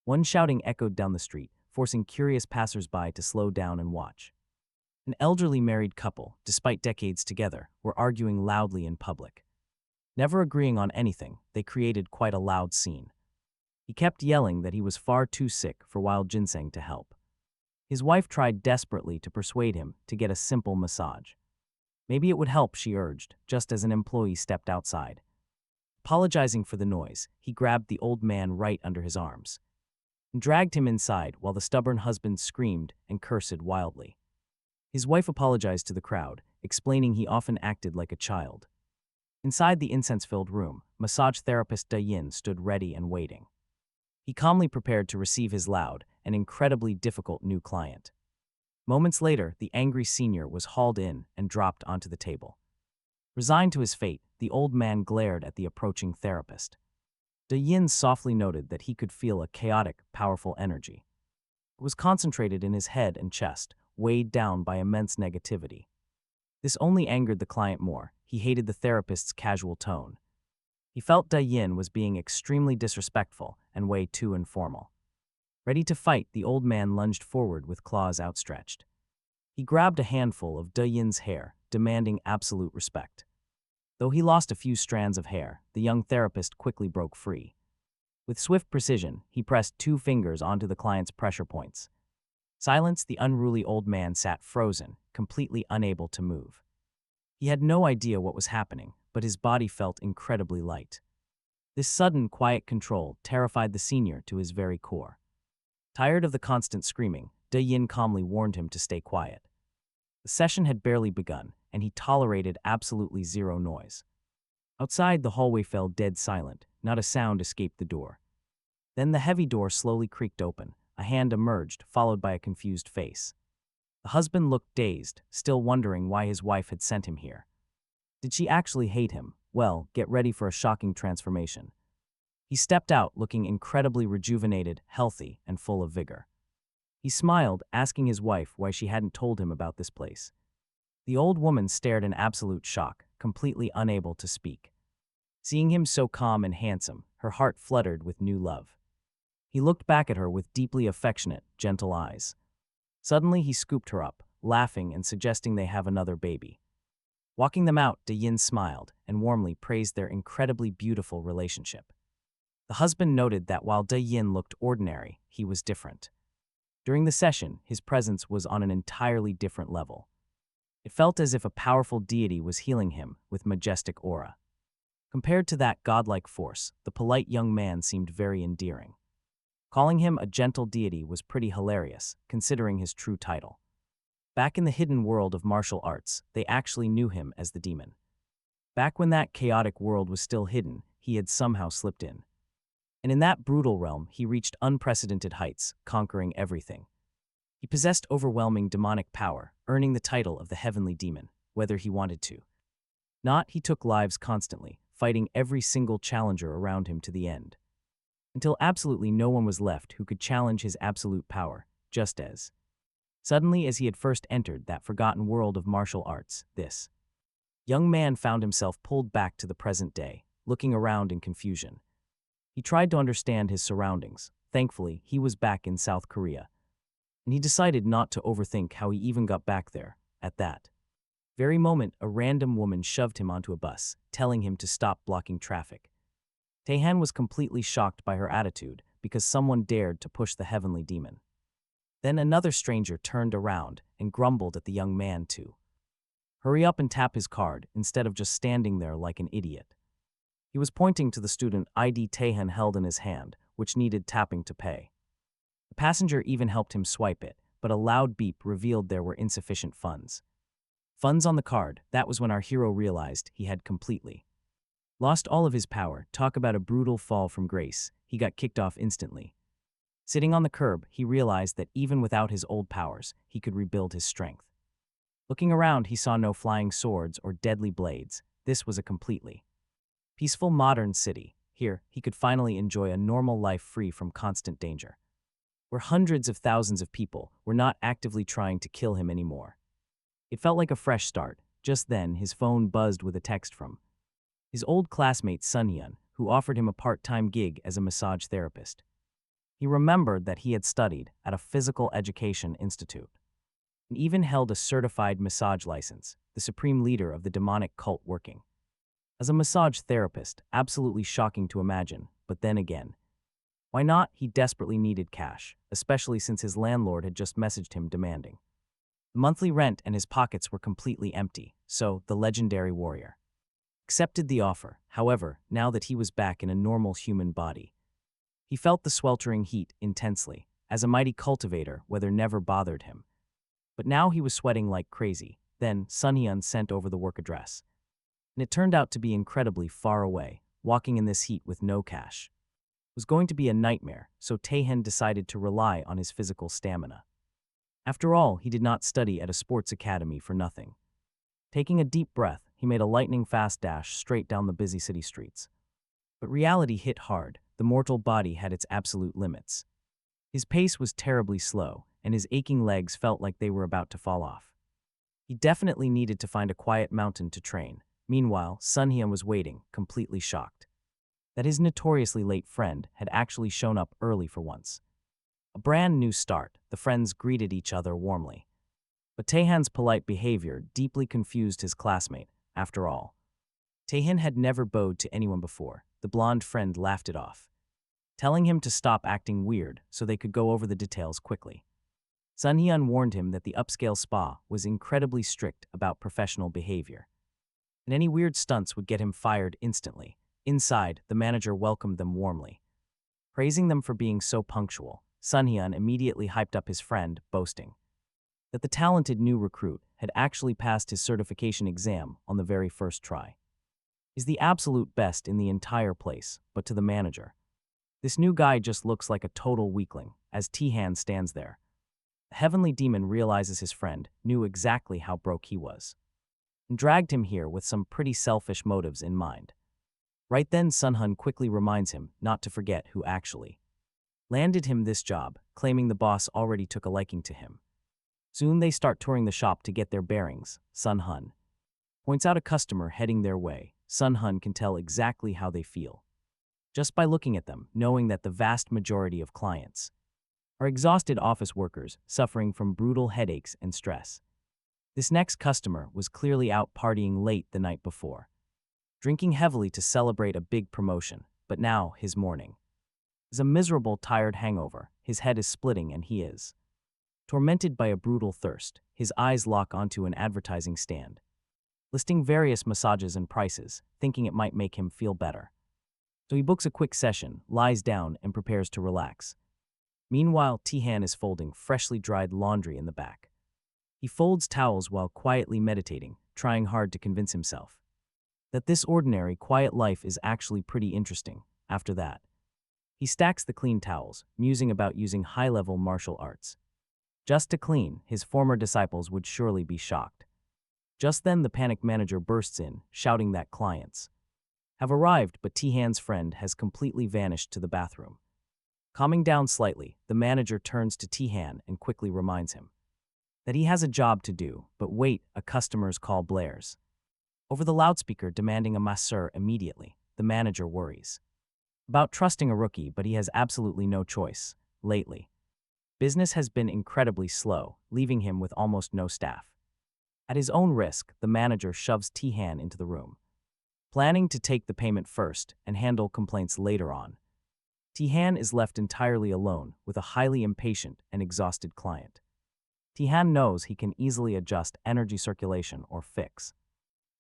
One shouting echoed down the street, forcing curious passersby to slow down and watch. An elderly married couple, despite decades together, were arguing loudly in public. Never agreeing on anything, they created quite a loud scene. He kept yelling that he was far too sick for wild ginseng to help. His wife tried desperately to persuade him to get a simple massage. Maybe it would help, she urged, just as an employee stepped outside. Apologizing for the noise, he grabbed the old man right under his arms and dragged him inside while the stubborn husband screamed and cursed wildly. His wife apologized to the crowd, explaining he often acted like a child. Inside the incense-filled room, massage therapist Da-yin stood ready and waiting. He calmly prepared to receive his loud and incredibly difficult new client. Moments later, the angry senior was hauled in and dropped onto the table. Resigned to his fate, the old man glared at the approaching therapist. Da-yin softly noted that he could feel a chaotic, powerful energy. It was concentrated in his head and chest, weighed down by immense negativity. This only angered the client more. He hated the therapist's casual tone. He felt Da-yin was being extremely disrespectful and way too informal. Ready to fight, the old man lunged forward with claws outstretched. He grabbed a handful of Da-yin's hair, demanding absolute respect. Though he lost a few strands of hair, the young therapist quickly broke free. With swift precision, he pressed 2 fingers onto the client's pressure points. Silenced, the unruly old man sat frozen, completely unable to move. He had no idea what was happening, but his body felt incredibly light. This sudden, quiet control terrified the senior to his very core. Tired of the constant screaming, Da-yin calmly warned him to stay quiet. The session had barely begun, and he tolerated absolutely zero noise. Outside, the hallway fell dead silent. Not a sound escaped the door. Then the heavy door slowly creaked open. A hand emerged, followed by a confused face. The husband looked dazed, still wondering why his wife had sent him here. Did she actually hate him? Well, get ready for a shocking transformation. He stepped out, looking incredibly rejuvenated, healthy, and full of vigor. He smiled, asking his wife why she hadn't told him about this place. The old woman stared in absolute shock, completely unable to speak. Seeing him so calm and handsome, her heart fluttered with new love. He looked back at her with deeply affectionate, gentle eyes. Suddenly, he scooped her up, laughing and suggesting they have another baby. Walking them out, Da-yin smiled and warmly praised their incredibly beautiful relationship. The husband noted that while Da-yin looked ordinary, he was different. During the session, his presence was on an entirely different level. It felt as if a powerful deity was healing him with majestic aura. Compared to that godlike force, the polite young man seemed very endearing. Calling him a gentle deity was pretty hilarious, considering his true title. Back in the hidden world of martial arts, they actually knew him as the demon. Back when that chaotic world was still hidden, he had somehow slipped in. And in that brutal realm, he reached unprecedented heights, conquering everything. He possessed overwhelming demonic power, earning the title of the Heavenly Demon, whether he wanted to. Not, he took lives constantly, fighting every single challenger around him to the end. Until absolutely no one was left who could challenge his absolute power, just as. Suddenly, as he had first entered that forgotten world of martial arts, this young man found himself pulled back to the present day, looking around in confusion. He tried to understand his surroundings. Thankfully, he was back in South Korea. And he decided not to overthink how he even got back there. At that very moment, a random woman shoved him onto a bus, telling him to stop blocking traffic. Taehan was completely shocked by her attitude because someone dared to push the heavenly demon. Then another stranger turned around and grumbled at the young man to hurry up and tap his card instead of just standing there like an idiot. He was pointing to the student ID Taehan held in his hand, which needed tapping to pay. The passenger even helped him swipe it, but a loud beep revealed there were insufficient funds. Funds on the card. That was when our hero realized he had completely lost all of his power. Talk about a brutal fall from grace. He got kicked off instantly. Sitting on the curb, he realized that even without his old powers, he could rebuild his strength. Looking around, he saw no flying swords or deadly blades. This was a completely peaceful modern city. Here, he could finally enjoy a normal life free from constant danger, where hundreds of thousands of people were not actively trying to kill him anymore. It felt like a fresh start. Just then, his phone buzzed with a text from his old classmate Sunhyun, who offered him a part-time gig as a massage therapist. He remembered that he had studied at a physical education institute and even held a certified massage license, the supreme leader of the demonic cult working as a massage therapist. Absolutely shocking to imagine, but then again, why not? He desperately needed cash, especially since his landlord had just messaged him demanding monthly rent and his pockets were completely empty. So, the legendary warrior accepted the offer. However, now that he was back in a normal human body, he felt the sweltering heat intensely, as a mighty cultivator weather never bothered him. But now he was sweating like crazy. Then, Sunhyun sent over the work address, and it turned out to be incredibly far away. Walking in this heat with no cash was going to be a nightmare, so Taehan decided to rely on his physical stamina. After all, he did not study at a sports academy for nothing. Taking a deep breath, he made a lightning-fast dash straight down the busy city streets. But reality hit hard. The mortal body had its absolute limits. His pace was terribly slow, and his aching legs felt like they were about to fall off. He definitely needed to find a quiet mountain to train. Meanwhile, Sunhyun was waiting, completely shocked that his notoriously late friend had actually shown up early for once. A brand new start. The friends greeted each other warmly. But Taehan's polite behavior deeply confused his classmate. After all, Taehan had never bowed to anyone before. The blonde friend laughed it off, telling him to stop acting weird so they could go over the details quickly. Sunhyun warned him that the upscale spa was incredibly strict about professional behavior, and any weird stunts would get him fired instantly. Inside, the manager welcomed them warmly, praising them for being so punctual. Sunhyun immediately hyped up his friend, boasting that the talented new recruit had actually passed his certification exam on the very first try. He's the absolute best in the entire place, but to the manager, this new guy just looks like a total weakling. As Taehan stands there, the heavenly demon realizes his friend knew exactly how broke he was, and dragged him here with some pretty selfish motives in mind. Right then, Sunhyun quickly reminds him not to forget who actually landed him this job, claiming the boss already took a liking to him. Soon they start touring the shop to get their bearings. Sunhyun points out a customer heading their way. Sunhyun can tell exactly how they feel just by looking at them, knowing that the vast majority of clients are exhausted office workers suffering from brutal headaches and stress. This next customer was clearly out partying late the night before, drinking heavily to celebrate a big promotion, but now his morning is a miserable, tired hangover. His head is splitting and he is tormented by a brutal thirst. His eyes lock onto an advertising stand, listing various massages and prices, thinking it might make him feel better. So he books a quick session, lies down, and prepares to relax. Meanwhile, Taehan is folding freshly dried laundry in the back. He folds towels while quietly meditating, trying hard to convince himself that this ordinary, quiet life is actually pretty interesting. After that, he stacks the clean towels, musing about using high-level martial arts just to clean. His former disciples would surely be shocked. Just then, the panicked manager bursts in, shouting that clients have arrived, but Taehan's friend has completely vanished to the bathroom. Calming down slightly, the manager turns to Taehan and quickly reminds him that he has a job to do. But wait, a customer's call blares over the loudspeaker, demanding a masseur immediately. The manager worries about trusting a rookie, but he has absolutely no choice. Lately, business has been incredibly slow, leaving him with almost no staff. At his own risk, the manager shoves Taehan into the room, planning to take the payment first and handle complaints later on. Taehan is left entirely alone with a highly impatient and exhausted client. Taehan knows he can easily adjust energy circulation or fix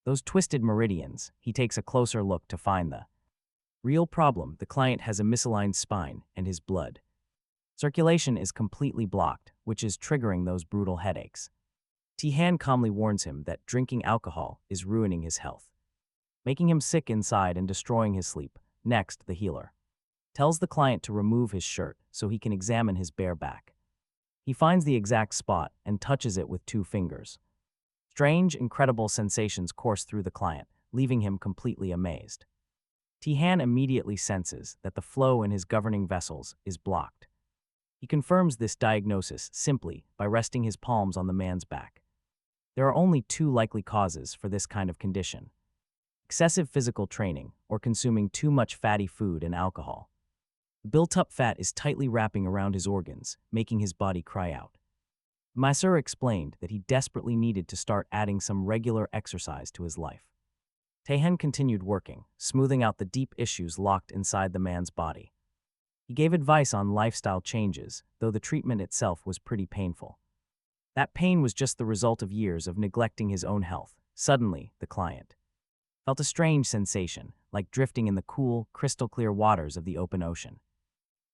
those twisted meridians. He takes a closer look to find the real problem. The client has a misaligned spine and his blood circulation is completely blocked, which is triggering those brutal headaches. Taehan calmly warns him that drinking alcohol is ruining his health, making him sick inside and destroying his sleep. Next, the healer tells the client to remove his shirt so he can examine his bare back. He finds the exact spot and touches it with 2 fingers. Strange, incredible sensations course through the client, leaving him completely amazed. Taehan immediately senses that the flow in his governing vessels is blocked. He confirms this diagnosis simply by resting his palms on the man's back. There are only 2 likely causes for this kind of condition: excessive physical training or consuming too much fatty food and alcohol. The built-up fat is tightly wrapping around his organs, making his body cry out. Masseur explained that he desperately needed to start adding some regular exercise to his life. Taehan continued working, smoothing out the deep issues locked inside the man's body. He gave advice on lifestyle changes, though the treatment itself was pretty painful. That pain was just the result of years of neglecting his own health. Suddenly, the client felt a strange sensation, like drifting in the cool, crystal-clear waters of the open ocean.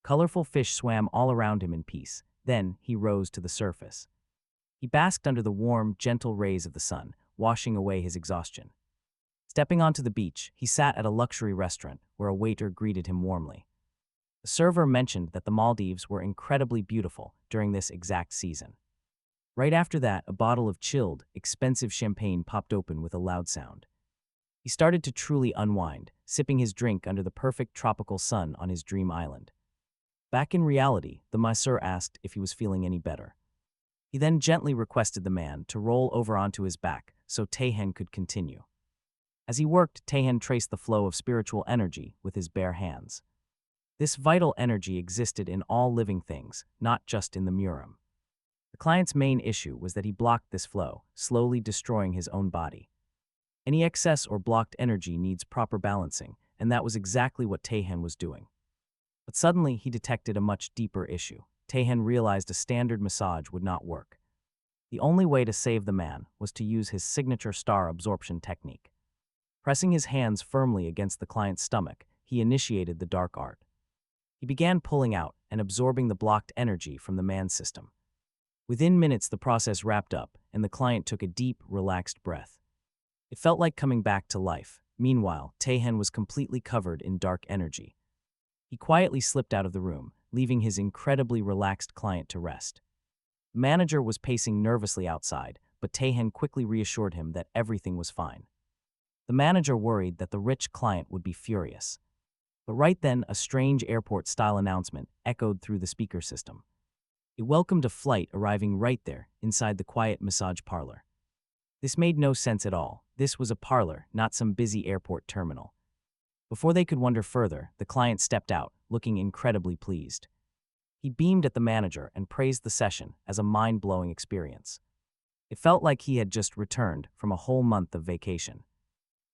Colorful fish swam all around him in peace. Then, he rose to the surface. He basked under the warm, gentle rays of the sun, washing away his exhaustion. Stepping onto the beach, he sat at a luxury restaurant where a waiter greeted him warmly. The server mentioned that the Maldives were incredibly beautiful during this exact season. Right after that, a bottle of chilled, expensive champagne popped open with a loud sound. He started to truly unwind, sipping his drink under the perfect tropical sun on his dream island. Back in reality, the masseur asked if he was feeling any better. He then gently requested the man to roll over onto his back so Taehan could continue. As he worked, Taehan traced the flow of spiritual energy with his bare hands. This vital energy existed in all living things, not just in the murum. The client's main issue was that he blocked this flow, slowly destroying his own body. Any excess or blocked energy needs proper balancing, and that was exactly what Taehan was doing. But suddenly, he detected a much deeper issue. Taehan realized a standard massage would not work. The only way to save the man was to use his signature star absorption technique. Pressing his hands firmly against the client's stomach, he initiated the dark art. He began pulling out and absorbing the blocked energy from the man's system. Within minutes, the process wrapped up, and the client took a deep, relaxed breath. It felt like coming back to life. Meanwhile, Taehan was completely covered in dark energy. He quietly slipped out of the room, leaving his incredibly relaxed client to rest. The manager was pacing nervously outside, but Taehan quickly reassured him that everything was fine. The manager worried that the rich client would be furious. But right then, a strange airport-style announcement echoed through the speaker system. It welcomed a flight arriving right there, inside the quiet massage parlor. This made no sense at all. This was a parlor, not some busy airport terminal. Before they could wonder further, the client stepped out, looking incredibly pleased. He beamed at the manager and praised the session as a mind-blowing experience. It felt like he had just returned from a whole month of vacation.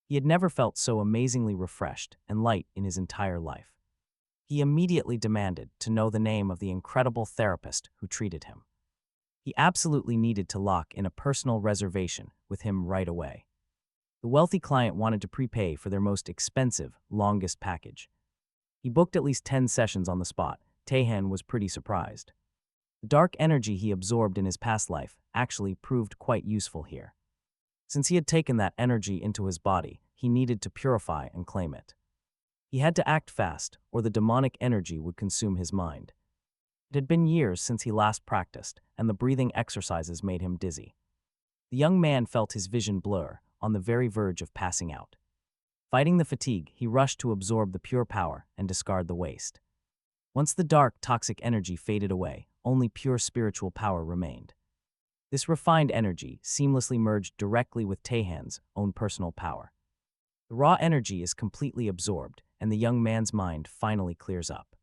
He had never felt so amazingly refreshed and light in his entire life. He immediately demanded to know the name of the incredible therapist who treated him. He absolutely needed to lock in a personal reservation with him right away. The wealthy client wanted to prepay for their most expensive, longest package. He booked at least 10 sessions on the spot. Taehan was pretty surprised. The dark energy he absorbed in his past life actually proved quite useful here. Since he had taken that energy into his body, he needed to purify and claim it. He had to act fast, or the demonic energy would consume his mind. It had been years since he last practiced, and the breathing exercises made him dizzy. The young man felt his vision blur, on the very verge of passing out. Fighting the fatigue, he rushed to absorb the pure power and discard the waste. Once the dark, toxic energy faded away, only pure spiritual power remained. This refined energy seamlessly merged directly with Taehan's own personal power. The raw energy is completely absorbed, and the young man's mind finally clears up.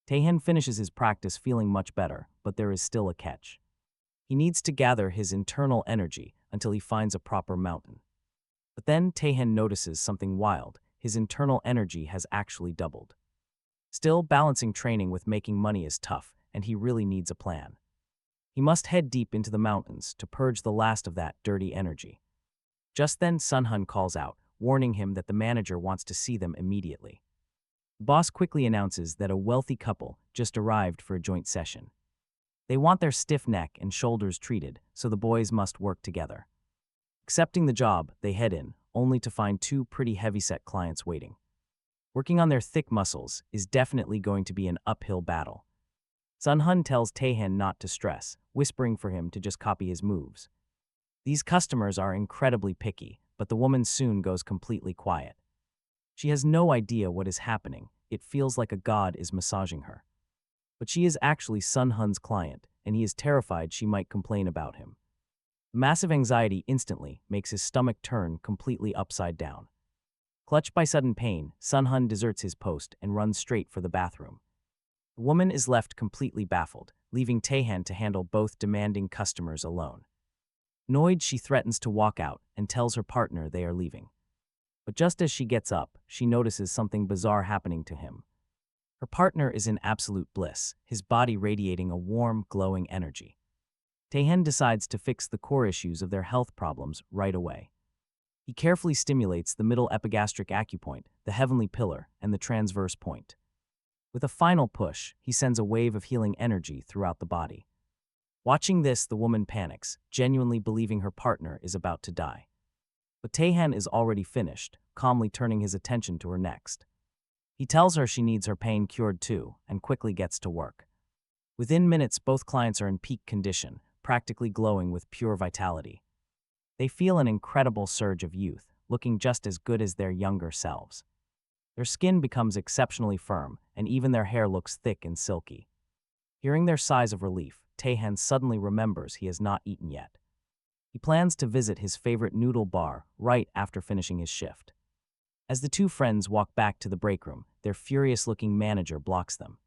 Taehan finishes his practice feeling much better, but there is still a catch. He needs to gather his internal energy until he finds a proper mountain. But then Taehan notices something wild. His internal energy has actually doubled. Still, balancing training with making money is tough, and he really needs a plan. He must head deep into the mountains to purge the last of that dirty energy. Just then, Sunhun calls out, warning him that the manager wants to see them immediately. The boss quickly announces that a wealthy couple just arrived for a joint session. They want their stiff neck and shoulders treated, so the boys must work together. Accepting the job, they head in, only to find two pretty heavy-set clients waiting. Working on their thick muscles is definitely going to be an uphill battle. Sunhun tells Taehan not to stress, whispering for him to just copy his moves. These customers are incredibly picky, but the woman soon goes completely quiet. She has no idea what is happening. It feels like a god is massaging her. But she is actually Sunhun's client, and he is terrified she might complain about him. Massive anxiety instantly makes his stomach turn completely upside down. Clutched by sudden pain, Sunhun deserts his post and runs straight for the bathroom. The woman is left completely baffled, leaving Taehan to handle both demanding customers alone. Annoyed, she threatens to walk out and tells her partner they are leaving. But just as she gets up, she notices something bizarre happening to him. Her partner is in absolute bliss, his body radiating a warm, glowing energy. Taehan decides to fix the core issues of their health problems right away. He carefully stimulates the middle epigastric acupoint, the heavenly pillar, and the transverse point. With a final push, he sends a wave of healing energy throughout the body. Watching this, the woman panics, genuinely believing her partner is about to die. But Taehan is already finished, calmly turning his attention to her next. He tells her she needs her pain cured too, and quickly gets to work. Within minutes, both clients are in peak condition, practically glowing with pure vitality. They feel an incredible surge of youth, looking just as good as their younger selves. Their skin becomes exceptionally firm, and even their hair looks thick and silky. Hearing their sighs of relief, Taehan suddenly remembers he has not eaten yet. He plans to visit his favorite noodle bar right after finishing his shift. As the two friends walk back to the break room, their furious-looking manager blocks them.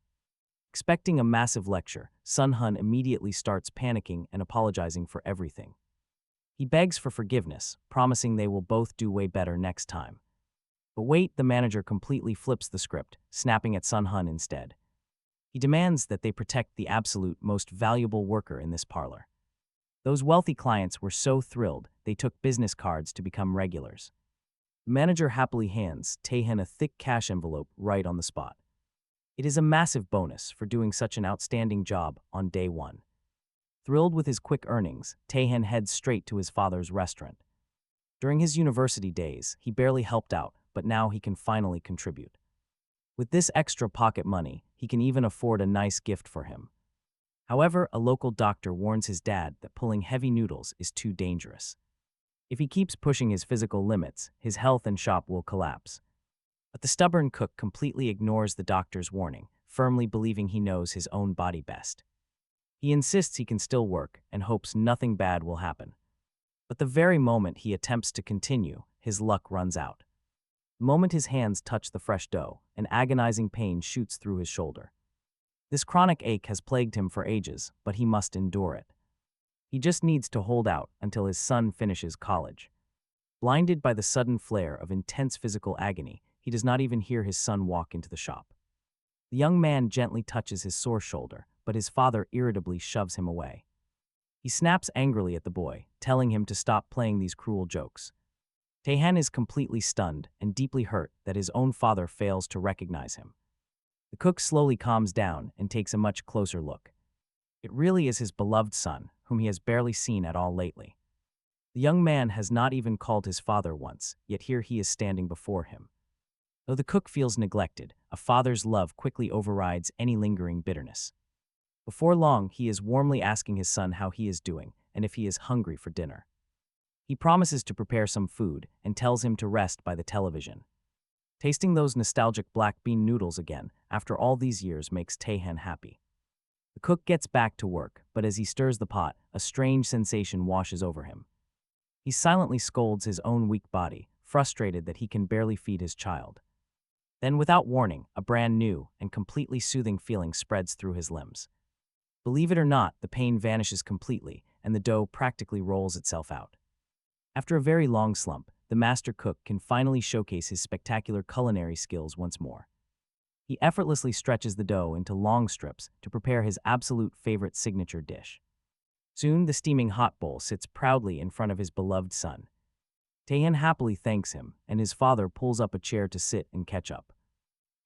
Expecting a massive lecture, Sun-hun immediately starts panicking and apologizing for everything. He begs for forgiveness, promising they will both do way better next time. But wait, the manager completely flips the script, snapping at Sun-hun instead. He demands that they protect the absolute most valuable worker in this parlor. Those wealthy clients were so thrilled, they took business cards to become regulars. The manager happily hands Taehan a thick cash envelope right on the spot. It is a massive bonus for doing such an outstanding job on day one. Thrilled with his quick earnings, Taehan heads straight to his father's restaurant. During his university days, he barely helped out, but now he can finally contribute. With this extra pocket money, he can even afford a nice gift for him. However, a local doctor warns his dad that pulling heavy noodles is too dangerous. If he keeps pushing his physical limits, his health and shop will collapse. But the stubborn cook completely ignores the doctor's warning, firmly believing he knows his own body best. He insists he can still work and hopes nothing bad will happen. But the very moment he attempts to continue, his luck runs out. The moment his hands touch the fresh dough, an agonizing pain shoots through his shoulder. This chronic ache has plagued him for ages, but he must endure it. He just needs to hold out until his son finishes college. Blinded by the sudden flare of intense physical agony, he does not even hear his son walk into the shop. The young man gently touches his sore shoulder, but his father irritably shoves him away. He snaps angrily at the boy, telling him to stop playing these cruel jokes. Taehan is completely stunned and deeply hurt that his own father fails to recognize him. The cook slowly calms down and takes a much closer look. It really is his beloved son, whom he has barely seen at all lately. The young man has not even called his father once, yet here he is standing before him. Though the cook feels neglected, a father's love quickly overrides any lingering bitterness. Before long, he is warmly asking his son how he is doing and if he is hungry for dinner. He promises to prepare some food and tells him to rest by the television. Tasting those nostalgic black bean noodles again after all these years makes Taehan happy. The cook gets back to work, but as he stirs the pot, a strange sensation washes over him. He silently scolds his own weak body, frustrated that he can barely feed his child. Then, without warning, a brand new and completely soothing feeling spreads through his limbs. Believe it or not, the pain vanishes completely, and the dough practically rolls itself out. After a very long slump, the master cook can finally showcase his spectacular culinary skills once more. He effortlessly stretches the dough into long strips to prepare his absolute favorite signature dish. Soon, the steaming hot bowl sits proudly in front of his beloved son. Taehan happily thanks him, and his father pulls up a chair to sit and catch up.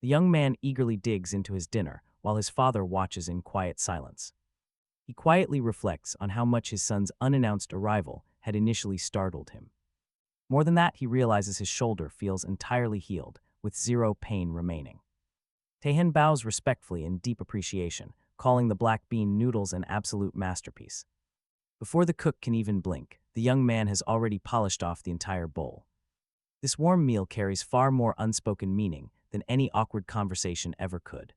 The young man eagerly digs into his dinner, while his father watches in quiet silence. He quietly reflects on how much his son's unannounced arrival had initially startled him. More than that, he realizes his shoulder feels entirely healed, with zero pain remaining. Taehan bows respectfully in deep appreciation, calling the black bean noodles an absolute masterpiece. Before the cook can even blink, the young man has already polished off the entire bowl. This warm meal carries far more unspoken meaning than any awkward conversation ever could.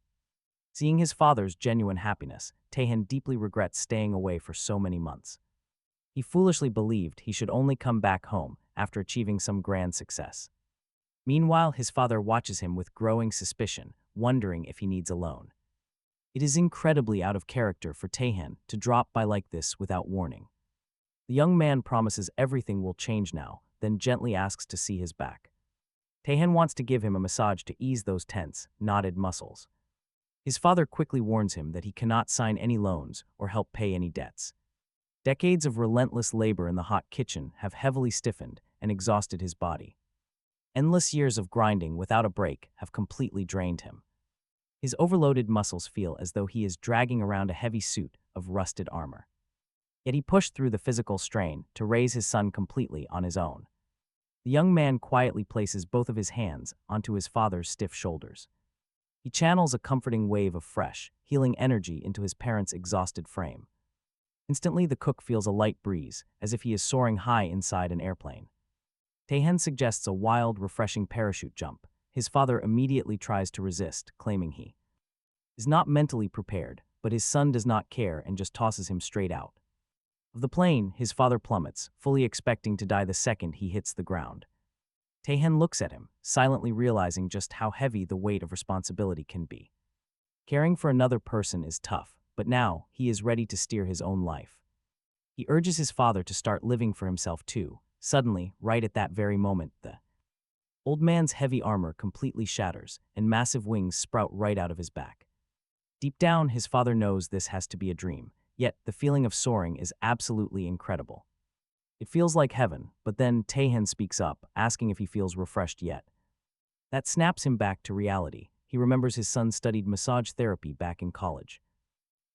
Seeing his father's genuine happiness, Taehan deeply regrets staying away for so many months. He foolishly believed he should only come back home after achieving some grand success. Meanwhile, his father watches him with growing suspicion, wondering if he needs a loan. It is incredibly out of character for Taehan to drop by like this without warning. The young man promises everything will change now, then gently asks to see his back. Taehan wants to give him a massage to ease those tense, knotted muscles. His father quickly warns him that he cannot sign any loans or help pay any debts. Decades of relentless labor in the hot kitchen have heavily stiffened and exhausted his body. Endless years of grinding without a break have completely drained him. His overloaded muscles feel as though he is dragging around a heavy suit of rusted armor. Yet he pushed through the physical strain to raise his son completely on his own. The young man quietly places both of his hands onto his father's stiff shoulders. He channels a comforting wave of fresh, healing energy into his parents' exhausted frame. Instantly, the cook feels a light breeze, as if he is soaring high inside an airplane. Taehan suggests a wild, refreshing parachute jump. His father immediately tries to resist, claiming he is not mentally prepared, but his son does not care and just tosses him straight out. Of the plane, his father plummets, fully expecting to die the second he hits the ground. Taehan looks at him, silently realizing just how heavy the weight of responsibility can be. Caring for another person is tough, but now he is ready to steer his own life. He urges his father to start living for himself too. Suddenly, right at that very moment, the old man's heavy armor completely shatters, and massive wings sprout right out of his back. Deep down, his father knows this has to be a dream, yet the feeling of soaring is absolutely incredible. It feels like heaven, but then Taehan speaks up, asking if he feels refreshed yet. That snaps him back to reality. He remembers his son studied massage therapy back in college.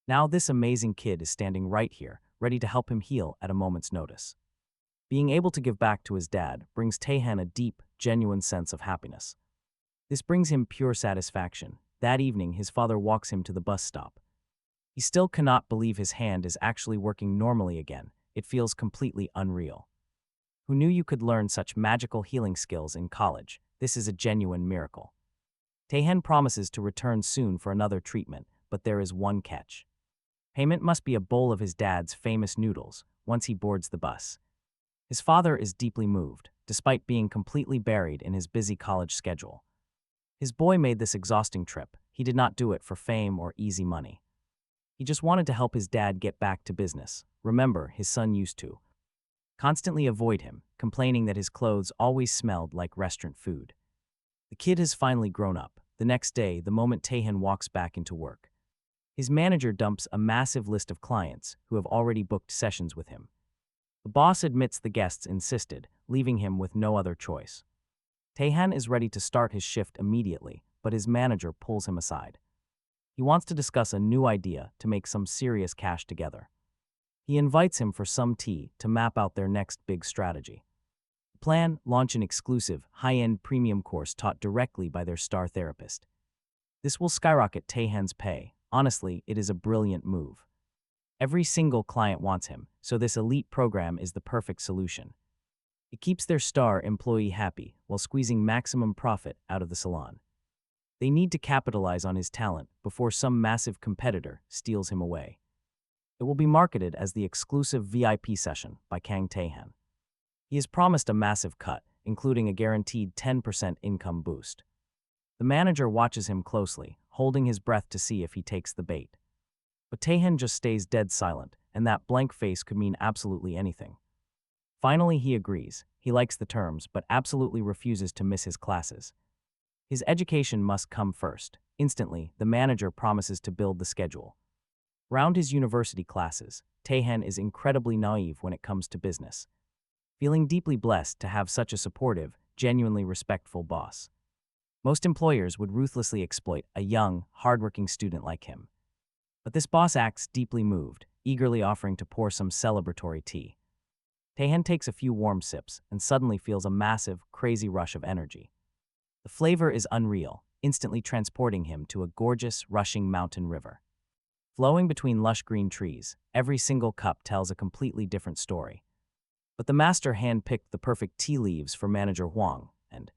Now this amazing kid is standing right here, ready to help him heal at a moment's notice. Being able to give back to his dad brings Taehan a deep, genuine sense of happiness. This brings him pure satisfaction. That evening, his father walks him to the bus stop. He still cannot believe his hand is actually working normally again. It feels completely unreal. Who knew you could learn such magical healing skills in college? This is a genuine miracle. Taehan promises to return soon for another treatment, but there is one catch. Payment must be a bowl of his dad's famous noodles once he boards the bus. His father is deeply moved, despite being completely buried in his busy college schedule. His boy made this exhausting trip. He did not do it for fame or easy money. He just wanted to help his dad get back to business. Remember, his son used to constantly avoid him, complaining that his clothes always smelled like restaurant food. The kid has finally grown up. The next day, the moment Taehan walks back into work, his manager dumps a massive list of clients who have already booked sessions with him. The boss admits the guests insisted, leaving him with no other choice. Taehan is ready to start his shift immediately, but his manager pulls him aside. He wants to discuss a new idea to make some serious cash together. He invites him for some tea to map out their next big strategy. The plan: launch an exclusive, high-end premium course taught directly by their star therapist. This will skyrocket Taehan's pay. Honestly, it is a brilliant move. Every single client wants him, so this elite program is the perfect solution. It keeps their star employee happy while squeezing maximum profit out of the salon. They need to capitalize on his talent before some massive competitor steals him away. It will be marketed as the exclusive VIP session by Kang Taehan. He has promised a massive cut, including a guaranteed 10% income boost. The manager watches him closely, holding his breath to see if he takes the bait. But Taehan just stays dead silent, and that blank face could mean absolutely anything. Finally, he agrees. He likes the terms, but absolutely refuses to miss his classes. His education must come first. Instantly, the manager promises to build the schedule. Round his university classes, Taehan is incredibly naive when it comes to business, feeling deeply blessed to have such a supportive, genuinely respectful boss. Most employers would ruthlessly exploit a young, hardworking student like him. But this boss acts deeply moved, eagerly offering to pour some celebratory tea. Taehan takes a few warm sips and suddenly feels a massive, crazy rush of energy. The flavor is unreal, instantly transporting him to a gorgeous, rushing mountain river. Flowing between lush green trees, every single cup tells a completely different story. But the master hand-picked the perfect tea leaves for manager Huang, and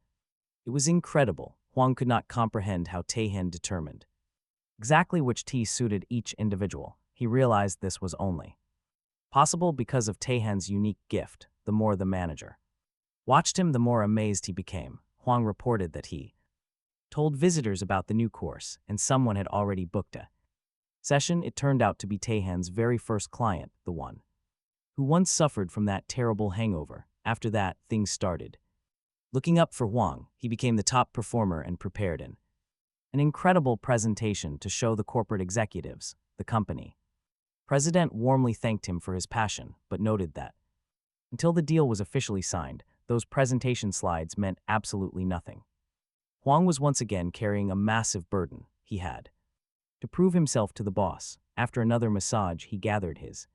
it was incredible. Huang could not comprehend how Taehan determined exactly which tea suited each individual. He realized this was only possible because of Taehan's unique gift. The more the manager watched him, the more amazed he became. Huang reported that he told visitors about the new course, and someone had already booked a Session, it turned out to be Taehan's very first client, the one who once suffered from that terrible hangover. After that, things started looking up for Hwang. He became the top performer and prepared an incredible presentation to show the corporate executives, the company. President warmly thanked him for his passion, but noted that until the deal was officially signed, those presentation slides meant absolutely nothing. Hwang was once again carrying a massive burden. He had to prove himself to the boss. After another massage, he gathered his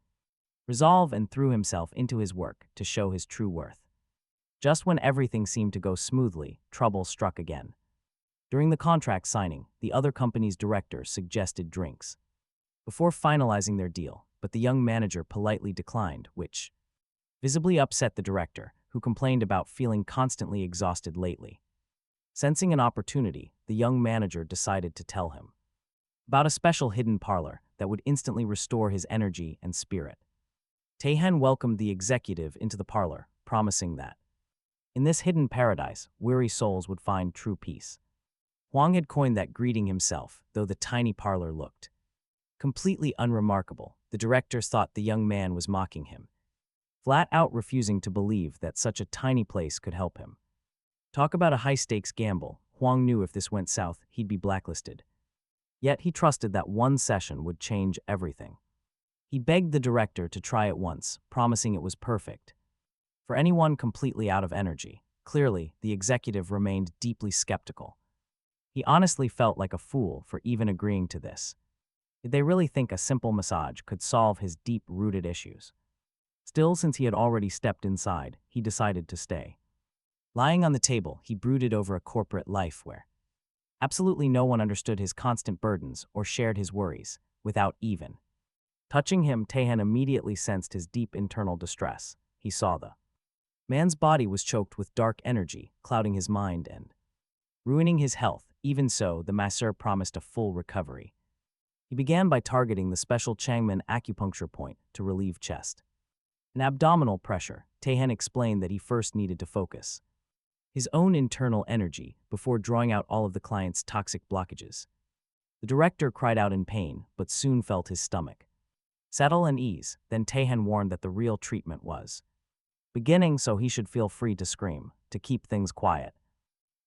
resolve and threw himself into his work to show his true worth. Just when everything seemed to go smoothly, trouble struck again. During the contract signing, the other company's director suggested drinks before finalizing their deal, but the young manager politely declined, which visibly upset the director, who complained about feeling constantly exhausted lately. Sensing an opportunity, the young manager decided to tell him about a special hidden parlor that would instantly restore his energy and spirit. Taehan welcomed the executive into the parlor, promising that in this hidden paradise, weary souls would find true peace. Hwang had coined that greeting himself, though the tiny parlor looked completely unremarkable. The directors thought the young man was mocking him, flat out refusing to believe that such a tiny place could help him. Talk about a high-stakes gamble. Hwang knew if this went south, he'd be blacklisted. Yet he trusted that one session would change everything. He begged the director to try it once, promising it was perfect for anyone completely out of energy. Clearly, the executive remained deeply skeptical. He honestly felt like a fool for even agreeing to this. Did they really think a simple massage could solve his deep-rooted issues? Still, since he had already stepped inside, he decided to stay. Lying on the table, he brooded over a corporate life where absolutely no one understood his constant burdens or shared his worries, without even touching him. Taehan immediately sensed his deep internal distress. He saw the man's body was choked with dark energy, clouding his mind and ruining his health. Even so, the masseur promised a full recovery. He began by targeting the special Changman acupuncture point to relieve chest and abdominal pressure. Taehan explained that he first needed to focus his own internal energy before drawing out all of the client's toxic blockages. The director cried out in pain, but soon felt his stomach settle and ease. Then Taehan warned that the real treatment was beginning, so he should feel free to scream, to keep things quiet.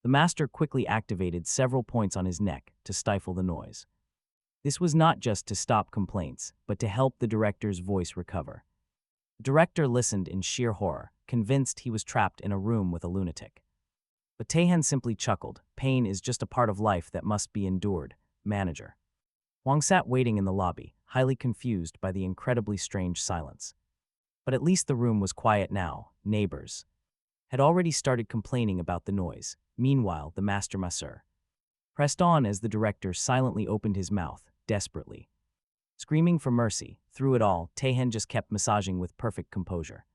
The master quickly activated several points on his neck to stifle the noise. This was not just to stop complaints, but to help the director's voice recover. The director listened in sheer horror, convinced he was trapped in a room with a lunatic. But Taehan simply chuckled. Pain is just a part of life that must be endured, manager. Hwang sat waiting in the lobby, highly confused by the incredibly strange silence. But at least the room was quiet now. Neighbors had already started complaining about the noise. Meanwhile, the master masseur pressed on as the director silently opened his mouth, desperately screaming for mercy. Through it all, Taehan just kept massaging with perfect composure.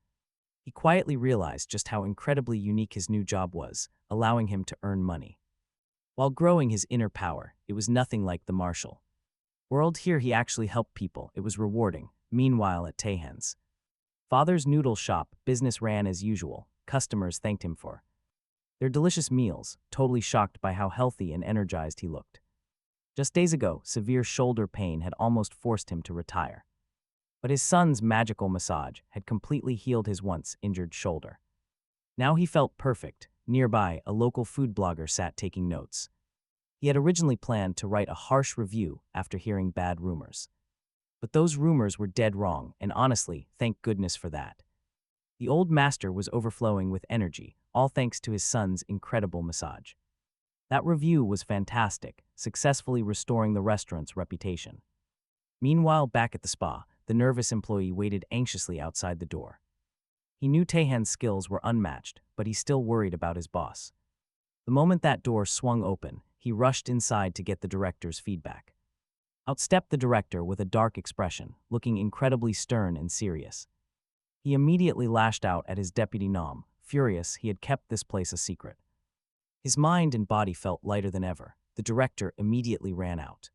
He quietly realized just how incredibly unique his new job was, allowing him to earn money while growing his inner power. It was nothing like the martial world. Here he actually helped people. It was rewarding. Meanwhile, at Taehan's father's noodle shop, business ran as usual. Customers thanked him for their delicious meals, totally shocked by how healthy and energized he looked. Just days ago, severe shoulder pain had almost forced him to retire. But his son's magical massage had completely healed his once injured shoulder. Now he felt perfect. Nearby, a local food blogger sat taking notes. He had originally planned to write a harsh review after hearing bad rumors. But those rumors were dead wrong, and honestly, thank goodness for that. The old master was overflowing with energy, all thanks to his son's incredible massage. That review was fantastic, successfully restoring the restaurant's reputation. Meanwhile, back at the spa, the nervous employee waited anxiously outside the door. He knew Taehan's skills were unmatched, but he still worried about his boss. The moment that door swung open, he rushed inside to get the director's feedback. Out stepped the director with a dark expression, looking incredibly stern and serious. He immediately lashed out at his deputy Nam, furious he had kept this place a secret. His mind and body felt lighter than ever. The director immediately ran out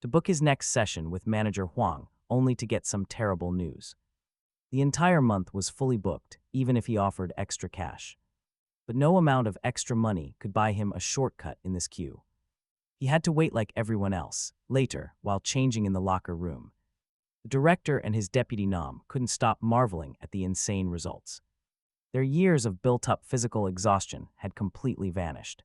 to book his next session with manager Hwang, only to get some terrible news. The entire month was fully booked, even if he offered extra cash. But no amount of extra money could buy him a shortcut in this queue. He had to wait like everyone else. Later, while changing in the locker room, the director and his deputy Nam couldn't stop marveling at the insane results. Their years of built-up physical exhaustion had completely vanished.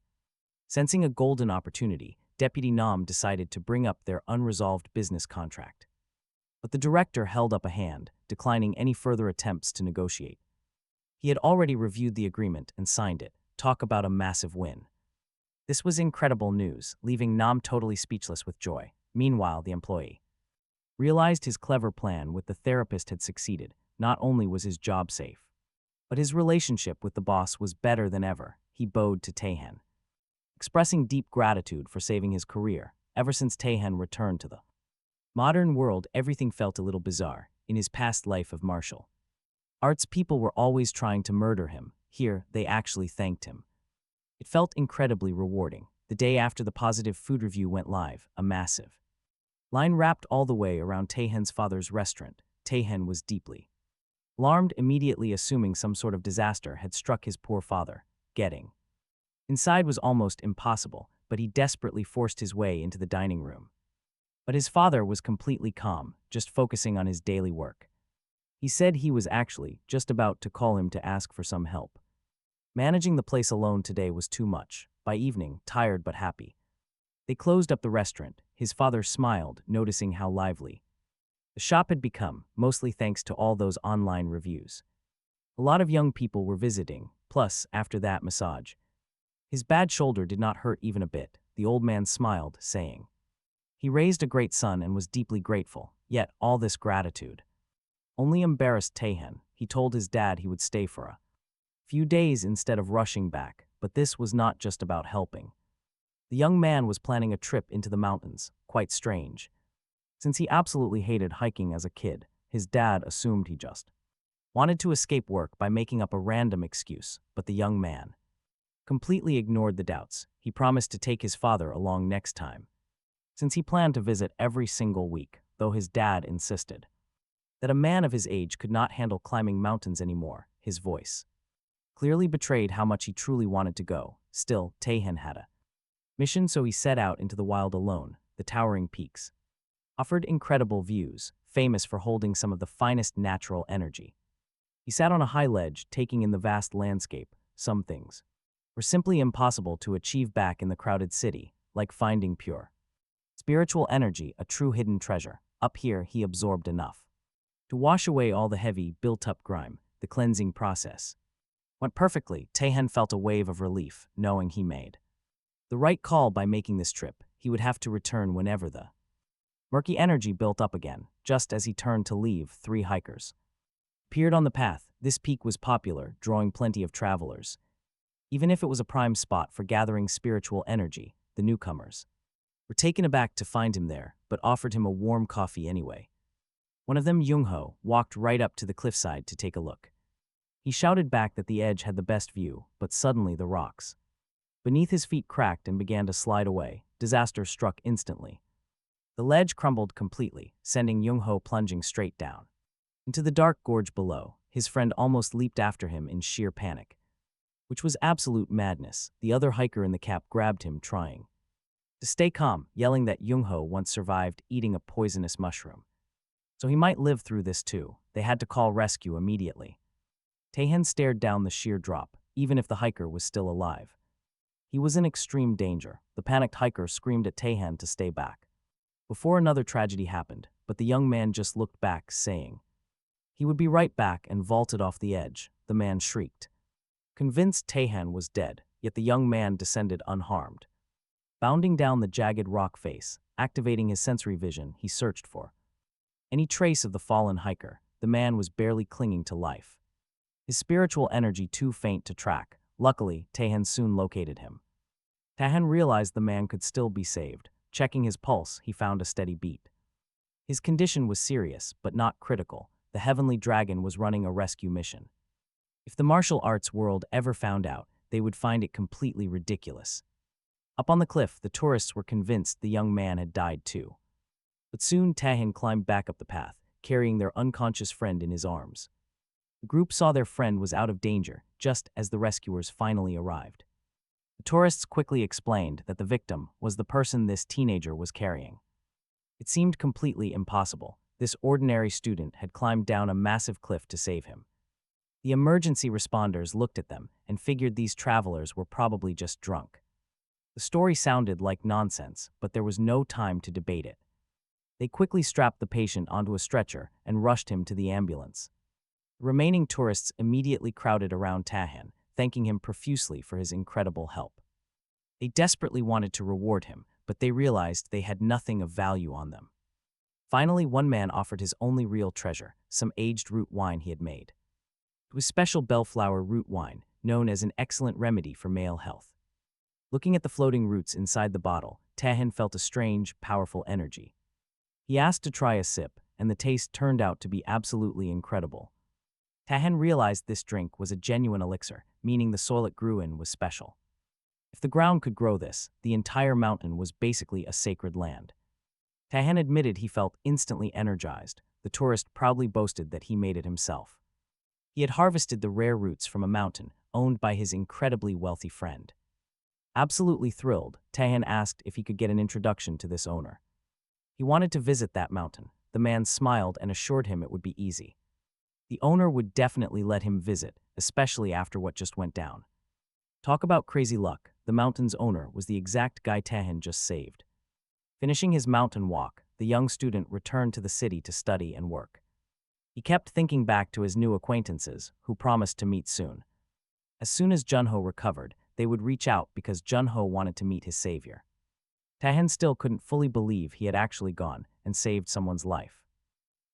Sensing a golden opportunity, Deputy Nam decided to bring up their unresolved business contract. But the director held up a hand, declining any further attempts to negotiate. He had already reviewed the agreement and signed it. Talk about a massive win. This was incredible news, leaving Nam totally speechless with joy. Meanwhile, the employee realized his clever plan with the therapist had succeeded. Not only was his job safe, but his relationship with the boss was better than ever. He bowed to Taehan, expressing deep gratitude for saving his career. Ever since Taehan returned to the modern world, everything felt a little bizarre. In his past life of martial arts, people were always trying to murder him. Here, they actually thanked him. It felt incredibly rewarding. The day after the positive food review went live, a massive line wrapped all the way around Taehan's father's restaurant. Taehan was deeply alarmed, immediately assuming some sort of disaster had struck his poor father. Getting inside was almost impossible, but he desperately forced his way into the dining room. But his father was completely calm, just focusing on his daily work. He said he was actually just about to call him to ask for some help. Managing the place alone today was too much. By evening, tired but happy, they closed up the restaurant. His father smiled, noticing how lively the shop had become, mostly thanks to all those online reviews. A lot of young people were visiting, plus, after that massage, his bad shoulder did not hurt even a bit. The old man smiled, saying he raised a great son and was deeply grateful. Yet all this gratitude only embarrassed Taehan. He told his dad he would stay for a few days instead of rushing back, but this was not just about helping. The young man was planning a trip into the mountains. Quite strange. Since he absolutely hated hiking as a kid, his dad assumed he just wanted to escape work by making up a random excuse, but the young man completely ignored the doubts. He promised to take his father along next time, since he planned to visit every single week, though his dad insisted that a man of his age could not handle climbing mountains anymore. His voice clearly betrayed how much he truly wanted to go. Still, Taehan had a mission, so he set out into the wild alone. The towering peaks offered incredible views, famous for holding some of the finest natural energy. He sat on a high ledge, taking in the vast landscape. Some things were simply impossible to achieve back in the crowded city, like finding pure spiritual energy, a true hidden treasure. Up here, he absorbed enough to wash away all the heavy, built-up grime. The cleansing process went perfectly. Taehan felt a wave of relief, knowing he made the right call by making this trip. He would have to return whenever the murky energy built up again. Just as he turned to leave, 3 hikers appeared on the path. This peak was popular, drawing plenty of travelers. Even if it was a prime spot for gathering spiritual energy, the newcomers were taken aback to find him there, but offered him a warm coffee anyway. One of them, Jung-ho, walked right up to the cliffside to take a look. He shouted back that the edge had the best view, but suddenly the rocks beneath his feet cracked and began to slide away. Disaster struck instantly. The ledge crumbled completely, sending Jung-ho plunging straight down into the dark gorge below. His friend almost leaped after him in sheer panic, which was absolute madness. The other hiker in the cap grabbed him, trying to stay calm, yelling that Jung-ho once survived eating a poisonous mushroom, so he might live through this too. They had to call rescue immediately. Taehan stared down the sheer drop. Even if the hiker was still alive, he was in extreme danger. The panicked hiker screamed at Taehan to stay back before another tragedy happened, but the young man just looked back, saying he would be right back, and vaulted off the edge. The man shrieked, convinced Taehan was dead, yet the young man descended unharmed. Bounding down the jagged rock face, activating his sensory vision, he searched for any trace of the fallen hiker. The man was barely clinging to life, his spiritual energy too faint to track. Luckily, Taehan soon located him. Taehan realized the man could still be saved. Checking his pulse, he found a steady beat. His condition was serious, but not critical. The Heavenly Dragon was running a rescue mission. If the martial arts world ever found out, they would find it completely ridiculous. Up on the cliff, the tourists were convinced the young man had died too. But soon Taehan climbed back up the path, carrying their unconscious friend in his arms. The group saw their friend was out of danger just as the rescuers finally arrived. The Tourists quickly explained that the victim was the person this teenager was carrying. It seemed completely impossible. This ordinary student had climbed down a massive cliff to save him. The emergency responders looked at them and figured these travelers were probably just drunk. The story sounded like nonsense, but there was no time to debate it. They quickly strapped the patient onto a stretcher and rushed him to the ambulance. The remaining tourists immediately crowded around Tahan, thanking him profusely for his incredible help. They desperately wanted to reward him, but they realized they had nothing of value on them. Finally, one man offered his only real treasure, some aged root wine he had made. It was special bellflower root wine, known as an excellent remedy for male health. Looking at the floating roots inside the bottle, Tahan felt a strange, powerful energy. He asked to try a sip, and the taste turned out to be absolutely incredible. Tahan realized this drink was a genuine elixir, meaning the soil it grew in was special. If the ground could grow this, the entire mountain was basically a sacred land. Tahan admitted he felt instantly energized. The tourist proudly boasted that he made it himself. He had harvested the rare roots from a mountain owned by his incredibly wealthy friend. Absolutely thrilled, Tahan asked if he could get an introduction to this owner. He wanted to visit that mountain. The man smiled and assured him it would be easy. The owner would definitely let him visit, especially after what just went down. Talk about crazy luck, the mountain's owner was the exact guy Tahan just saved. Finishing his mountain walk, the young student returned to the city to study and work. He kept thinking back to his new acquaintances, who promised to meet soon. As soon as Junho recovered, they would reach out because Junho wanted to meet his savior. Tahan still couldn't fully believe he had actually gone and saved someone's life.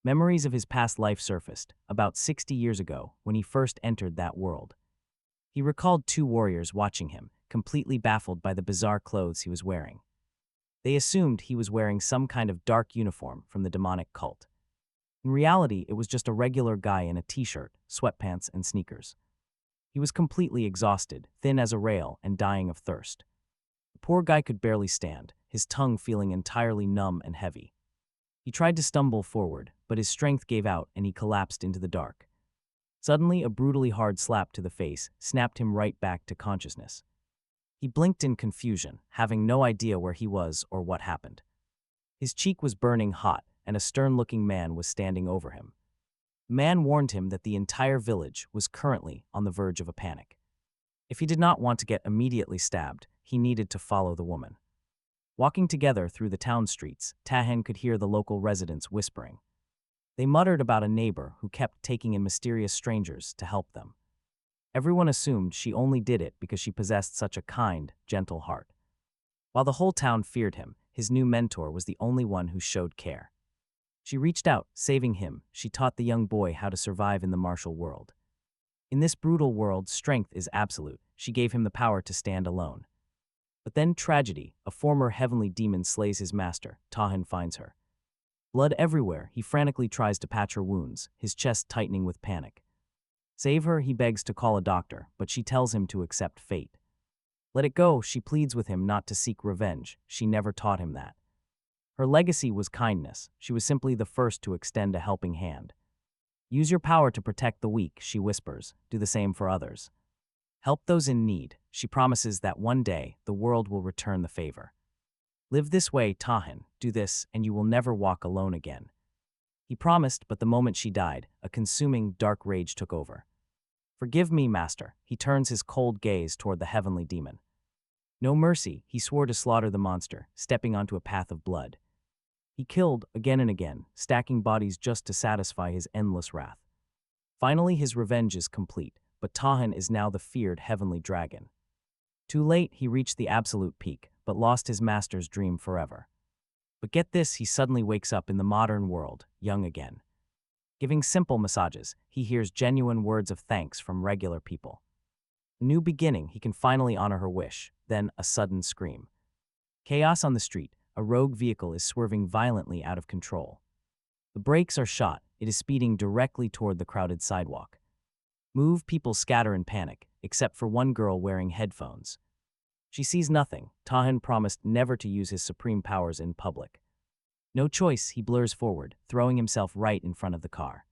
Memories of his past life surfaced, about 60 years ago when he first entered that world. He recalled two warriors watching him, completely baffled by the bizarre clothes he was wearing. They assumed he was wearing some kind of dark uniform from the demonic cult. In reality, it was just a regular guy in a t-shirt, sweatpants, and sneakers. He was completely exhausted, thin as a rail, and dying of thirst. The poor guy could barely stand, his tongue feeling entirely numb and heavy. He tried to stumble forward, but his strength gave out and he collapsed into the dark. Suddenly, a brutally hard slap to the face snapped him right back to consciousness. He blinked in confusion, having no idea where he was or what happened. His cheek was burning hot, and a stern-looking man was standing over him. The man warned him that the entire village was currently on the verge of a panic. If he did not want to get immediately stabbed, he needed to follow the woman. Walking together through the town streets, Tahan could hear the local residents whispering. They muttered about a neighbor who kept taking in mysterious strangers to help them. Everyone assumed she only did it because she possessed such a kind, gentle heart. While the whole town feared him, his new mentor was the only one who showed care. She reached out, saving him. She taught the young boy how to survive in the martial world. In this brutal world, strength is absolute. She gave him the power to stand alone. But then tragedy, a former heavenly demon slays his master. Tahan finds her. Blood everywhere, he frantically tries to patch her wounds, his chest tightening with panic. Save her, he begs to call a doctor, but she tells him to accept fate. Let it go, she pleads with him not to seek revenge. She never taught him that. Her legacy was kindness. She was simply the first to extend a helping hand. Use your power to protect the weak, she whispers. Do the same for others. Help those in need. She promises that one day the world will return the favor. Live this way, Tahan. Do this, and you will never walk alone again. He promised, but the moment she died, a consuming, dark rage took over. Forgive me, master. He turns his cold gaze toward the heavenly demon. No mercy, he swore to slaughter the monster, stepping onto a path of blood. He killed again and again, stacking bodies just to satisfy his endless wrath. Finally, his revenge is complete, but Tahan is now the feared heavenly dragon. Too late, he reached the absolute peak, but lost his master's dream forever. But get this, he suddenly wakes up in the modern world, young again. Giving simple massages, he hears genuine words of thanks from regular people. A new beginning, he can finally honor her wish, then a sudden scream. Chaos on the street, a rogue vehicle is swerving violently out of control. The brakes are shot, it is speeding directly toward the crowded sidewalk. People scatter in panic, except for one girl wearing headphones. She sees nothing. Tahan promised never to use his supreme powers in public. No choice, he blurs forward, throwing himself right in front of the car.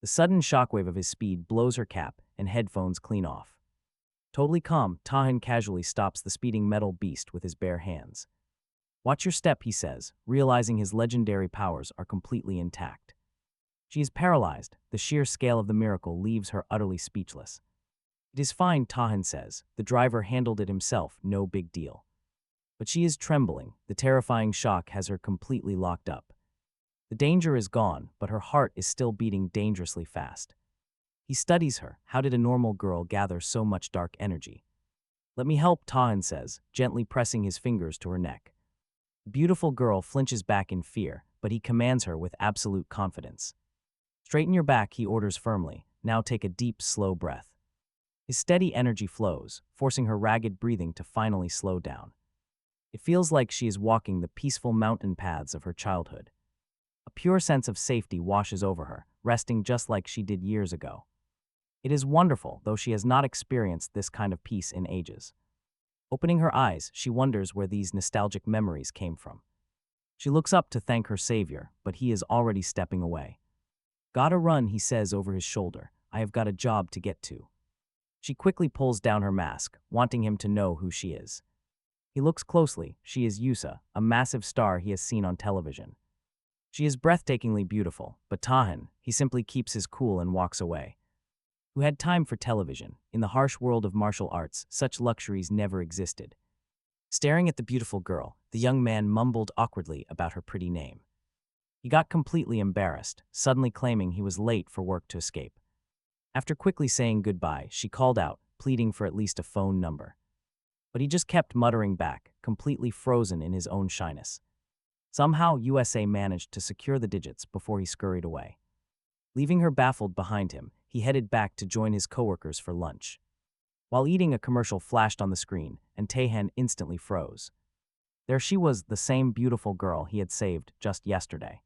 The sudden shockwave of his speed blows her cap and headphones clean off. Totally calm, Tahan casually stops the speeding metal beast with his bare hands. Watch your step, he says, realizing his legendary powers are completely intact. She is paralyzed. The sheer scale of the miracle leaves her utterly speechless. It is fine, Tahan says. The driver handled it himself, no big deal. But she is trembling. The terrifying shock has her completely locked up. The danger is gone, but her heart is still beating dangerously fast. He studies her. How did a normal girl gather so much dark energy? Let me help, Tahan says, gently pressing his fingers to her neck. The beautiful girl flinches back in fear, but he commands her with absolute confidence. Straighten your back, he orders firmly. Now take a deep, slow breath. His steady energy flows, forcing her ragged breathing to finally slow down. It feels like she is walking the peaceful mountain paths of her childhood. A pure sense of safety washes over her, resting just like she did years ago. It is wonderful, though she has not experienced this kind of peace in ages. Opening her eyes, she wonders where these nostalgic memories came from. She looks up to thank her savior, but he is already stepping away. Gotta run, he says over his shoulder. I have got a job to get to. She quickly pulls down her mask, wanting him to know who she is. He looks closely. She is Yusa, a massive star he has seen on television. She is breathtakingly beautiful, but Tahan, he simply keeps his cool and walks away. Who had time for television? In the harsh world of martial arts, such luxuries never existed. Staring at the beautiful girl, the young man mumbled awkwardly about her pretty name. He got completely embarrassed, suddenly claiming he was late for work to escape. After quickly saying goodbye, she called out, pleading for at least a phone number. But he just kept muttering back, completely frozen in his own shyness. Somehow, USA managed to secure the digits before he scurried away. Leaving her baffled behind him, he headed back to join his coworkers for lunch. While eating, a commercial flashed on the screen, and Tahan instantly froze. There she was, the same beautiful girl he had saved just yesterday.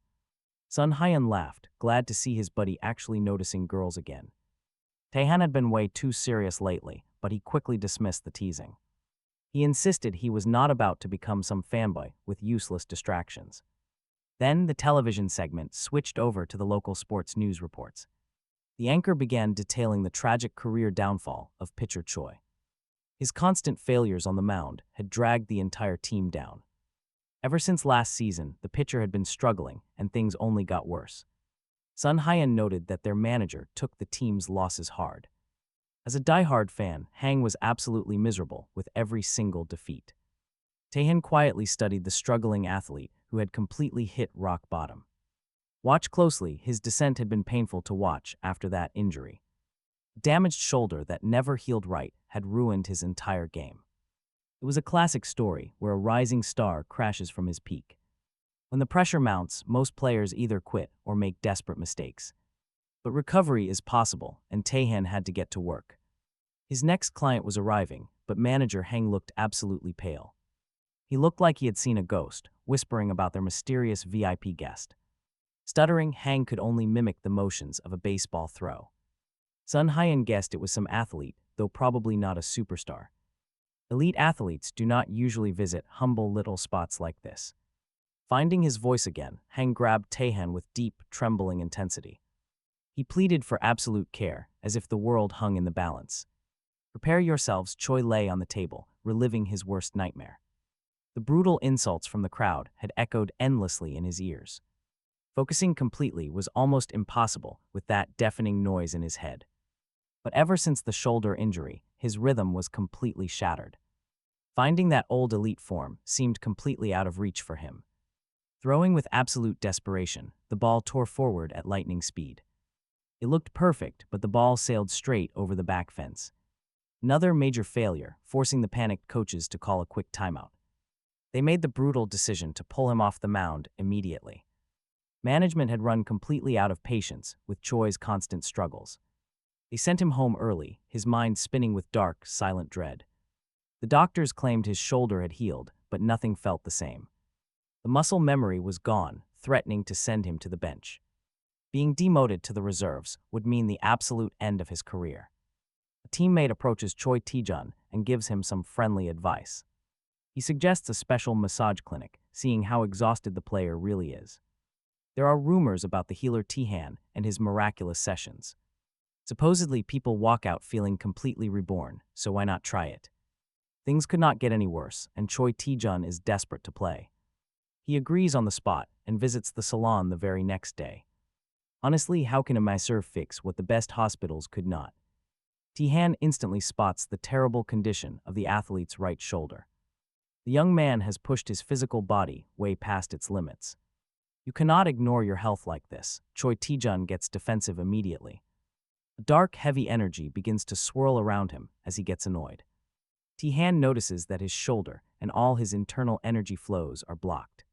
Sun Hyun laughed, glad to see his buddy actually noticing girls again. Tahan had been way too serious lately, but he quickly dismissed the teasing. He insisted he was not about to become some fanboy with useless distractions. Then the television segment switched over to the local sports news reports. The anchor began detailing the tragic career downfall of pitcher Choi. His constant failures on the mound had dragged the entire team down. Ever since last season, the pitcher had been struggling, and things only got worse. Sun Hyun noted that their manager took the team's losses hard. As a diehard fan, Hang was absolutely miserable with every single defeat. Taehan quietly studied the struggling athlete who had completely hit rock bottom. Watch closely, his descent had been painful to watch after that injury. A damaged shoulder that never healed right had ruined his entire game. It was a classic story where a rising star crashes from his peak. When the pressure mounts, most players either quit or make desperate mistakes. But recovery is possible, and Taehan had to get to work. His next client was arriving, but manager Hang looked absolutely pale. He looked like he had seen a ghost, whispering about their mysterious VIP guest. Stuttering, Hang could only mimic the motions of a baseball throw. Sun Hyun guessed it was some athlete, though probably not a superstar. Elite athletes do not usually visit humble little spots like this. Finding his voice again, Hang grabbed Taehan with deep, trembling intensity. He pleaded for absolute care, as if the world hung in the balance. Prepare yourselves, Choi lay on the table, reliving his worst nightmare. The brutal insults from the crowd had echoed endlessly in his ears. Focusing completely was almost impossible with that deafening noise in his head. But ever since the shoulder injury, his rhythm was completely shattered. Finding that old elite form seemed completely out of reach for him. Throwing with absolute desperation, the ball tore forward at lightning speed. It looked perfect, but the ball sailed straight over the back fence. Another major failure, forcing the panicked coaches to call a quick timeout. They made the brutal decision to pull him off the mound immediately. Management had run completely out of patience with Choi's constant struggles. They sent him home early, his mind spinning with dark, silent dread. The doctors claimed his shoulder had healed, but nothing felt the same. The muscle memory was gone, threatening to send him to the bench. Being demoted to the reserves would mean the absolute end of his career. A teammate approaches Choi Taejun and gives him some friendly advice. He suggests a special massage clinic, seeing how exhausted the player really is. There are rumors about the healer Taehan and his miraculous sessions. Supposedly, people walk out feeling completely reborn, so why not try it? Things could not get any worse, and Choi Tae-jun is desperate to play. He agrees on the spot and visits the salon the very next day. Honestly, how can a masseur fix what the best hospitals could not? Tae-han instantly spots the terrible condition of the athlete's right shoulder. The young man has pushed his physical body way past its limits. You cannot ignore your health like this. Choi Tae-jun gets defensive immediately. A dark, heavy energy begins to swirl around him as he gets annoyed. Tae-han notices that his shoulder and all his internal energy flows are blocked.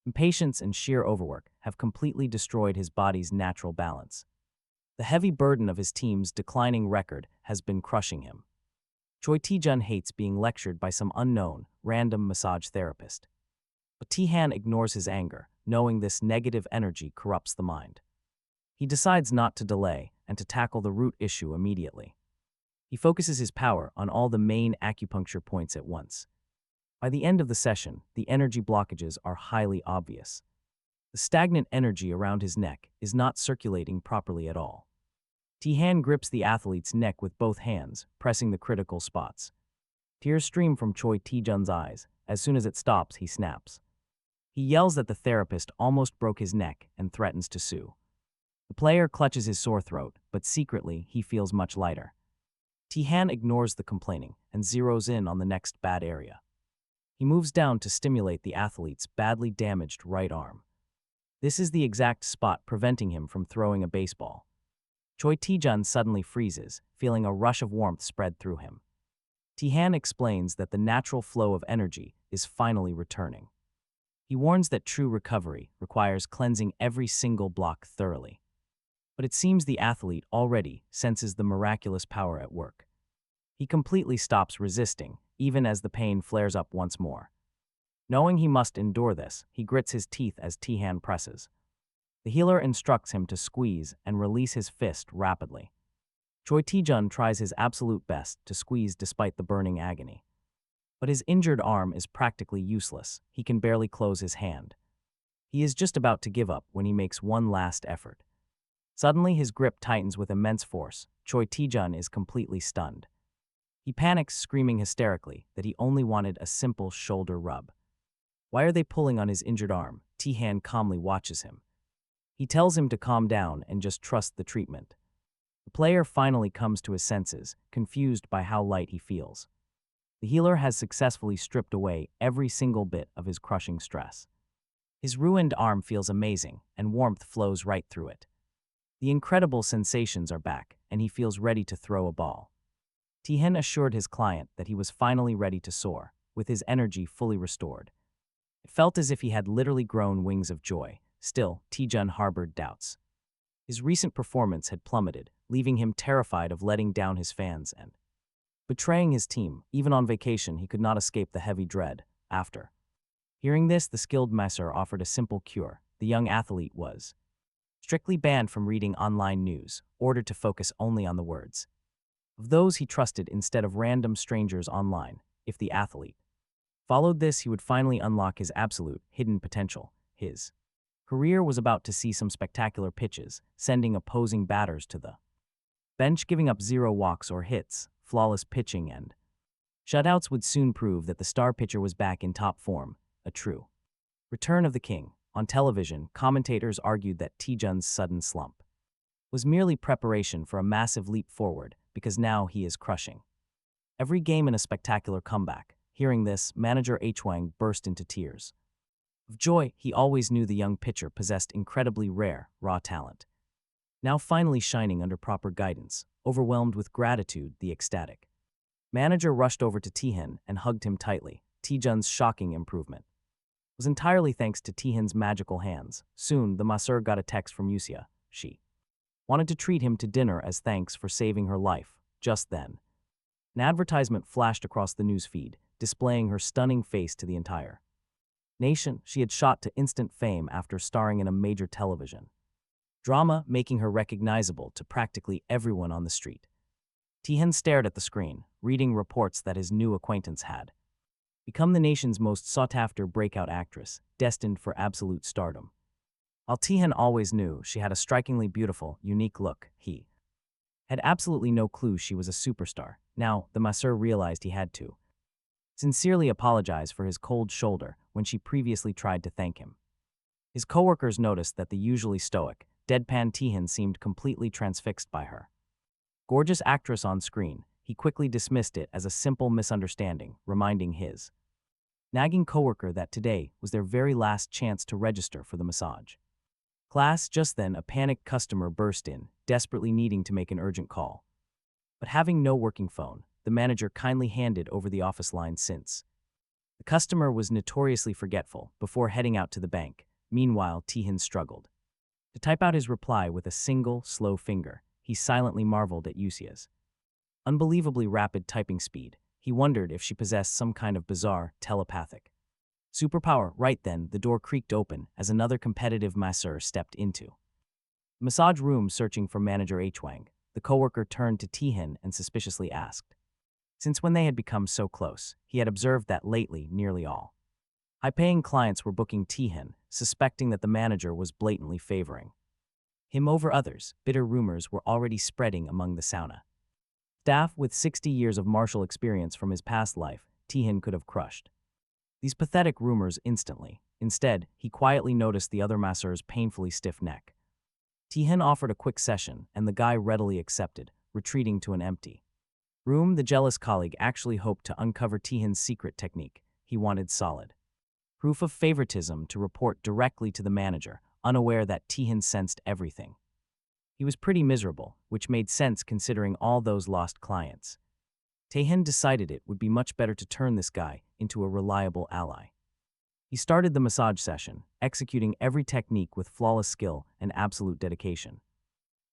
Impatience and sheer overwork have completely destroyed his body's natural balance. The heavy burden of his team's declining record has been crushing him. Choi Tae-jun hates being lectured by some unknown, random massage therapist. But Tae-han ignores his anger, knowing this negative energy corrupts the mind. He decides not to delay and to tackle the root issue immediately. He focuses his power on all the main acupuncture points at once. By the end of the session, the energy blockages are highly obvious. The stagnant energy around his neck is not circulating properly at all. Tae-han grips the athlete's neck with both hands, pressing the critical spots. Tears stream from Choi Tae-jun's eyes. As soon as it stops, he snaps. He yells that the therapist almost broke his neck and threatens to sue. The player clutches his sore throat, but secretly he feels much lighter. Tae-han ignores the complaining and zeroes in on the next bad area. He moves down to stimulate the athlete's badly damaged right arm. This is the exact spot preventing him from throwing a baseball. Choi Tae-jun suddenly freezes, feeling a rush of warmth spread through him. Tae-han explains that the natural flow of energy is finally returning. He warns that true recovery requires cleansing every single block thoroughly. But it seems the athlete already senses the miraculous power at work. He completely stops resisting, even as the pain flares up once more. Knowing he must endure this, he grits his teeth as Tae-han presses. The healer instructs him to squeeze and release his fist rapidly. Choi Tae-jun tries his absolute best to squeeze despite the burning agony. But his injured arm is practically useless. He can barely close his hand. He is just about to give up when he makes one last effort. Suddenly, his grip tightens with immense force. Choi Tae-jun is completely stunned. He panics, screaming hysterically that he only wanted a simple shoulder rub. Why are they pulling on his injured arm? Tae-han calmly watches him. He tells him to calm down and just trust the treatment. The player finally comes to his senses, confused by how light he feels. The healer has successfully stripped away every single bit of his crushing stress. His ruined arm feels amazing, and warmth flows right through it. The incredible sensations are back, and he feels ready to throw a ball. Tae-han assured his client that he was finally ready to soar, with his energy fully restored. It felt as if he had literally grown wings of joy. Still, Tae-jun harbored doubts. His recent performance had plummeted, leaving him terrified of letting down his fans and betraying his team. Even on vacation, he could not escape the heavy dread after. Hearing this, the skilled masseur offered a simple cure. The young athlete was strictly banned from reading online news, ordered to focus only on the words of those he trusted instead of random strangers online. If the athlete followed this, he would finally unlock his absolute, hidden potential. His career was about to see some spectacular pitches, sending opposing batters to the bench, giving up 0 walks or hits. Flawless pitching and shutouts would soon prove that the star pitcher was back in top form, a true return of the king. On television, commentators argued that Tae-jun's sudden slump was merely preparation for a massive leap forward because now he is crushing every game in a spectacular comeback. Hearing this, manager Hwang burst into tears of joy. He always knew the young pitcher possessed incredibly rare, raw talent. Now finally shining under proper guidance, overwhelmed with gratitude, the ecstatic manager rushed over to Tae-han and hugged him tightly. Tae-jun's shocking improvement was entirely thanks to Tae-han's magical hands. Soon, the masseur got a text from Yusia. She wanted to treat him to dinner as thanks for saving her life. Just then, an advertisement flashed across the news feed, displaying her stunning face to the entire nation. She had shot to instant fame after starring in a major television drama, making her recognizable to practically everyone on the street. Tae-han stared at the screen, reading reports that his new acquaintance had become the nation's most sought-after breakout actress, destined for absolute stardom. While Tae-han always knew she had a strikingly beautiful, unique look, he had absolutely no clue she was a superstar. Now, the masseur realized he had to sincerely apologize for his cold shoulder when she previously tried to thank him. His coworkers noticed that the usually stoic, deadpan Tihan seemed completely transfixed by her. Gorgeous actress on screen, he quickly dismissed it as a simple misunderstanding, reminding his nagging coworker that today was their very last chance to register for the massage. Class, just then a panicked customer burst in, desperately needing to make an urgent call. But having no working phone, the manager kindly handed over the office line since the customer was notoriously forgetful before heading out to the bank. Meanwhile, Tihan struggled to type out his reply with a single, slow finger. He silently marveled at Yusia's unbelievably rapid typing speed. He wondered if she possessed some kind of bizarre, telepathic superpower. Right then, the door creaked open as another competitive masseur stepped into the massage room searching for manager Hwang. The coworker turned to Tihan and suspiciously asked, since when they had become so close. He had observed that lately nearly all high-paying clients were booking Tihan, suspecting that the manager was blatantly favoring him over others. Bitter rumors were already spreading among the sauna staff. With 60 years of martial experience from his past life, Tihan could have crushed these pathetic rumors instantly. Instead, he quietly noticed the other masseur's painfully stiff neck. Tihan offered a quick session, and the guy readily accepted, retreating to an empty room. The jealous colleague actually hoped to uncover Tihan's secret technique. He wanted solid proof of favoritism to report directly to the manager, unaware that Tihan sensed everything. He was pretty miserable, which made sense considering all those lost clients. Tihan decided it would be much better to turn this guy into a reliable ally. He started the massage session, executing every technique with flawless skill and absolute dedication.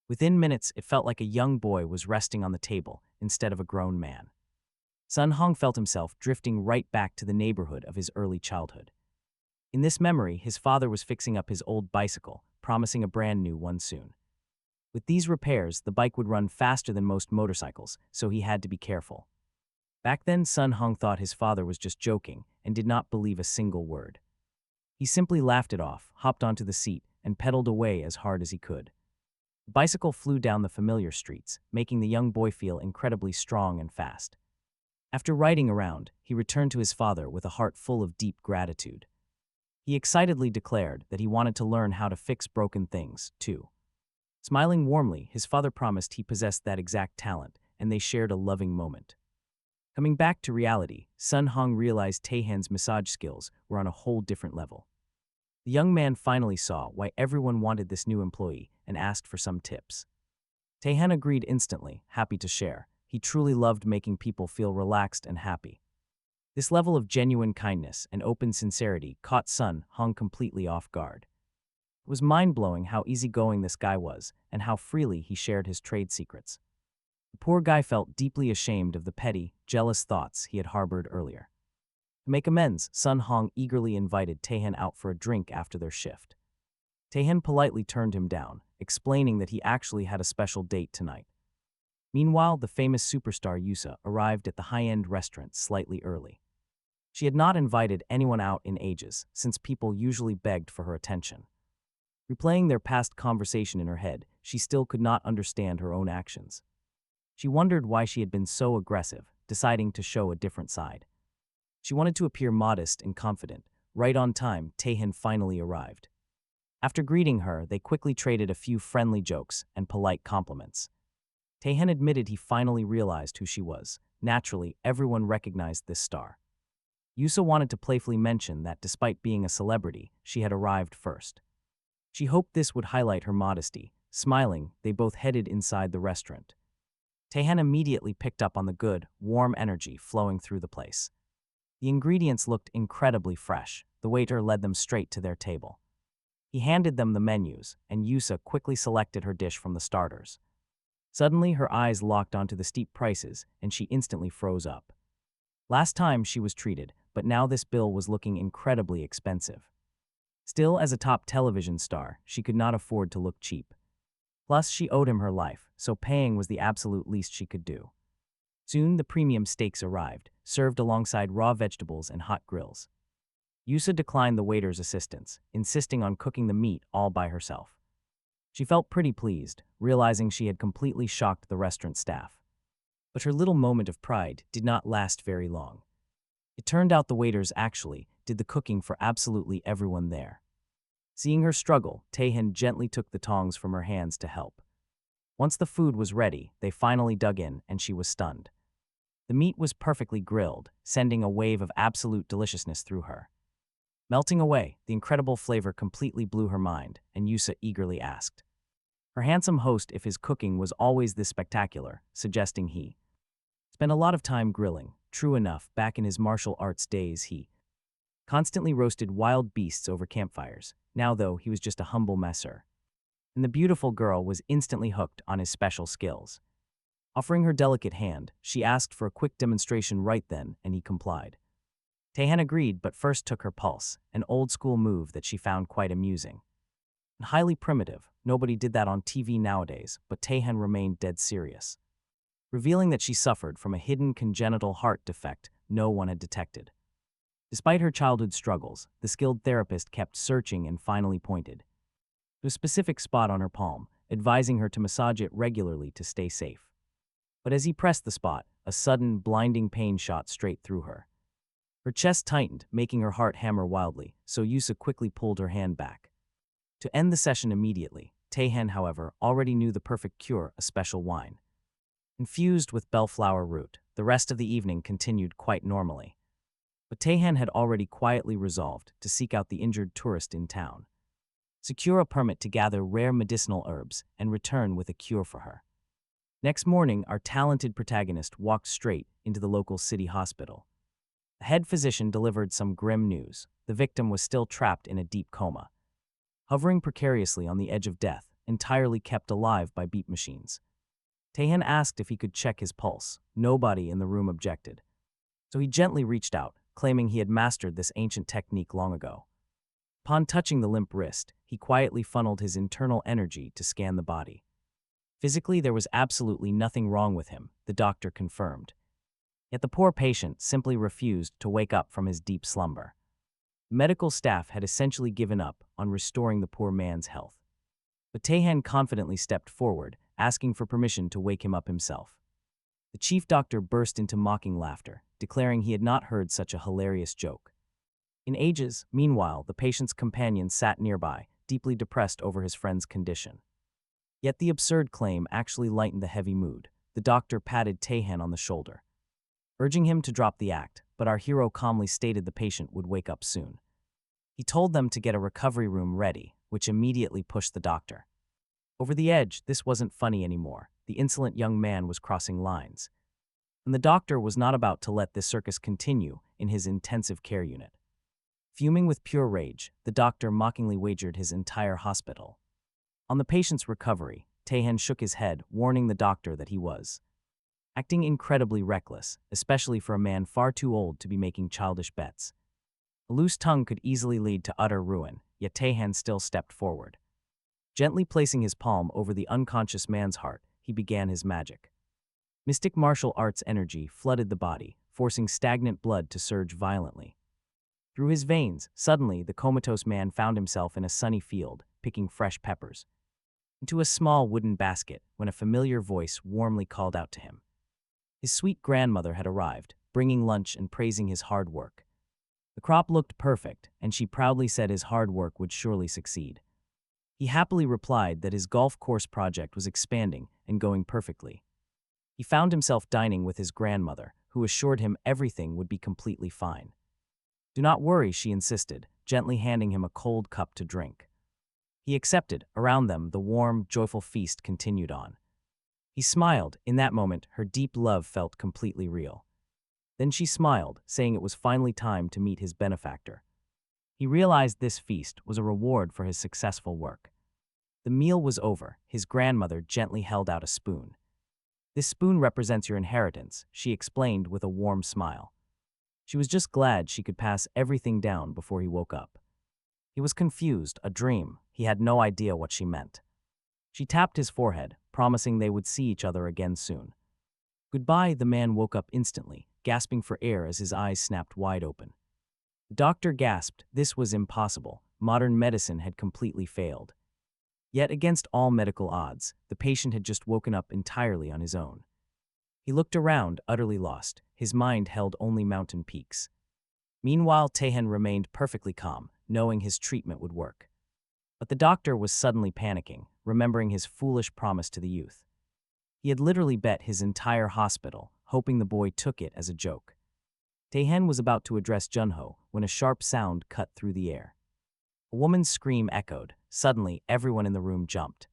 Within minutes, it felt like a young boy was resting on the table instead of a grown man. Sun Hong felt himself drifting right back to the neighborhood of his early childhood. In this memory, his father was fixing up his old bicycle, promising a brand new one soon. With these repairs, the bike would run faster than most motorcycles, so he had to be careful. Back then, Sun Hong thought his father was just joking and did not believe a single word. He simply laughed it off, hopped onto the seat, and pedaled away as hard as he could. The bicycle flew down the familiar streets, making the young boy feel incredibly strong and fast. After riding around, he returned to his father with a heart full of deep gratitude. He excitedly declared that he wanted to learn how to fix broken things, too. Smiling warmly, his father promised he possessed that exact talent, and they shared a loving moment. Coming back to reality, Sun Hong realized Taehan's massage skills were on a whole different level. The young man finally saw why everyone wanted this new employee and asked for some tips. Taehan agreed instantly, happy to share. He truly loved making people feel relaxed and happy. This level of genuine kindness and open sincerity caught Sun Hong completely off guard. It was mind-blowing how easygoing this guy was and how freely he shared his trade secrets. The poor guy felt deeply ashamed of the petty, jealous thoughts he had harbored earlier. To make amends, Sun Hong eagerly invited Taehan out for a drink after their shift. Taehan politely turned him down, explaining that he actually had a special date tonight. Meanwhile, the famous superstar Yusa arrived at the high-end restaurant slightly early. She had not invited anyone out in ages, since people usually begged for her attention. Replaying their past conversation in her head, she still could not understand her own actions. She wondered why she had been so aggressive, deciding to show a different side. She wanted to appear modest and confident. Right on time, Taehan finally arrived. After greeting her, they quickly traded a few friendly jokes and polite compliments. Taehan admitted he finally realized who she was. Naturally, everyone recognized this star. Yusa wanted to playfully mention that despite being a celebrity, she had arrived first. She hoped this would highlight her modesty. Smiling, they both headed inside the restaurant. Taehan immediately picked up on the good, warm energy flowing through the place. The ingredients looked incredibly fresh. The waiter led them straight to their table. He handed them the menus, and Yusa quickly selected her dish from the starters. Suddenly, her eyes locked onto the steep prices, and she instantly froze up. Last time she was treated, but now this bill was looking incredibly expensive. Still, as a top television star, she could not afford to look cheap. Plus, she owed him her life, so paying was the absolute least she could do. Soon, the premium steaks arrived, served alongside raw vegetables and hot grills. Yusa declined the waiter's assistance, insisting on cooking the meat all by herself. She felt pretty pleased, realizing she had completely shocked the restaurant staff. But her little moment of pride did not last very long. It turned out the waiters actually did the cooking for absolutely everyone there. Seeing her struggle, Taehan gently took the tongs from her hands to help. Once the food was ready, they finally dug in and she was stunned. The meat was perfectly grilled, sending a wave of absolute deliciousness through her. Melting away, the incredible flavor completely blew her mind, and Yusa eagerly asked her handsome host if his cooking was always this spectacular, suggesting he spent a lot of time grilling. True enough, back in his martial arts days he constantly roasted wild beasts over campfires. Now though, he was just a humble messer. And the beautiful girl was instantly hooked on his special skills. Offering her delicate hand, she asked for a quick demonstration right then, and he complied. Taehan agreed, but first took her pulse, an old-school move that she found quite amusing. And highly primitive, nobody did that on TV nowadays, but Taehan remained dead serious, revealing that she suffered from a hidden congenital heart defect no one had detected. Despite her childhood struggles, the skilled therapist kept searching and finally pointed to a specific spot on her palm, advising her to massage it regularly to stay safe. But as he pressed the spot, a sudden, blinding pain shot straight through her. Her chest tightened, making her heart hammer wildly, so Yusa quickly pulled her hand back. To end the session immediately, Taehan, however, already knew the perfect cure, a special wine. Infused with bellflower root, the rest of the evening continued quite normally. But Taehan had already quietly resolved to seek out the injured tourist in town, secure a permit to gather rare medicinal herbs, and return with a cure for her. Next morning, our talented protagonist walked straight into the local city hospital. The head physician delivered some grim news. The victim was still trapped in a deep coma, hovering precariously on the edge of death, entirely kept alive by beat machines. Taehan asked if he could check his pulse. Nobody in the room objected, so he gently reached out, claiming he had mastered this ancient technique long ago. Upon touching the limp wrist, he quietly funneled his internal energy to scan the body. Physically, there was absolutely nothing wrong with him, the doctor confirmed. Yet the poor patient simply refused to wake up from his deep slumber. Medical staff had essentially given up on restoring the poor man's health. But Taehan confidently stepped forward, asking for permission to wake him up himself. The chief doctor burst into mocking laughter, declaring he had not heard such a hilarious joke in ages. Meanwhile, the patient's companion sat nearby, deeply depressed over his friend's condition. Yet the absurd claim actually lightened the heavy mood. The doctor patted Taehan on the shoulder, urging him to drop the act, but our hero calmly stated the patient would wake up soon. He told them to get a recovery room ready, which immediately pushed the doctor over the edge. This wasn't funny anymore. The insolent young man was crossing lines, and the doctor was not about to let this circus continue in his intensive care unit. Fuming with pure rage, the doctor mockingly wagered his entire hospital on the patient's recovery. Taehan shook his head, warning the doctor that he was acting incredibly reckless, especially for a man far too old to be making childish bets. A loose tongue could easily lead to utter ruin, yet Taehan still stepped forward. Gently placing his palm over the unconscious man's heart, he began his magic. Mystic martial arts energy flooded the body, forcing stagnant blood to surge violently through his veins. Suddenly, the comatose man found himself in a sunny field, picking fresh peppers into a small wooden basket when a familiar voice warmly called out to him. His sweet grandmother had arrived, bringing lunch and praising his hard work. The crop looked perfect, and she proudly said his hard work would surely succeed. He happily replied that his golf course project was expanding and going perfectly. He found himself dining with his grandmother, who assured him everything would be completely fine. "Do not worry," she insisted, gently handing him a cold cup to drink. He accepted. Around them, the warm, joyful feast continued on. He smiled. In that moment, her deep love felt completely real. Then she smiled, saying it was finally time to meet his benefactor. He realized this feast was a reward for his successful work. The meal was over. His grandmother gently held out a spoon. "This spoon represents your inheritance," she explained with a warm smile. She was just glad she could pass everything down before he woke up. He was confused, a dream. He had no idea what she meant. She tapped his forehead, promising they would see each other again soon. "Goodbye." The man woke up instantly, gasping for air as his eyes snapped wide open. The doctor gasped. This was impossible. Modern medicine had completely failed. Yet against all medical odds, the patient had just woken up entirely on his own. He looked around, utterly lost. His mind held only mountain peaks. Meanwhile, Taehan remained perfectly calm, knowing his treatment would work. But the doctor was suddenly panicking, remembering his foolish promise to the youth. He had literally bet his entire hospital, hoping the boy took it as a joke. Taehan was about to address Junho when a sharp sound cut through the air. A woman's scream echoed. Suddenly, everyone in the room jumped.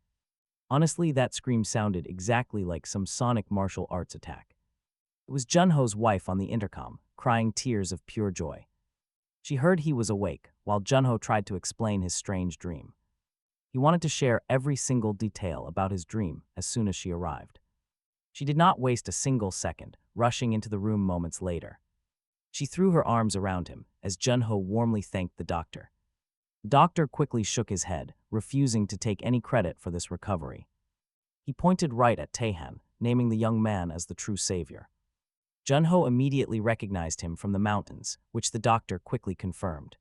Honestly, that scream sounded exactly like some sonic martial arts attack. It was Junho's wife on the intercom, crying tears of pure joy. She heard he was awake, while Junho tried to explain his strange dream. He wanted to share every single detail about his dream as soon as she arrived. She did not waste a single second, rushing into the room moments later. She threw her arms around him as Junho warmly thanked the doctor. The doctor quickly shook his head, refusing to take any credit for this recovery. He pointed right at Taehan, naming the young man as the true savior. Junho immediately recognized him from the mountains, which the doctor quickly confirmed.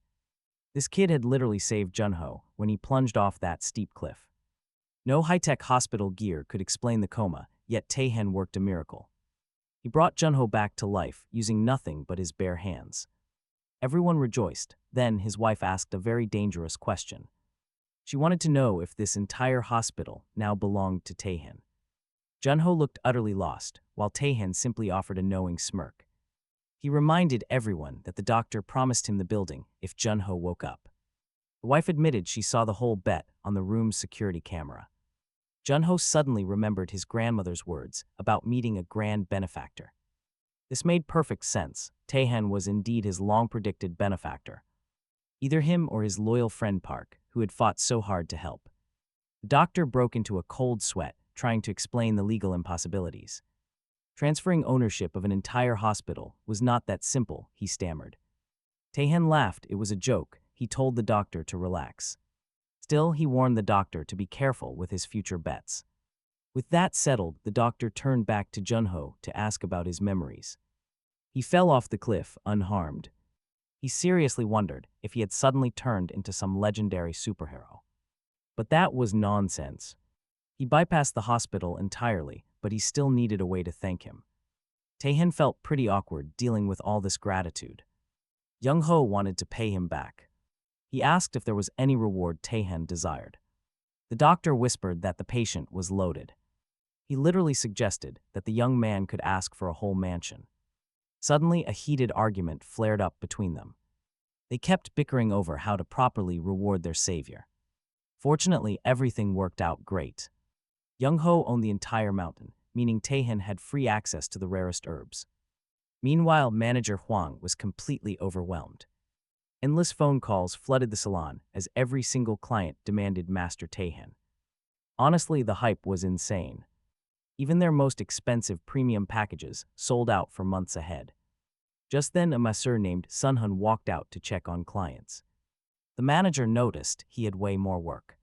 This kid had literally saved Junho when he plunged off that steep cliff. No high-tech hospital gear could explain the coma, yet Taehan worked a miracle. He brought Junho back to life using nothing but his bare hands. Everyone rejoiced. Then his wife asked a very dangerous question. She wanted to know if this entire hospital now belonged to Taehan. Junho looked utterly lost, while Taehan simply offered a knowing smirk. He reminded everyone that the doctor promised him the building if Junho woke up. The wife admitted she saw the whole bet on the room's security camera. Junho suddenly remembered his grandmother's words about meeting a grand benefactor. This made perfect sense. Taehan was indeed his long-predicted benefactor. Either him or his loyal friend Park, who had fought so hard to help. The doctor broke into a cold sweat, trying to explain the legal impossibilities. Transferring ownership of an entire hospital was not that simple, he stammered. Taehan laughed. It was a joke. He told the doctor to relax. Still, he warned the doctor to be careful with his future bets. With that settled, the doctor turned back to Junho to ask about his memories. He fell off the cliff, unharmed. He seriously wondered if he had suddenly turned into some legendary superhero. But that was nonsense. He bypassed the hospital entirely, but he still needed a way to thank him. Taehan felt pretty awkward dealing with all this gratitude. Young-ho wanted to pay him back. He asked if there was any reward Taehan desired. The doctor whispered that the patient was loaded. He literally suggested that the young man could ask for a whole mansion. Suddenly, a heated argument flared up between them. They kept bickering over how to properly reward their savior. Fortunately, everything worked out great. Young-ho owned the entire mountain, meaning Taehan had free access to the rarest herbs. Meanwhile, manager Huang was completely overwhelmed. Endless phone calls flooded the salon as every single client demanded Master Taehan. Honestly, the hype was insane. Even their most expensive premium packages sold out for months ahead. Just then, a masseur named Sunhun walked out to check on clients. The manager noticed he had way more work.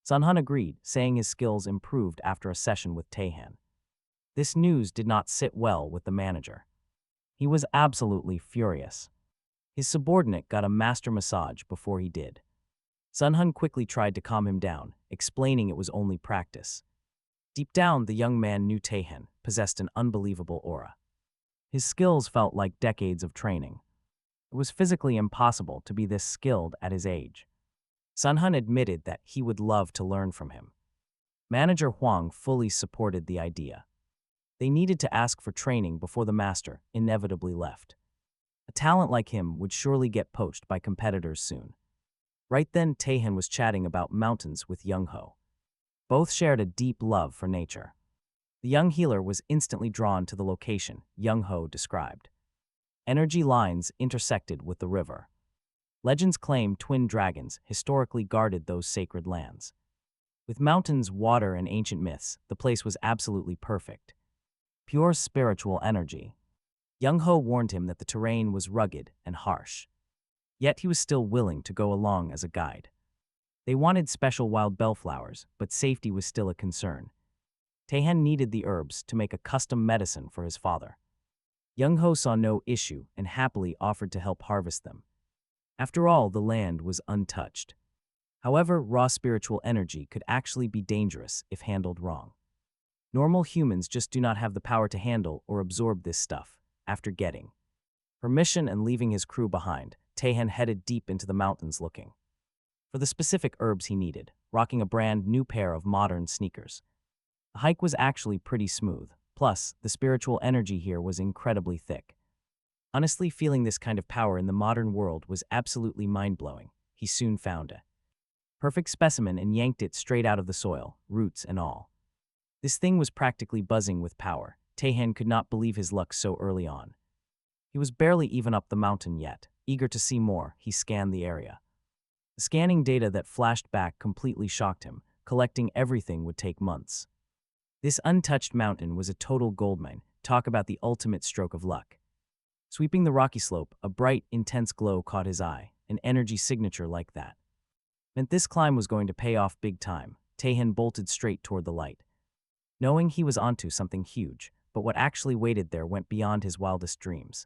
Sunhun agreed, saying his skills improved after a session with Taehan. This news did not sit well with the manager. He was absolutely furious. His subordinate got a master massage before he did. Sunhun quickly tried to calm him down, explaining it was only practice. Deep down, the young man knew Taehan possessed an unbelievable aura. His skills felt like decades of training. It was physically impossible to be this skilled at his age. Sunhun admitted that he would love to learn from him. Manager Huang fully supported the idea. They needed to ask for training before the master inevitably left. A talent like him would surely get poached by competitors soon. Right then, Taehan was chatting about mountains with Young-ho. Both shared a deep love for nature. The young healer was instantly drawn to the location Young-ho described. Energy lines intersected with the river. Legends claim twin dragons historically guarded those sacred lands. With mountains, water, and ancient myths, the place was absolutely perfect. Pure spiritual energy. Young-ho warned him that the terrain was rugged and harsh. Yet he was still willing to go along as a guide. They wanted special wild bellflowers, but safety was still a concern. Taehan needed the herbs to make a custom medicine for his father. Young-ho saw no issue and happily offered to help harvest them. After all, the land was untouched. However, raw spiritual energy could actually be dangerous if handled wrong. Normal humans just do not have the power to handle or absorb this stuff. After getting permission and leaving his crew behind, Taehan headed deep into the mountains looking for the specific herbs he needed, rocking a brand new pair of modern sneakers. The hike was actually pretty smooth, plus, the spiritual energy here was incredibly thick. Honestly, feeling this kind of power in the modern world was absolutely mind-blowing. He soon found a perfect specimen and yanked it straight out of the soil, roots and all. This thing was practically buzzing with power. Taehan could not believe his luck so early on. He was barely even up the mountain yet. Eager to see more, he scanned the area. The scanning data that flashed back completely shocked him. Collecting everything would take months. This untouched mountain was a total goldmine. Talk about the ultimate stroke of luck. Sweeping the rocky slope, a bright, intense glow caught his eye. An energy signature like that meant this climb was going to pay off big time. Taehan bolted straight toward the light, knowing he was onto something huge, but what actually waited there went beyond his wildest dreams.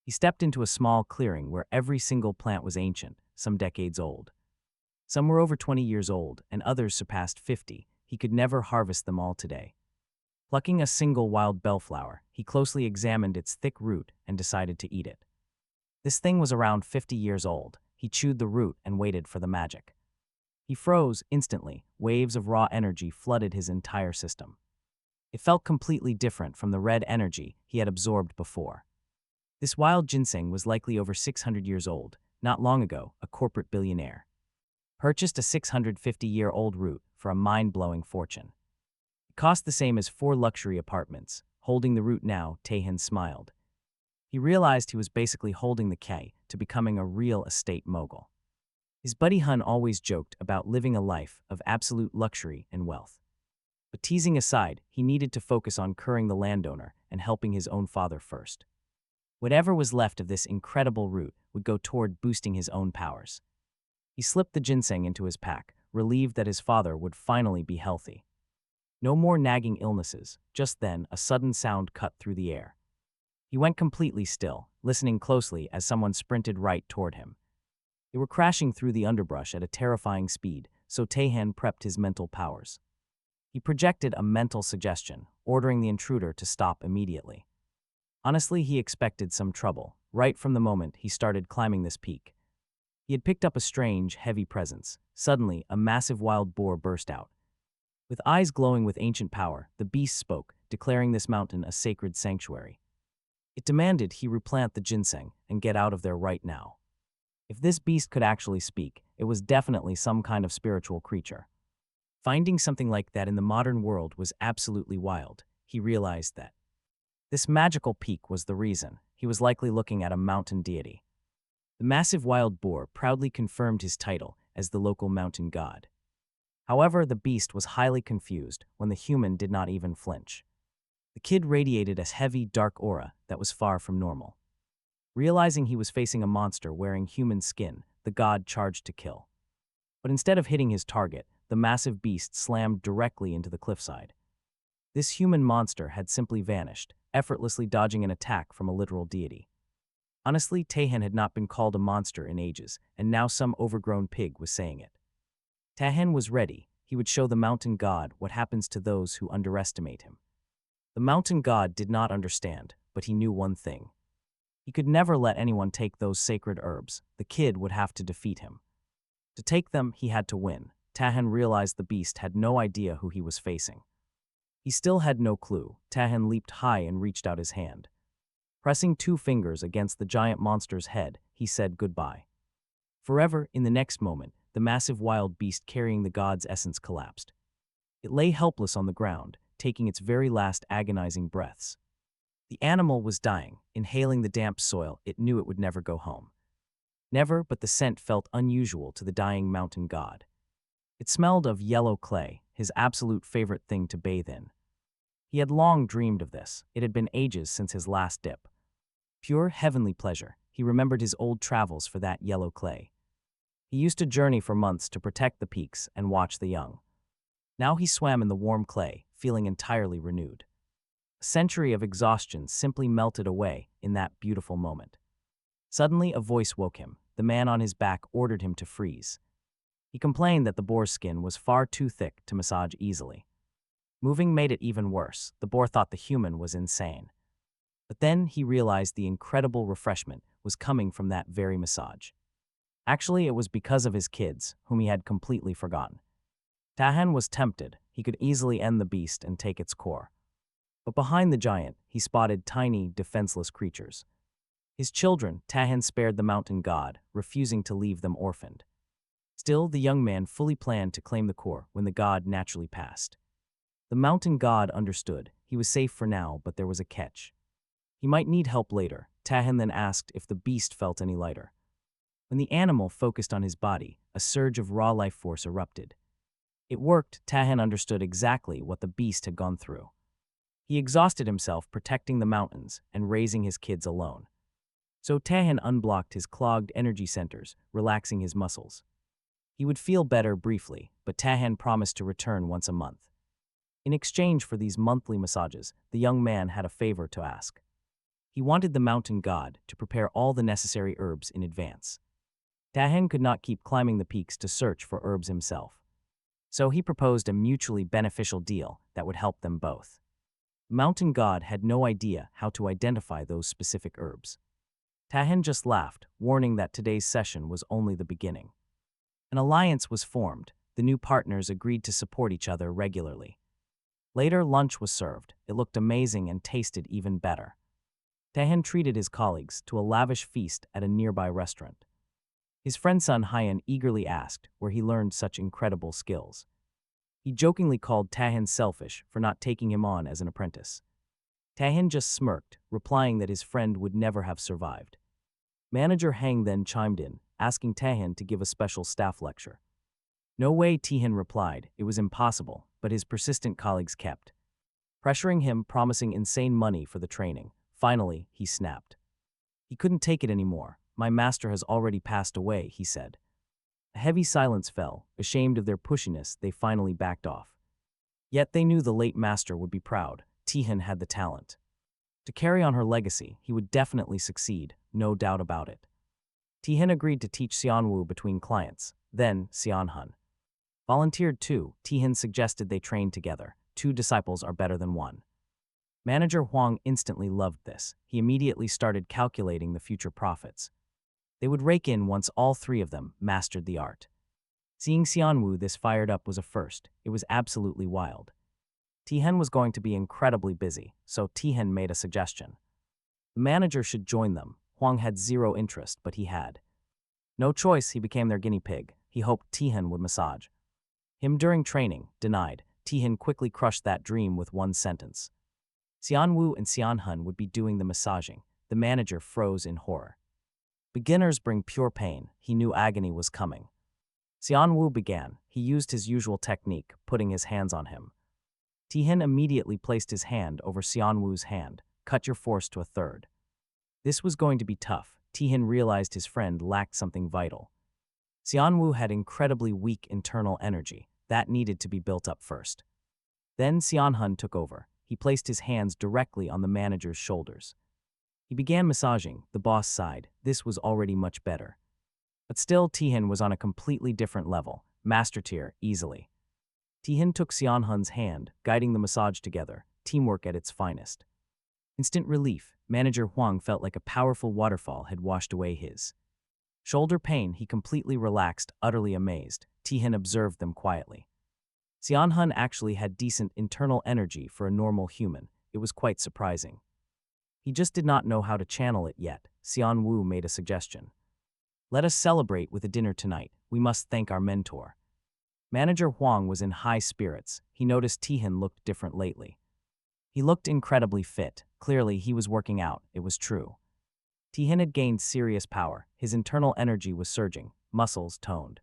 He stepped into a small clearing where every single plant was ancient, some decades old. Some were over 20 years old, and others surpassed 50. He could never harvest them all today. Plucking a single wild bellflower, he closely examined its thick root and decided to eat it. This thing was around 50 years old. He chewed the root and waited for the magic. He froze instantly. Waves of raw energy flooded his entire system. It felt completely different from the red energy he had absorbed before. This wild ginseng was likely over 600 years old. Not long ago, a corporate billionaire purchased a 650-year-old root for a mind-blowing fortune. It cost the same as 4 luxury apartments. Holding the root now, Taehan smiled. He realized he was basically holding the key to becoming a real estate mogul. His buddy Hun always joked about living a life of absolute luxury and wealth. But teasing aside, he needed to focus on curing the landowner and helping his own father first. Whatever was left of this incredible root would go toward boosting his own powers. He slipped the ginseng into his pack, relieved that his father would finally be healthy. No more nagging illnesses. Just then, a sudden sound cut through the air. He went completely still, listening closely as someone sprinted right toward him. They were crashing through the underbrush at a terrifying speed, so Taehan prepped his mental powers. He projected a mental suggestion, ordering the intruder to stop immediately. Honestly, he expected some trouble, right from the moment he started climbing this peak. He had picked up a strange, heavy presence. Suddenly, a massive wild boar burst out. With eyes glowing with ancient power, the beast spoke, declaring this mountain a sacred sanctuary. It demanded he replant the ginseng and get out of there right now. If this beast could actually speak, it was definitely some kind of spiritual creature. Finding something like that in the modern world was absolutely wild. He realized that this magical peak was the reason. He was likely looking at a mountain deity. The massive wild boar proudly confirmed his title as the local mountain god. However, the beast was highly confused when the human did not even flinch. The kid radiated a heavy, dark aura that was far from normal. Realizing he was facing a monster wearing human skin, the god charged to kill. But instead of hitting his target, the massive beast slammed directly into the cliffside. This human monster had simply vanished, effortlessly dodging an attack from a literal deity. Honestly, Taehan had not been called a monster in ages, and now some overgrown pig was saying it. Taehan was ready. He would show the mountain god what happens to those who underestimate him. The mountain god did not understand, but he knew one thing. He could never let anyone take those sacred herbs. The kid would have to defeat him. To take them, he had to win. Taehan realized the beast had no idea who he was facing. He still had no clue. Taehan leaped high and reached out his hand. Pressing 2 fingers against the giant monster's head, he said goodbye. Forever, in the next moment, the massive wild beast carrying the god's essence collapsed. It lay helpless on the ground, taking its very last agonizing breaths. The animal was dying, inhaling the damp soil. It knew it would never go home. Never, but the scent felt unusual to the dying mountain god. It smelled of yellow clay, his absolute favorite thing to bathe in. He had long dreamed of this. It had been ages since his last dip. Pure heavenly pleasure. He remembered his old travels for that yellow clay. He used to journey for months to protect the peaks and watch the young. Now he swam in the warm clay, feeling entirely renewed. A century of exhaustion simply melted away in that beautiful moment. Suddenly, a voice woke him. The man on his back ordered him to freeze. He complained that the boar's skin was far too thick to massage easily. Moving made it even worse. The boar thought the human was insane. But then he realized the incredible refreshment was coming from that very massage. Actually, it was because of his kids, whom he had completely forgotten. Tahan was tempted. He could easily end the beast and take its core. But behind the giant, he spotted tiny, defenseless creatures. His children, Tahan spared the mountain god, refusing to leave them orphaned. Still, the young man fully planned to claim the core when the god naturally passed. The mountain god understood. He was safe for now, but there was a catch. He might need help later. Tahan then asked if the beast felt any lighter. When the animal focused on his body, a surge of raw life force erupted. It worked. Tahan understood exactly what the beast had gone through. He exhausted himself protecting the mountains and raising his kids alone. So Tahan unblocked his clogged energy centers, relaxing his muscles. He would feel better briefly, but Tahan promised to return once a month. In exchange for these monthly massages, the young man had a favor to ask. He wanted the mountain god to prepare all the necessary herbs in advance. Tahan could not keep climbing the peaks to search for herbs himself. So he proposed a mutually beneficial deal that would help them both. The mountain god had no idea how to identify those specific herbs. Tahan just laughed, warning that today's session was only the beginning. An alliance was formed. The new partners agreed to support each other regularly. Later, lunch was served. It looked amazing and tasted even better. Tahan treated his colleagues to a lavish feast at a nearby restaurant. His friend Sun Hyan eagerly asked where he learned such incredible skills. He jokingly called Tahan selfish for not taking him on as an apprentice. Tahan just smirked, replying that his friend would never have survived. Manager Hang then chimed in, asking Tahan to give a special staff lecture. No way, Tahan replied. It was impossible, but his persistent colleagues kept pressuring him, promising insane money for the training. Finally, he snapped. He couldn't take it anymore. My master has already passed away, he said. A heavy silence fell. Ashamed of their pushiness, they finally backed off. Yet they knew the late master would be proud. Tahan had the talent. To carry on her legacy, he would definitely succeed, no doubt about it. Tahan agreed to teach Xianwu between clients. Then, Xianhun volunteered too. Tahan suggested they train together. 2 disciples are better than 1. Manager Huang instantly loved this. He immediately started calculating the future profits. They would rake in once all 3 of them mastered the art. Seeing Xianwu this fired up was a first. It was absolutely wild. Tahan was going to be incredibly busy, so Tahan made a suggestion. The manager should join them. Huang had zero interest, but he had. No choice, he became their guinea pig. He hoped Tahan would massage him during training. Denied. Tahan quickly crushed that dream with one sentence. Xianwu and Xianhun would be doing the massaging. The manager froze in horror. Beginners bring pure pain. He knew agony was coming. Xianwu began. He used his usual technique, putting his hands on him. Tahan immediately placed his hand over Xianwu's hand. Cut your force to a third. This was going to be tough. Tahan realized his friend lacked something vital. Xianwu had incredibly weak internal energy. That needed to be built up first. Then Xianhun took over. He placed his hands directly on the manager's shoulders. He began massaging. The boss sighed. This was already much better. But still, Tahan was on a completely different level. Master tier, easily. Tahan took Xianhun's hand, guiding the massage together. Teamwork at its finest. Instant relief. Manager Huang felt like a powerful waterfall had washed away his shoulder pain. He completely relaxed, utterly amazed. Tahan observed them quietly. Xianhun actually had decent internal energy for a normal human. It was quite surprising. He just did not know how to channel it yet. Xianwu made a suggestion. Let us celebrate with a dinner tonight. We must thank our mentor. Manager Huang was in high spirits. He noticed Tahan looked different lately. He looked incredibly fit. Clearly, he was working out. It was true. Tahan had gained serious power. His internal energy was surging, muscles toned.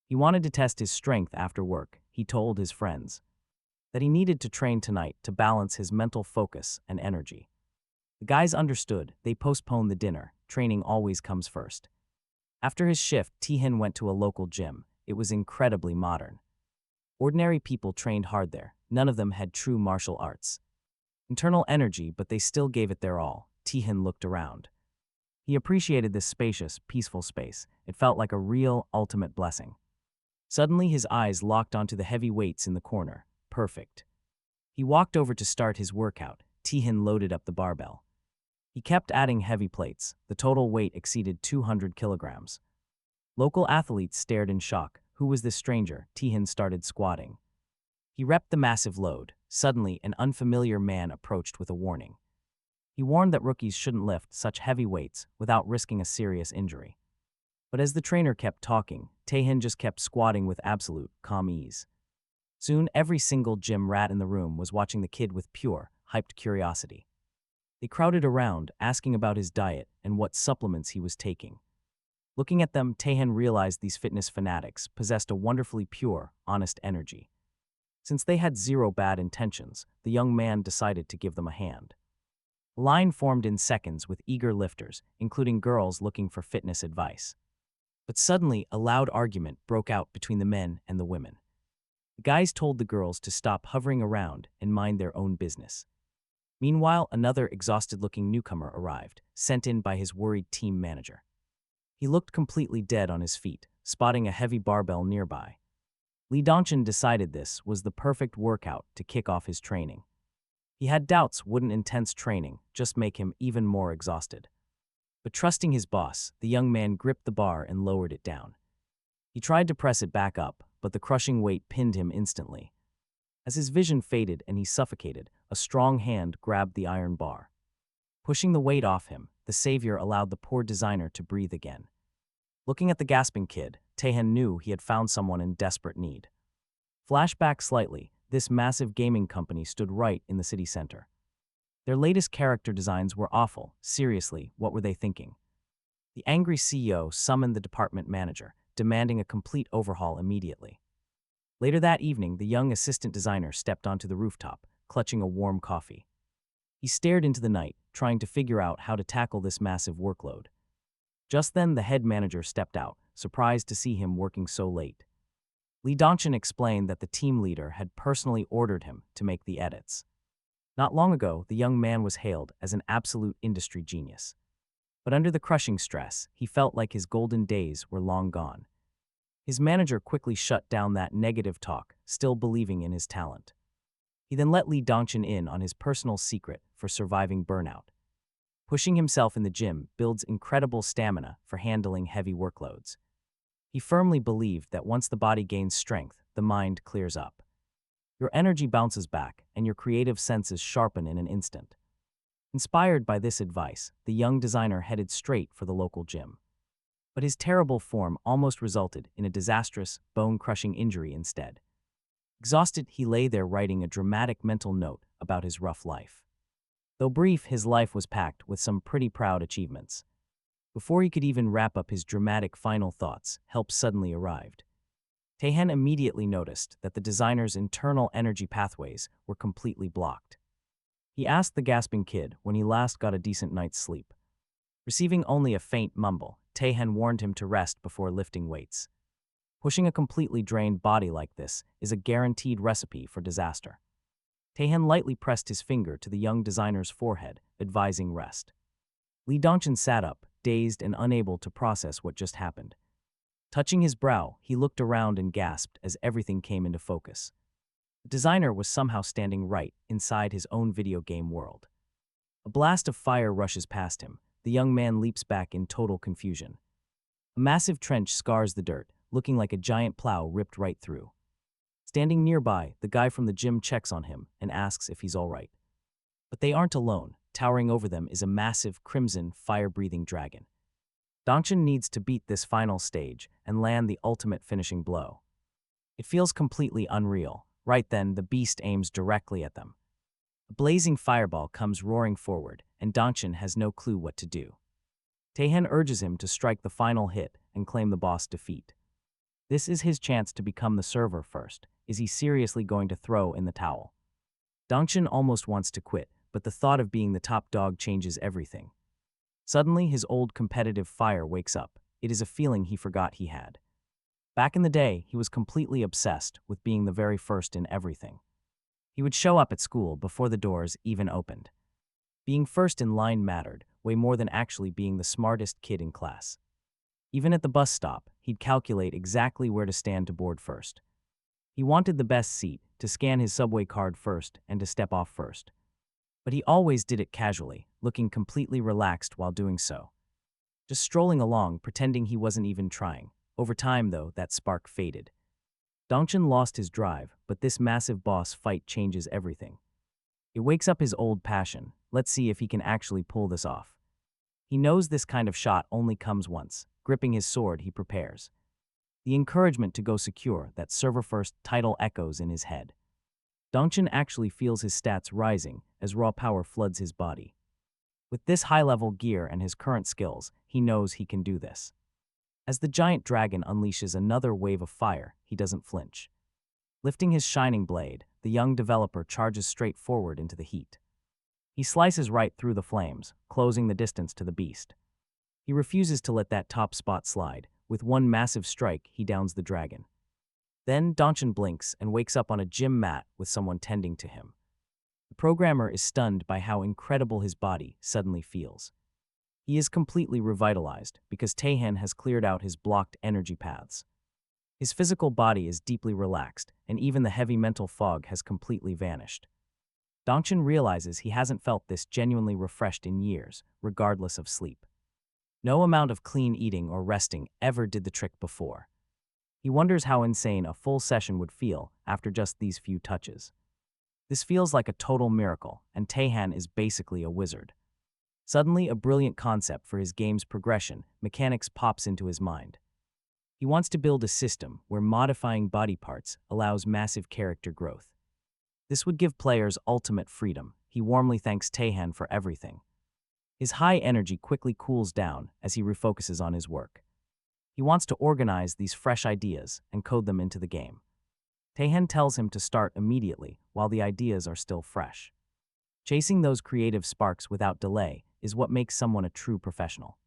He wanted to test his strength after work. He told his friends that he needed to train tonight to balance his mental focus and energy. The guys understood. They postponed the dinner. Training always comes first. After his shift, Tahan went to a local gym. It was incredibly modern. Ordinary people trained hard there. None of them had true martial arts. Internal energy, but they still gave it their all. Tahan looked around. He appreciated this spacious, peaceful space. It felt like a real, ultimate blessing. Suddenly his eyes locked onto the heavy weights in the corner. Perfect. He walked over to start his workout. Taehin loaded up the barbell. He kept adding heavy plates. The total weight exceeded 200 kilograms. Local athletes stared in shock. Who was this stranger? Taehin started squatting. He repped the massive load. Suddenly, an unfamiliar man approached with a warning. He warned that rookies shouldn't lift such heavy weights without risking a serious injury. But as the trainer kept talking, Taehin just kept squatting with absolute calm ease. Soon, every single gym rat in the room was watching the kid with pure, hyped curiosity. They crowded around, asking about his diet and what supplements he was taking. Looking at them, Taehin realized these fitness fanatics possessed a wonderfully pure, honest energy. Since they had zero bad intentions, the young man decided to give them a hand. A line formed in seconds with eager lifters, including girls looking for fitness advice. But suddenly, a loud argument broke out between the men and the women. The guys told the girls to stop hovering around and mind their own business. Meanwhile, another exhausted-looking newcomer arrived, sent in by his worried team manager. He looked completely dead on his feet, spotting a heavy barbell nearby. Lee Dongchen decided this was the perfect workout to kick off his training. He had doubts wouldn't intense training just make him even more exhausted. But trusting his boss, the young man gripped the bar and lowered it down. He tried to press it back up, but the crushing weight pinned him instantly. As his vision faded and he suffocated, a strong hand grabbed the iron bar. Pushing the weight off him, the savior allowed the poor designer to breathe again. Looking at the gasping kid, Taehin knew he had found someone in desperate need. Flashback slightly, this massive gaming company stood right in the city center. Their latest character designs were awful. Seriously, what were they thinking? The angry CEO summoned the department manager, demanding a complete overhaul immediately. Later that evening, the young assistant designer stepped onto the rooftop, clutching a warm coffee. He stared into the night, trying to figure out how to tackle this massive workload. Just then, the head manager stepped out, surprised to see him working so late. Lee Dongchen explained that the team leader had personally ordered him to make the edits. Not long ago, the young man was hailed as an absolute industry genius. But under the crushing stress, he felt like his golden days were long gone. His manager quickly shut down that negative talk, still believing in his talent. He then let Lee Dongchen in on his personal secret for surviving burnout. Pushing himself in the gym builds incredible stamina for handling heavy workloads. He firmly believed that once the body gains strength, the mind clears up. Your energy bounces back, and your creative senses sharpen in an instant. Inspired by this advice, the young designer headed straight for the local gym. But his terrible form almost resulted in a disastrous, bone-crushing injury instead. Exhausted, he lay there writing a dramatic mental note about his rough life. Though brief, his life was packed with some pretty proud achievements. Before he could even wrap up his dramatic final thoughts, help suddenly arrived. Taehin immediately noticed that the designer's internal energy pathways were completely blocked. He asked the gasping kid when he last got a decent night's sleep. Receiving only a faint mumble, Taehin warned him to rest before lifting weights. Pushing a completely drained body like this is a guaranteed recipe for disaster. Taehin lightly pressed his finger to the young designer's forehead, advising rest. Lee Dongchen sat up, dazed and unable to process what just happened. Touching his brow, he looked around and gasped as everything came into focus. The designer was somehow standing right inside his own video game world. A blast of fire rushes past him. The young man leaps back in total confusion. A massive trench scars the dirt, looking like a giant plow ripped right through. Standing nearby, the guy from the gym checks on him and asks if he's all right. But they aren't alone. Towering over them is a massive, crimson, fire-breathing dragon. Dongchen needs to beat this final stage and land the ultimate finishing blow. It feels completely unreal. Right then, the beast aims directly at them. A blazing fireball comes roaring forward, and Dongchen has no clue what to do. Taehin urges him to strike the final hit and claim the boss defeat. This is his chance to become the server first. Is he seriously going to throw in the towel? Dongchen almost wants to quit, but the thought of being the top dog changes everything. Suddenly, his old competitive fire wakes up. It is a feeling he forgot he had. Back in the day, he was completely obsessed with being the very first in everything. He would show up at school before the doors even opened. Being first in line mattered way more than actually being the smartest kid in class. Even at the bus stop, he'd calculate exactly where to stand to board first. He wanted the best seat, to scan his subway card first, and to step off first. But he always did it casually, looking completely relaxed while doing so. Just strolling along, pretending he wasn't even trying. Over time, though, that spark faded. Dongchen lost his drive, but this massive boss fight changes everything. It wakes up his old passion. Let's see if he can actually pull this off. He knows this kind of shot only comes once. Gripping his sword, he prepares. The encouragement to go secure, that server-first title echoes in his head. Dongchen actually feels his stats rising as raw power floods his body. With this high-level gear and his current skills, he knows he can do this. As the giant dragon unleashes another wave of fire, he doesn't flinch. Lifting his shining blade, the young developer charges straight forward into the heat. He slices right through the flames, closing the distance to the beast. He refuses to let that top spot slide. With one massive strike, he downs the dragon. Then Dongchen blinks and wakes up on a gym mat with someone tending to him. The programmer is stunned by how incredible his body suddenly feels. He is completely revitalized because Taehan has cleared out his blocked energy paths. His physical body is deeply relaxed, and even the heavy mental fog has completely vanished. Dongchen realizes he hasn't felt this genuinely refreshed in years, regardless of sleep. No amount of clean eating or resting ever did the trick before. He wonders how insane a full session would feel after just these few touches. This feels like a total miracle, and Taehan is basically a wizard. Suddenly, a brilliant concept for his game's progression mechanics pops into his mind. He wants to build a system where modifying body parts allows massive character growth. This would give players ultimate freedom. He warmly thanks Taehan for everything. His high energy quickly cools down as he refocuses on his work. He wants to organize these fresh ideas and code them into the game. Taehan tells him to start immediately while the ideas are still fresh. Chasing those creative sparks without delay is what makes someone a true professional.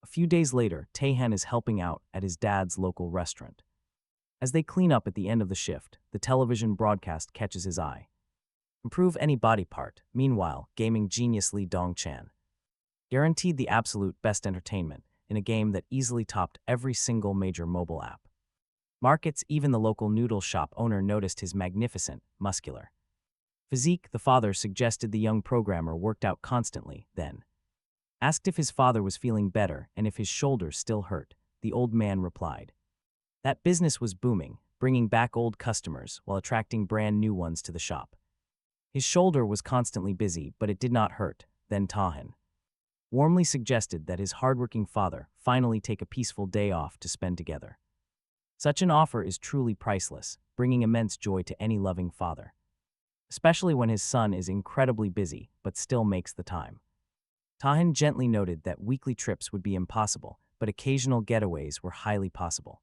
A few days later, Taehan is helping out at his dad's local restaurant. As they clean up at the end of the shift, the television broadcast catches his eye. Improve any body part. Meanwhile, gaming genius Lee Dong-chan guaranteed the absolute best entertainment in a game that easily topped every single major mobile app. Markets, even the local noodle shop owner noticed his magnificent, muscular physique. The father suggested the young programmer worked out constantly, then asked if his father was feeling better and if his shoulders still hurt. The old man replied that business was booming, bringing back old customers while attracting brand new ones to the shop. His shoulder was constantly busy, but it did not hurt. Then Taehan warmly suggested that his hardworking father finally take a peaceful day off to spend together. Such an offer is truly priceless, bringing immense joy to any loving father, especially when his son is incredibly busy but still makes the time. Taehan gently noted that weekly trips would be impossible, but occasional getaways were highly possible.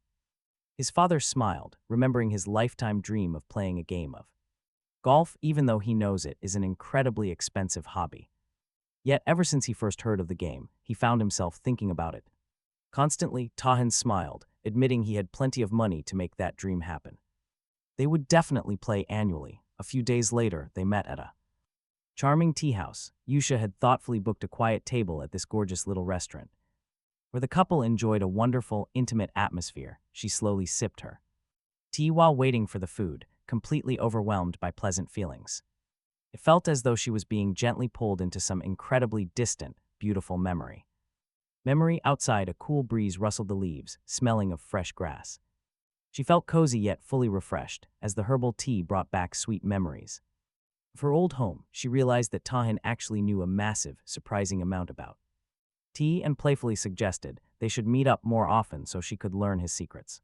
His father smiled, remembering his lifetime dream of playing a game of golf, even though he knows it is an incredibly expensive hobby. Yet, ever since he first heard of the game, he found himself thinking about it constantly. Taehan smiled, admitting he had plenty of money to make that dream happen. They would definitely play annually. A few days later, they met at a charming tea house. Yusha had thoughtfully booked a quiet table at this gorgeous little restaurant, where the couple enjoyed a wonderful, intimate atmosphere. She slowly sipped her tea while waiting for the food, completely overwhelmed by pleasant feelings. It felt as though she was being gently pulled into some incredibly distant, beautiful memory. Outside, a cool breeze rustled the leaves, smelling of fresh grass. She felt cozy yet fully refreshed, as the herbal tea brought back sweet memories of her old home. She realized that Taehan actually knew a massive, surprising amount about tea and playfully suggested they should meet up more often so she could learn his secrets.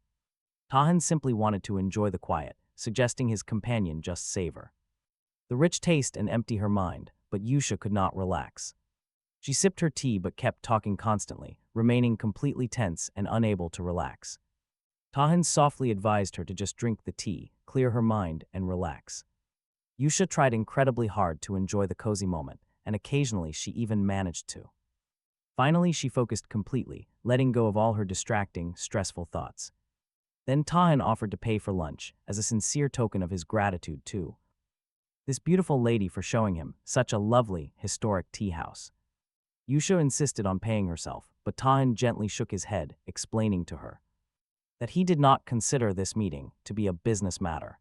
Taehan simply wanted to enjoy the quiet, suggesting his companion just savor the rich taste and empty her mind, but Yusha could not relax. She sipped her tea but kept talking constantly, remaining completely tense and unable to relax. Taehan softly advised her to just drink the tea, clear her mind, and relax. Yusha tried incredibly hard to enjoy the cozy moment, and occasionally she even managed to. Finally, she focused completely, letting go of all her distracting, stressful thoughts. Then Taehan offered to pay for lunch, as a sincere token of his gratitude to this beautiful lady for showing him such a lovely, historic tea house. Yusha insisted on paying herself, but Tahan gently shook his head, explaining to her that he did not consider this meeting to be a business matter.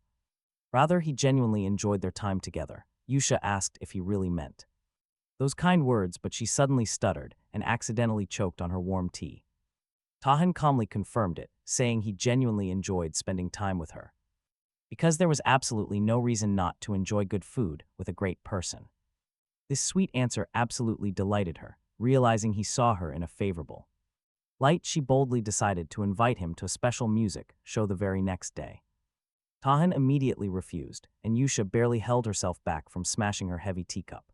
Rather, he genuinely enjoyed their time together. Yusha asked if he really meant those kind words, but she suddenly stuttered and accidentally choked on her warm tea. Tahan calmly confirmed it, saying he genuinely enjoyed spending time with her, because there was absolutely no reason not to enjoy good food with a great person. This sweet answer absolutely delighted her. Realizing he saw her in a favorable light, she boldly decided to invite him to a special music show the very next day. Tahan immediately refused, and Yusha barely held herself back from smashing her heavy teacup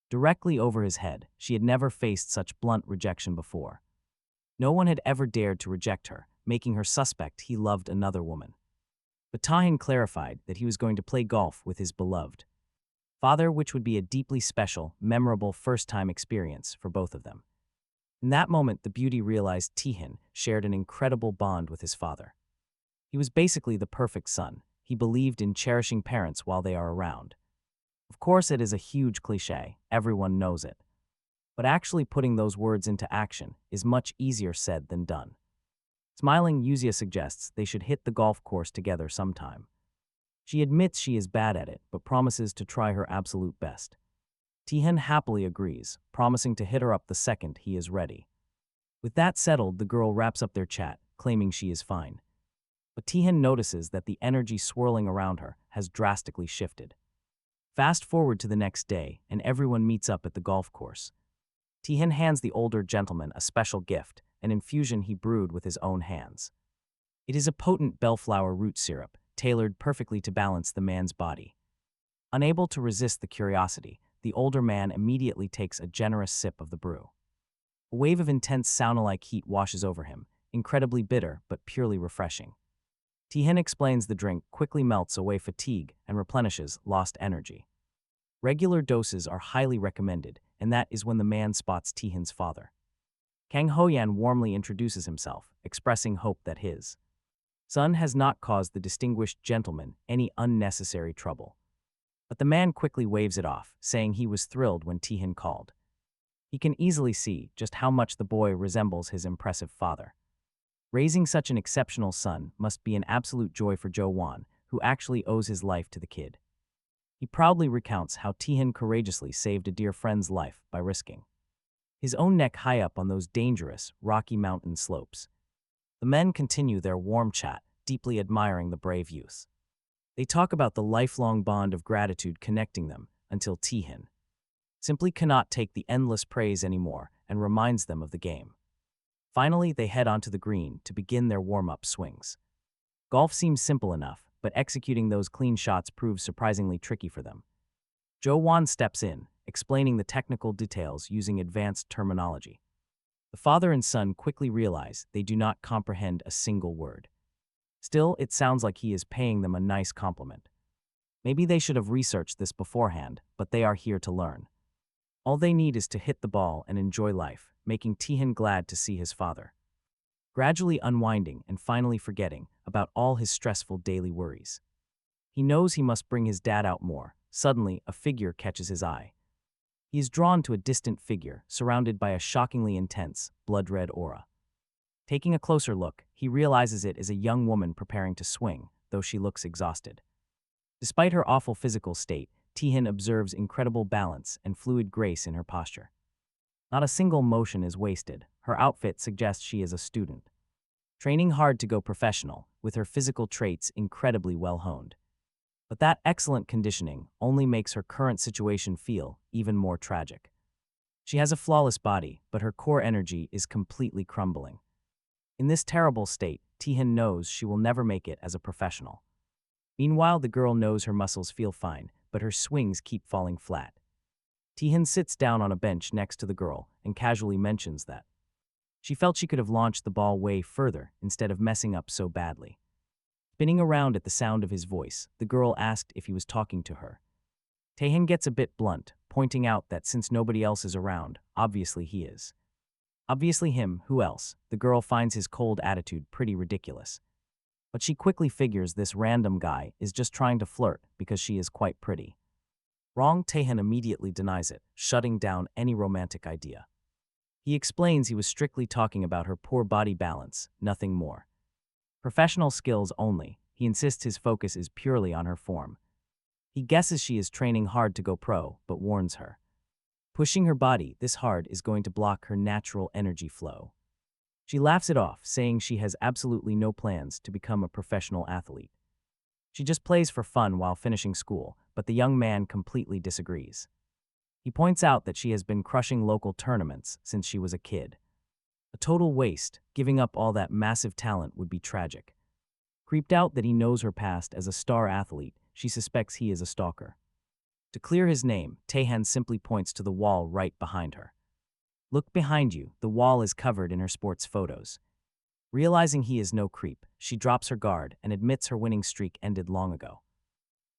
directly over his head. She had never faced such blunt rejection before. No one had ever dared to reject her, making her suspect he loved another woman. But Tahan clarified that he was going to play golf with his beloved father, which would be a deeply special, memorable first-time experience for both of them. In that moment, the beauty realized Tahan shared an incredible bond with his father. He was basically the perfect son. He believed in cherishing parents while they are around. Of course, it is a huge cliché, everyone knows it. But actually putting those words into action is much easier said than done. Smiling, Yuzia suggests they should hit the golf course together sometime. She admits she is bad at it, but promises to try her absolute best. Tahan happily agrees, promising to hit her up the second he is ready. With that settled, the girl wraps up their chat, claiming she is fine. But Tahan notices that the energy swirling around her has drastically shifted. Fast forward to the next day, and everyone meets up at the golf course. Tahan hands the older gentleman a special gift, an infusion he brewed with his own hands. It is a potent bellflower root syrup, tailored perfectly to balance the man's body. Unable to resist the curiosity, the older man immediately takes a generous sip of the brew. A wave of intense sauna-like heat washes over him, incredibly bitter but purely refreshing. Tahan explains the drink quickly melts away fatigue and replenishes lost energy. Regular doses are highly recommended, and that is when the man spots Tahan's father. Kang Hoyan warmly introduces himself, expressing hope that his son has not caused the distinguished gentleman any unnecessary trouble. But the man quickly waves it off, saying he was thrilled when Tahan called. He can easily see just how much the boy resembles his impressive father. Raising such an exceptional son must be an absolute joy for Jo Wan, who actually owes his life to the kid. He proudly recounts how Tahan courageously saved a dear friend's life by risking his own neck high up on those dangerous, rocky mountain slopes. The men continue their warm chat, deeply admiring the brave youth. They talk about the lifelong bond of gratitude connecting them until Tahan simply cannot take the endless praise anymore and reminds them of the game. Finally, they head onto the green to begin their warm-up swings. Golf seems simple enough, but executing those clean shots proves surprisingly tricky for them. Jo Wan steps in, explaining the technical details using advanced terminology. The father and son quickly realize they do not comprehend a single word. Still, it sounds like he is paying them a nice compliment. Maybe they should have researched this beforehand, but they are here to learn. All they need is to hit the ball and enjoy life, making Tahan glad to see his father gradually unwinding and finally forgetting about all his stressful daily worries. He knows he must bring his dad out more. Suddenly, a figure catches his eye. He is drawn to a distant figure, surrounded by a shockingly intense, blood-red aura. Taking a closer look, he realizes it is a young woman preparing to swing, though she looks exhausted. Despite her awful physical state, Tahan observes incredible balance and fluid grace in her posture. Not a single motion is wasted. Her outfit suggests she is a student, training hard to go professional, with her physical traits incredibly well honed. But that excellent conditioning only makes her current situation feel even more tragic. She has a flawless body, but her core energy is completely crumbling. In this terrible state, Tahan knows she will never make it as a professional. Meanwhile, the girl knows her muscles feel fine, but her swings keep falling flat. Tahan sits down on a bench next to the girl and casually mentions that she felt she could have launched the ball way further instead of messing up so badly. Spinning around at the sound of his voice, the girl asked if he was talking to her. Tahan gets a bit blunt, pointing out that since nobody else is around, obviously he is. Obviously him, who else? The girl finds his cold attitude pretty ridiculous. But she quickly figures this random guy is just trying to flirt because she is quite pretty. Wrong, Tahan immediately denies it, shutting down any romantic idea. He explains he was strictly talking about her poor body balance, nothing more. Professional skills only. He insists his focus is purely on her form. He guesses she is training hard to go pro, but warns her. Pushing her body this hard is going to block her natural energy flow. She laughs it off, saying she has absolutely no plans to become a professional athlete. She just plays for fun while finishing school, but the young man completely disagrees. He points out that she has been crushing local tournaments since she was a kid. A total waste. Giving up all that massive talent would be tragic. Creeped out that he knows her past as a star athlete, she suspects he is a stalker. To clear his name, Taehan simply points to the wall right behind her. Look behind you, the wall is covered in her sports photos. Realizing he is no creep, she drops her guard and admits her winning streak ended long ago.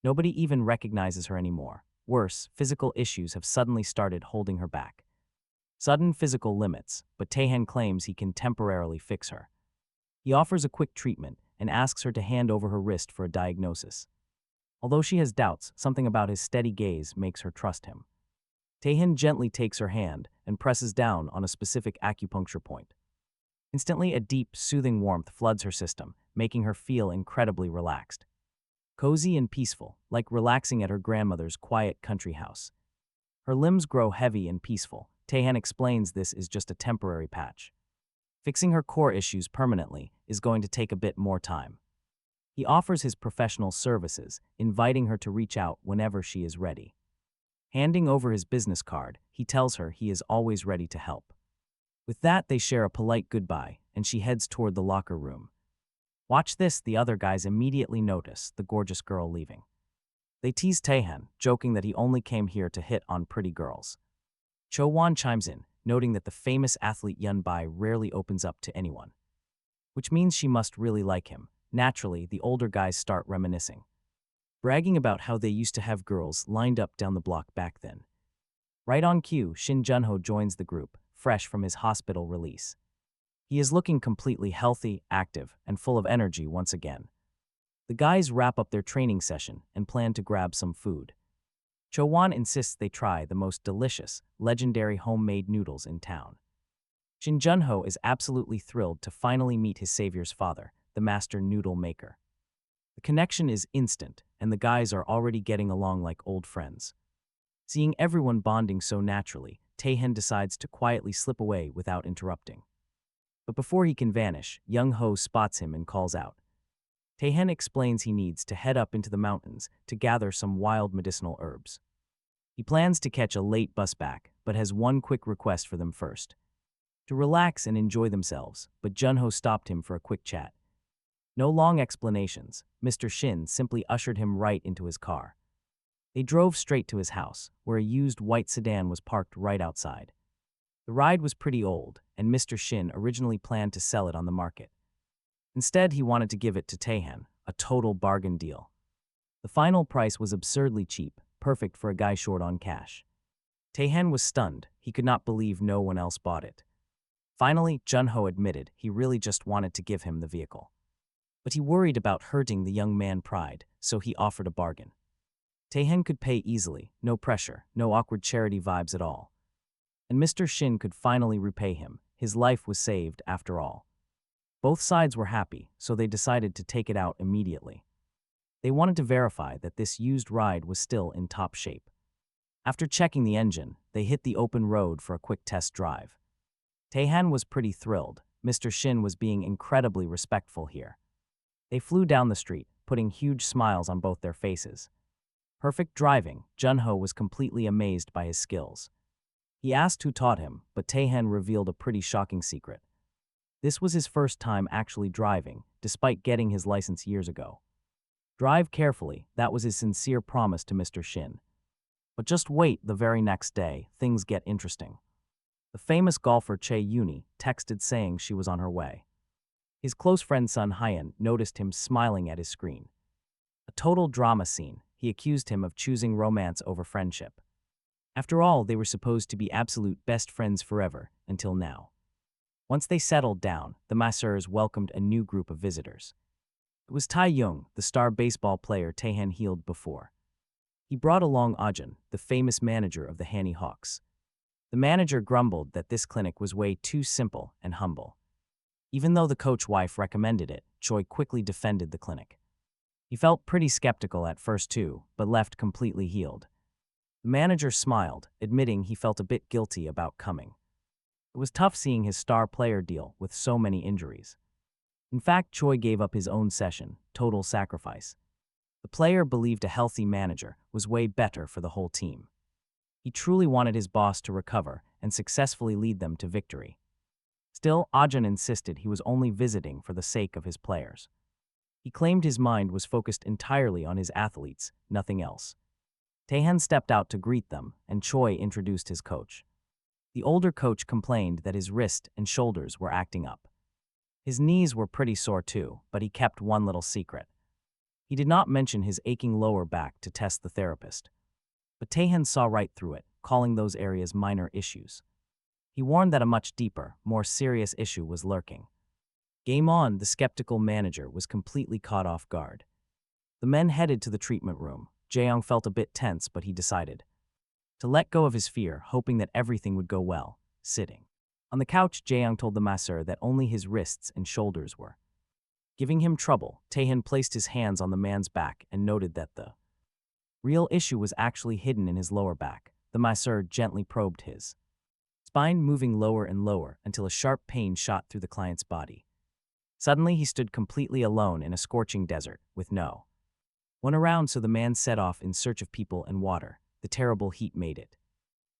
Nobody even recognizes her anymore. Worse, physical issues have suddenly started holding her back. Sudden physical limits, but Taehan claims he can temporarily fix her. He offers a quick treatment and asks her to hand over her wrist for a diagnosis. Although she has doubts, something about his steady gaze makes her trust him. Taehan gently takes her hand and presses down on a specific acupuncture point. Instantly, a deep, soothing warmth floods her system, making her feel incredibly relaxed. Cozy and peaceful, like relaxing at her grandmother's quiet country house. Her limbs grow heavy and peaceful. Taehan explains this is just a temporary patch. Fixing her core issues permanently is going to take a bit more time. He offers his professional services, inviting her to reach out whenever she is ready. Handing over his business card, he tells her he is always ready to help. With that, they share a polite goodbye, and she heads toward the locker room. Watch this, the other guys immediately notice the gorgeous girl leaving. They tease Taehan, joking that he only came here to hit on pretty girls. Cho-won chimes in, noting that the famous athlete Yun-bai rarely opens up to anyone. Which means she must really like him. Naturally, the older guys start reminiscing, bragging about how they used to have girls lined up down the block back then. Right on cue, Shin Junho joins the group, fresh from his hospital release. He is looking completely healthy, active, and full of energy once again. The guys wrap up their training session and plan to grab some food. Cho-won insists they try the most delicious, legendary homemade noodles in town. Shin Junho is absolutely thrilled to finally meet his savior's father, the master noodle maker. The connection is instant, and the guys are already getting along like old friends. Seeing everyone bonding so naturally, Taehan decides to quietly slip away without interrupting. But before he can vanish, Young Ho spots him and calls out. Taehan explains he needs to head up into the mountains to gather some wild medicinal herbs. He plans to catch a late bus back, but has one quick request for them first. To relax and enjoy themselves, but Junho stopped him for a quick chat. No long explanations, Mr. Shin simply ushered him right into his car. They drove straight to his house, where a used white sedan was parked right outside. The ride was pretty old, and Mr. Shin originally planned to sell it on the market. Instead, he wanted to give it to Taehan, a total bargain deal. The final price was absurdly cheap, perfect for a guy short on cash. Taehan was stunned. He could not believe no one else bought it. Finally, Junho admitted he really just wanted to give him the vehicle. But he worried about hurting the young man's pride, so he offered a bargain. Taehan could pay easily, no pressure, no awkward charity vibes at all. And Mr. Shin could finally repay him. His life was saved after all. Both sides were happy, so they decided to take it out immediately. They wanted to verify that this used ride was still in top shape. After checking the engine, they hit the open road for a quick test drive. Taehan was pretty thrilled. Mr. Shin was being incredibly respectful here. They flew down the street, putting huge smiles on both their faces. Perfect driving, Junho was completely amazed by his skills. He asked who taught him, but Taehan revealed a pretty shocking secret. This was his first time actually driving, despite getting his license years ago. Drive carefully, that was his sincere promise to Mr. Shin. But just wait, the very next day, things get interesting. The famous golfer Chae Yooni texted saying she was on her way. His close friend Sun Hyun noticed him smiling at his screen. A total drama scene. He accused him of choosing romance over friendship. After all, they were supposed to be absolute best friends forever, until now. Once they settled down, the masseurs welcomed a new group of visitors. It was Tai Young, the star baseball player Taehan healed before. He brought along Ajun, the famous manager of the Hanny Hawks. The manager grumbled that this clinic was way too simple and humble. Even though the coach wife recommended it, Choi quickly defended the clinic. He felt pretty skeptical at first too, but left completely healed. The manager smiled, admitting he felt a bit guilty about coming. It was tough seeing his star player deal with so many injuries. In fact, Choi gave up his own session, total sacrifice. The player believed a healthy manager was way better for the whole team. He truly wanted his boss to recover and successfully lead them to victory. Still, Ajahn insisted he was only visiting for the sake of his players. He claimed his mind was focused entirely on his athletes, nothing else. Taehan stepped out to greet them, and Choi introduced his coach. The older coach complained that his wrist and shoulders were acting up. His knees were pretty sore too, but he kept one little secret. He did not mention his aching lower back to test the therapist. But Taehan saw right through it, calling those areas minor issues. He warned that a much deeper, more serious issue was lurking. Game on, the skeptical manager was completely caught off guard. The men headed to the treatment room. Jaeyoung felt a bit tense, but he decided to let go of his fear, hoping that everything would go well, sitting. On the couch, Jaeyoung told the masseur that only his wrists and shoulders were giving him trouble. Taehan placed his hands on the man's back and noted that the real issue was actually hidden in his lower back. The masseur gently probed his spine, moving lower and lower until a sharp pain shot through the client's body. Suddenly, he stood completely alone in a scorching desert, with no one around, so the man set off in search of people and water. The terrible heat made it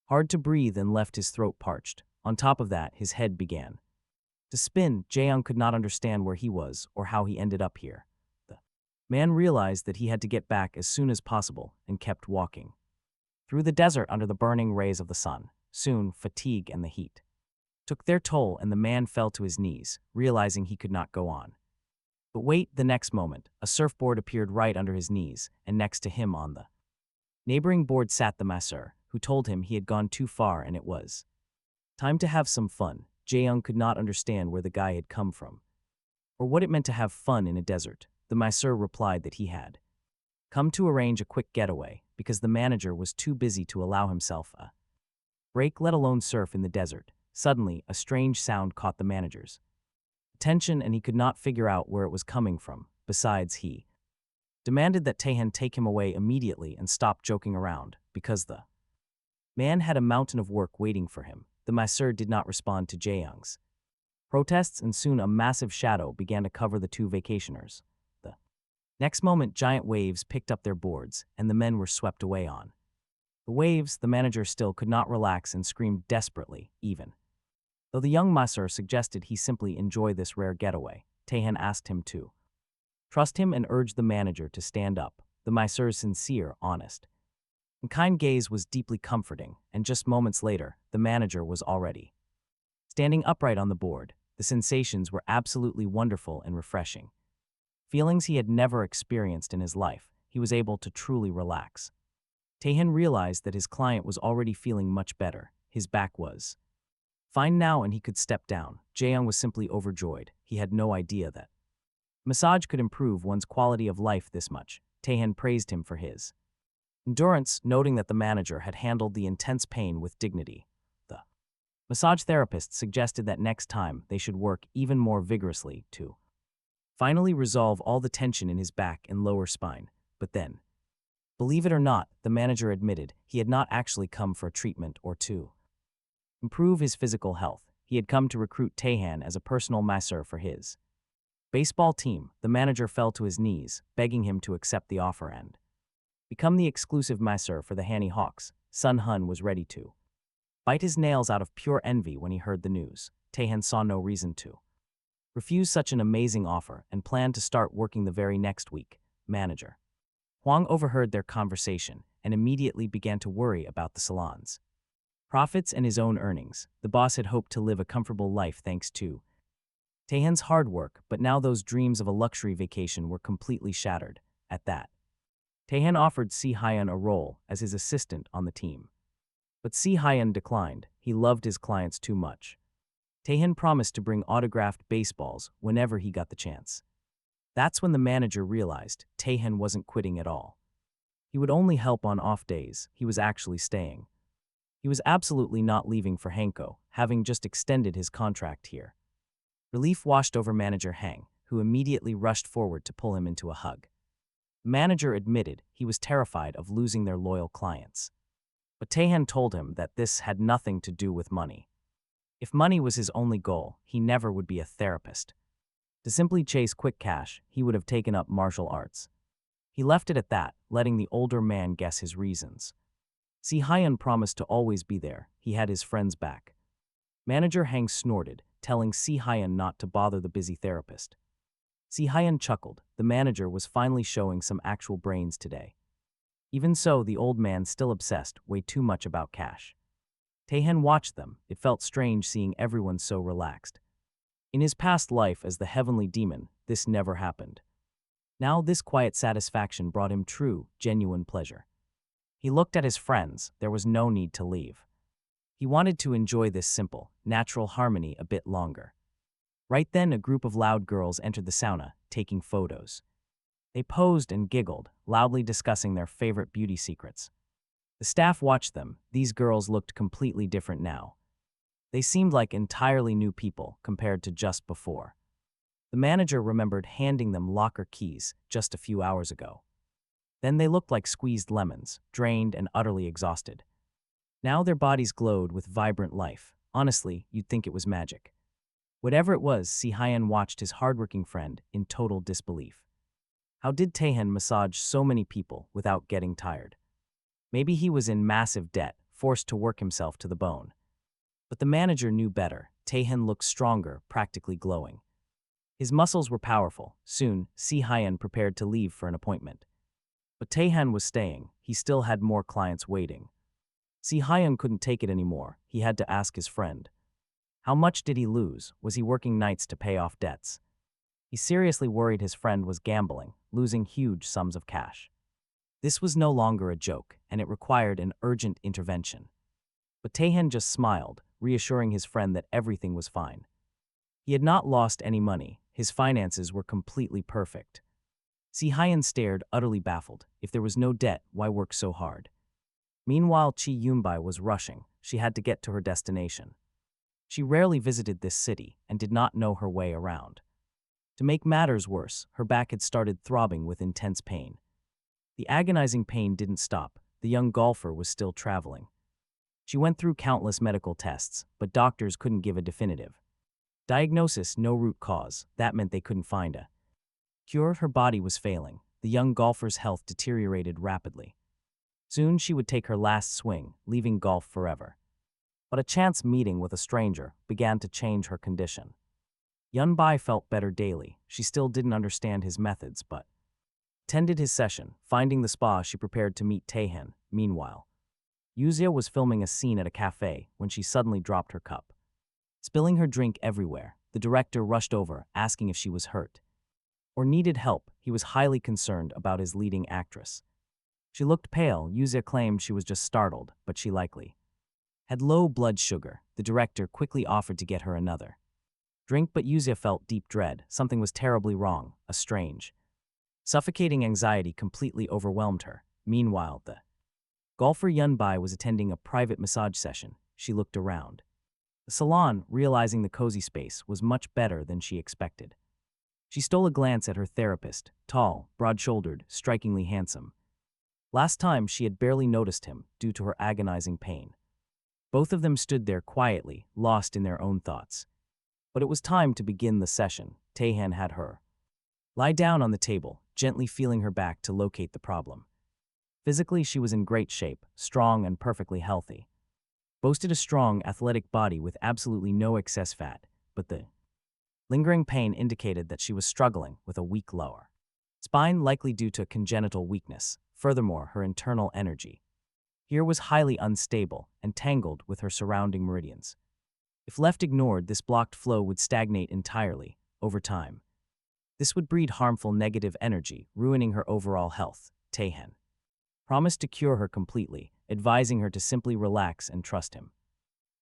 hard to breathe and left his throat parched. On top of that, his head began to spin. Jaeyoung could not understand where he was or how he ended up here. The man realized that he had to get back as soon as possible and kept walking through the desert under the burning rays of the sun. Soon, fatigue and the heat took their toll, and the man fell to his knees, realizing he could not go on. But wait, the next moment, a surfboard appeared right under his knees, and next to him on the neighboring board sat the masseur, who told him he had gone too far and it was time to have some fun. Jaeyoung could not understand where the guy had come from, or what it meant to have fun in a desert. The masseur replied that he had come to arrange a quick getaway, because the manager was too busy to allow himself a break, let alone surf in the desert. Suddenly, a strange sound caught the manager's attention, and he could not figure out where it was coming from. Besides, he demanded that Taehan take him away immediately and stop joking around, because the man had a mountain of work waiting for him. The masseur did not respond to Jaeyoung's protests, and soon a massive shadow began to cover the two vacationers. The next moment, giant waves picked up their boards, and the men were swept away on the waves. The manager still could not relax and screamed desperately, even though the young masseur suggested he simply enjoy this rare getaway. Taehan asked him to trust him and urged the manager to stand up. The masseur's sincere, honest, and kind gaze was deeply comforting, and just moments later, the manager was already standing upright on the board. The sensations were absolutely wonderful and refreshing. Feelings he had never experienced in his life. He was able to truly relax. Taehan realized that his client was already feeling much better. His back was fine now, and he could step down. Jaeyoung was simply overjoyed. He had no idea that massage could improve one's quality of life this much. Taehan praised him for his endurance, noting that the manager had handled the intense pain with dignity. The massage therapist suggested that next time they should work even more vigorously to finally resolve all the tension in his back and lower spine. But then, believe it or not, the manager admitted he had not actually come for a treatment or to improve his physical health. He had come to recruit Taehan as a personal masseur for his baseball team. The manager fell to his knees, begging him to accept the offer and become the exclusive masseur for the Hanny Hawks. Sun Hun was ready to bite his nails out of pure envy when he heard the news. Taehan saw no reason to refuse such an amazing offer and planned to start working the very next week. Manager Hwang overheard their conversation and immediately began to worry about the salon's profits and his own earnings. The boss had hoped to live a comfortable life thanks to Taehan's hard work, but now those dreams of a luxury vacation were completely shattered. At that, Taehan offered Si Hyun a role as his assistant on the team. But Si Hyun declined. He loved his clients too much. Taehan promised to bring autographed baseballs whenever he got the chance. That's when the manager realized Taehan wasn't quitting at all. He would only help on off days. He was actually staying. He was absolutely not leaving for Hanko, having just extended his contract here. Relief washed over manager Hang, who immediately rushed forward to pull him into a hug. The manager admitted he was terrified of losing their loyal clients. But Taehan told him that this had nothing to do with money. If money was his only goal, he never would be a therapist. To simply chase quick cash, he would have taken up martial arts. He left it at that, letting the older man guess his reasons. Si Hyun promised to always be there. He had his friends back. Manager Hang snorted, telling Si Hyun not to bother the busy therapist. Si Hyun chuckled. The manager was finally showing some actual brains today. Even so, the old man, still obsessed, way too much about cash. Taehan watched them. It felt strange seeing everyone so relaxed. In his past life as the heavenly demon, this never happened. Now this quiet satisfaction brought him true, genuine pleasure. He looked at his friends. There was no need to leave. He wanted to enjoy this simple, natural harmony a bit longer. Right then, a group of loud girls entered the sauna, taking photos. They posed and giggled, loudly discussing their favorite beauty secrets. The staff watched them. These girls looked completely different now. They seemed like entirely new people compared to just before. The manager remembered handing them locker keys just a few hours ago. Then they looked like squeezed lemons, drained and utterly exhausted. Now their bodies glowed with vibrant life. Honestly, you'd think it was magic. Whatever it was, Si Hyun watched his hardworking friend in total disbelief. How did Taehan massage so many people without getting tired? Maybe he was in massive debt, forced to work himself to the bone. But the manager knew better. Taehan looked stronger, practically glowing. His muscles were powerful. Soon, Si Hyun prepared to leave for an appointment. But Taehan was staying. He still had more clients waiting. Si Hyun couldn't take it anymore. He had to ask his friend. How much did he lose? Was he working nights to pay off debts? He seriously worried his friend was gambling, losing huge sums of cash. This was no longer a joke, and it required an urgent intervention. But Taehan just smiled, reassuring his friend that everything was fine. He had not lost any money. His finances were completely perfect. Si Hyun stared, utterly baffled. If there was no debt, why work so hard? Meanwhile, Chi Yunbai was rushing. She had to get to her destination. She rarely visited this city and did not know her way around. To make matters worse, her back had started throbbing with intense pain. The agonizing pain didn't stop. The young golfer was still traveling. She went through countless medical tests, but doctors couldn't give a definitive diagnosis, no root cause. That meant they couldn't find a cure. Her body was failing. The young golfer's health deteriorated rapidly. Soon she would take her last swing, leaving golf forever. But a chance meeting with a stranger began to change her condition. Yunbai felt better daily. She still didn't understand his methods, but attended his session. Finding the spa, she prepared to meet Taehan. Meanwhile, Yuzia was filming a scene at a cafe when she suddenly dropped her cup. Spilling her drink everywhere, the director rushed over, asking if she was hurt or needed help. He was highly concerned about his leading actress. She looked pale. Yuzia claimed she was just startled, but she likely had low blood sugar. The director quickly offered to get her another drink, but Yuzia felt deep dread. Something was terribly wrong. A strange, suffocating anxiety completely overwhelmed her. Meanwhile, the golfer Yunbai was attending a private massage session. She looked around the salon, realizing the cozy space was much better than she expected. She stole a glance at her therapist, tall, broad-shouldered, strikingly handsome. Last time she had barely noticed him due to her agonizing pain. Both of them stood there quietly, lost in their own thoughts. But it was time to begin the session. Taehan had her lie down on the table, gently feeling her back to locate the problem. Physically, she was in great shape, strong and perfectly healthy. Boasted a strong, athletic body with absolutely no excess fat, but the lingering pain indicated that she was struggling with a weak lower spine, likely due to congenital weakness. Furthermore, her internal energy here was highly unstable and tangled with her surrounding meridians. If left ignored, this blocked flow would stagnate entirely over time. This would breed harmful negative energy, ruining her overall health. Taehan promised to cure her completely, advising her to simply relax and trust him.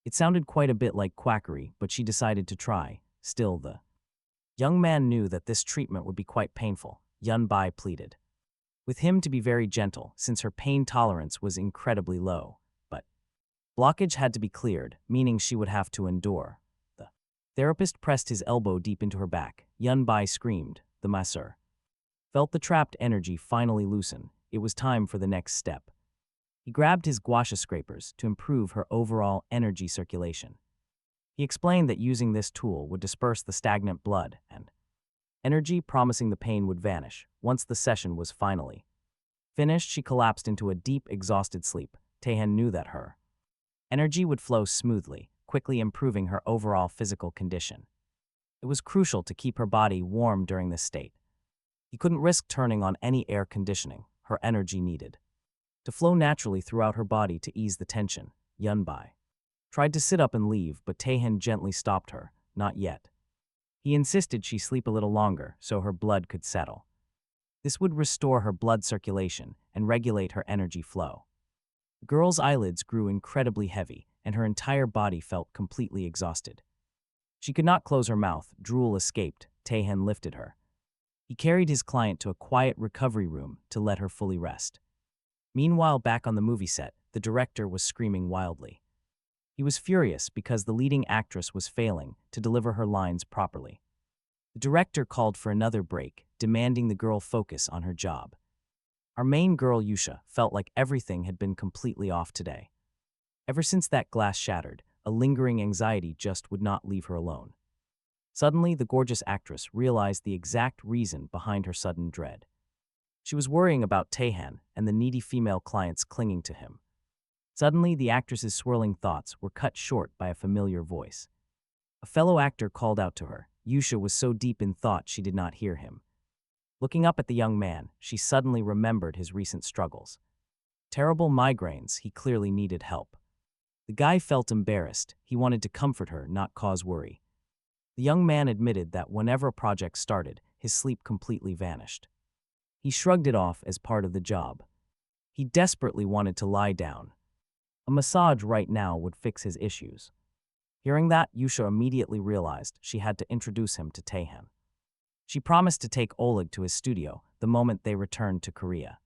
It sounded quite a bit like quackery, but she decided to try. Still, the young man knew that this treatment would be quite painful. Yunbai pleaded with him to be very gentle, since her pain tolerance was incredibly low. But Blockage had to be cleared, meaning she would have to endure. The therapist pressed his elbow deep into her back. Yunbai screamed. The masseur felt the trapped energy finally loosen. It was time for the next step. He grabbed his gua sha scrapers to improve her overall energy circulation. He explained that using this tool would disperse the stagnant blood and energy, promising the pain would vanish. Once the session was finally finished, she collapsed into a deep, exhausted sleep. Taehan knew that her energy would flow smoothly, quickly improving her overall physical condition. It was crucial to keep her body warm during this state. He couldn't risk turning on any air conditioning. Her energy needed to flow naturally throughout her body to ease the tension. Yunbai tried to sit up and leave, but Taehan gently stopped her. Not yet. He insisted she sleep a little longer so her blood could settle. This would restore her blood circulation and regulate her energy flow. The girl's eyelids grew incredibly heavy, and her entire body felt completely exhausted. She could not close her mouth. Drool escaped. Taehan lifted her. He carried his client to a quiet recovery room to let her fully rest. Meanwhile, back on the movie set, the director was screaming wildly. He was furious because the leading actress was failing to deliver her lines properly. The director called for another break, demanding the girl focus on her job. Our main girl, Yusha, felt like everything had been completely off today. Ever since that glass shattered, a lingering anxiety just would not leave her alone. Suddenly, the gorgeous actress realized the exact reason behind her sudden dread. She was worrying about Taehan and the needy female clients clinging to him. Suddenly, the actress's swirling thoughts were cut short by a familiar voice. A fellow actor called out to her. Yusha was so deep in thought she did not hear him. Looking up at the young man, she suddenly remembered his recent struggles. Terrible migraines, he clearly needed help. The guy felt embarrassed. He wanted to comfort her, not cause worry. The young man admitted that whenever a project started, his sleep completely vanished. He shrugged it off as part of the job. He desperately wanted to lie down. A massage right now would fix his issues. Hearing that, Yusha immediately realized she had to introduce him to Taehan. She promised to take Oleg to his studio the moment they returned to Korea.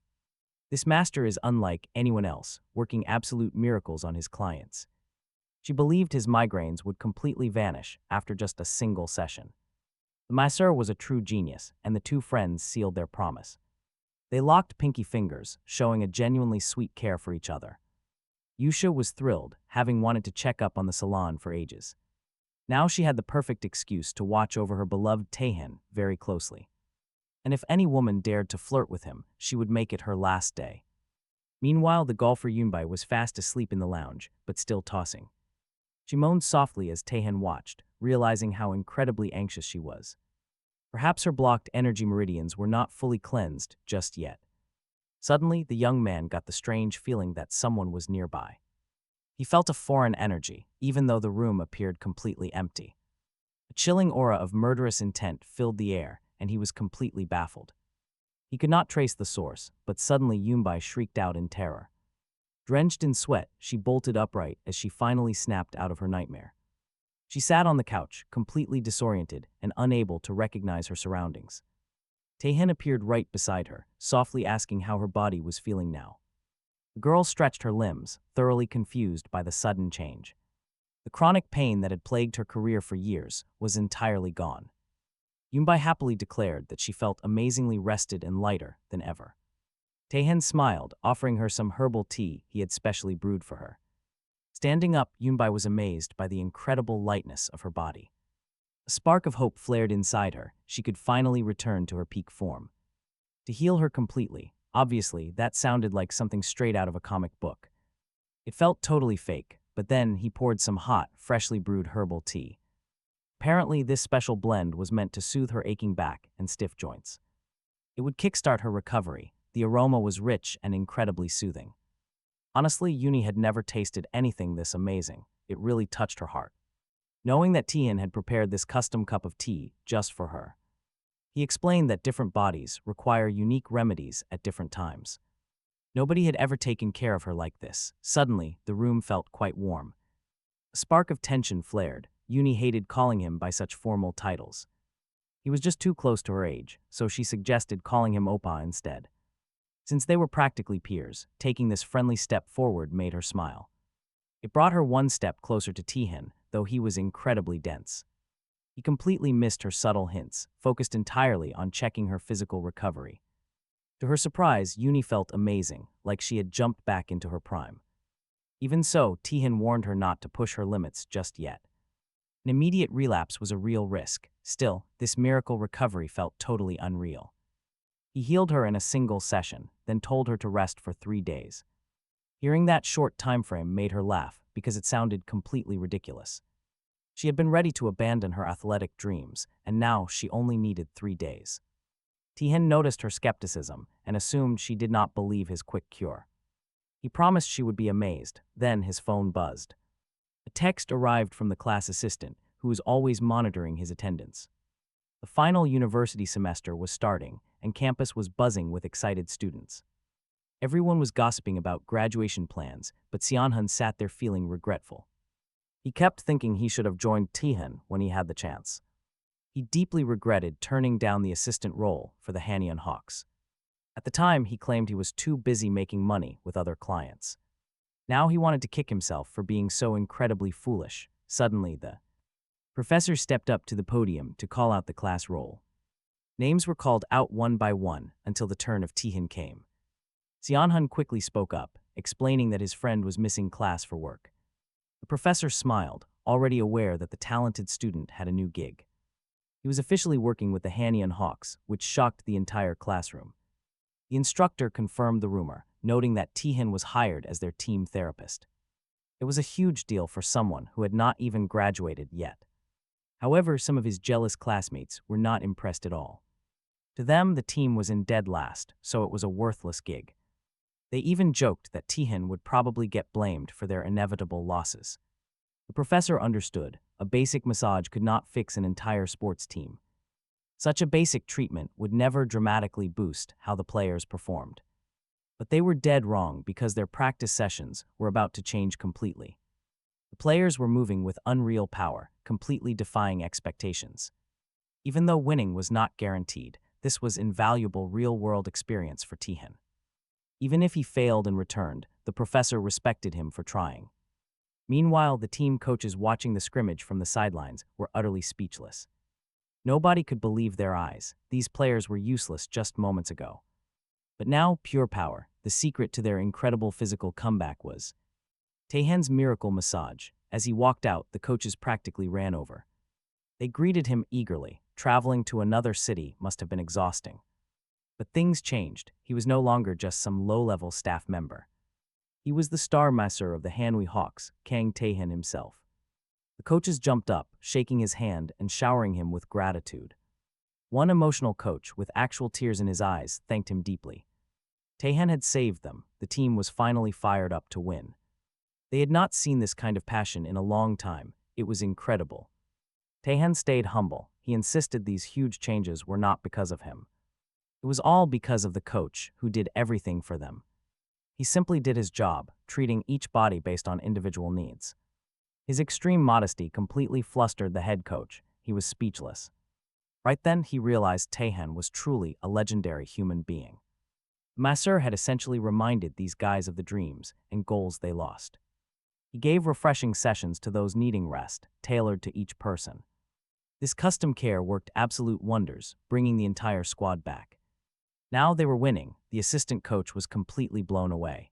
This master is unlike anyone else, working absolute miracles on his clients. She believed his migraines would completely vanish after just a single session. The masseur was a true genius, and the two friends sealed their promise. They locked pinky fingers, showing a genuinely sweet care for each other. Yusha was thrilled, having wanted to check up on the salon for ages. Now she had the perfect excuse to watch over her beloved Taehan very closely. And if any woman dared to flirt with him, she would make it her last day. Meanwhile, the golfer Yunbai was fast asleep in the lounge, but still tossing. She moaned softly as Taehan watched, realizing how incredibly anxious she was. Perhaps her blocked energy meridians were not fully cleansed just yet. Suddenly, the young man got the strange feeling that someone was nearby. He felt a foreign energy, even though the room appeared completely empty. A chilling aura of murderous intent filled the air, and he was completely baffled. He could not trace the source, but suddenly Yunbai shrieked out in terror. Drenched in sweat, she bolted upright as she finally snapped out of her nightmare. She sat on the couch, completely disoriented and unable to recognize her surroundings. Taehan appeared right beside her, softly asking how her body was feeling now. The girl stretched her limbs, thoroughly confused by the sudden change. The chronic pain that had plagued her career for years was entirely gone. Yunbai happily declared that she felt amazingly rested and lighter than ever. Taehan smiled, offering her some herbal tea he had specially brewed for her. Standing up, Yunbai was amazed by the incredible lightness of her body. A spark of hope flared inside her. She could finally return to her peak form. To heal her completely, obviously, that sounded like something straight out of a comic book. It felt totally fake, but then he poured some hot, freshly brewed herbal tea. Apparently, this special blend was meant to soothe her aching back and stiff joints. It would kickstart her recovery. The aroma was rich and incredibly soothing. Honestly, Uni had never tasted anything this amazing. It really touched her heart. Knowing that Tian had prepared this custom cup of tea just for her. He explained that different bodies require unique remedies at different times. Nobody had ever taken care of her like this. Suddenly, the room felt quite warm. A spark of tension flared. Uni hated calling him by such formal titles. He was just too close to her age, so she suggested calling him Oppa instead. Since they were practically peers, taking this friendly step forward made her smile. It brought her one step closer to Tihan, though he was incredibly dense. He completely missed her subtle hints, focused entirely on checking her physical recovery. To her surprise, Uni felt amazing, like she had jumped back into her prime. Even so, Tihan warned her not to push her limits just yet. An immediate relapse was a real risk. Still, this miracle recovery felt totally unreal. He healed her in a single session, then told her to rest for 3 days. Hearing that short time frame made her laugh because it sounded completely ridiculous. She had been ready to abandon her athletic dreams, and now she only needed 3 days. Tihan noticed her skepticism and assumed she did not believe his quick cure. He promised she would be amazed, then his phone buzzed. A text arrived from the class assistant, who was always monitoring his attendance. The final university semester was starting, and campus was buzzing with excited students. Everyone was gossiping about graduation plans, but Xianhun sat there feeling regretful. He kept thinking he should have joined Tihan when he had the chance. He deeply regretted turning down the assistant role for the Hanian Hawks. At the time, he claimed he was too busy making money with other clients. Now he wanted to kick himself for being so incredibly foolish. Suddenly, the professor stepped up to the podium to call out the class roll. Names were called out one by one until the turn of Tihan came. Xianhun quickly spoke up, explaining that his friend was missing class for work. The professor smiled, already aware that the talented student had a new gig. He was officially working with the Hanian Hawks, which shocked the entire classroom. The instructor confirmed the rumor, noting that Tihan was hired as their team therapist. It was a huge deal for someone who had not even graduated yet. However, some of his jealous classmates were not impressed at all. To them, the team was in dead last, so it was a worthless gig. They even joked that Tihan would probably get blamed for their inevitable losses. The professor understood, a basic massage could not fix an entire sports team. Such a basic treatment would never dramatically boost how the players performed. But they were dead wrong because their practice sessions were about to change completely. The players were moving with unreal power, completely defying expectations. Even though winning was not guaranteed, this was invaluable real-world experience for Tihan. Even if he failed and returned, the professor respected him for trying. Meanwhile, the team coaches watching the scrimmage from the sidelines were utterly speechless. Nobody could believe their eyes. These players were useless just moments ago. But now, pure power, the secret to their incredible physical comeback was Taehan's miracle massage. As he walked out, the coaches practically ran over. They greeted him eagerly. Traveling to another city must have been exhausting. But things changed. He was no longer just some low-level staff member. He was the star masseur of the Hanwei Hawks, Kang Taehan himself. The coaches jumped up, shaking his hand and showering him with gratitude. One emotional coach, with actual tears in his eyes, thanked him deeply. Taehan had saved them. The team was finally fired up to win. They had not seen this kind of passion in a long time. It was incredible. Taehan stayed humble. He insisted these huge changes were not because of him. It was all because of the coach, who did everything for them. He simply did his job, treating each body based on individual needs. His extreme modesty completely flustered the head coach. He was speechless. Right then, he realized Taehan was truly a legendary human being. The masseur had essentially reminded these guys of the dreams and goals they lost. He gave refreshing sessions to those needing rest, tailored to each person. This custom care worked absolute wonders, bringing the entire squad back. Now they were winning. The assistant coach was completely blown away.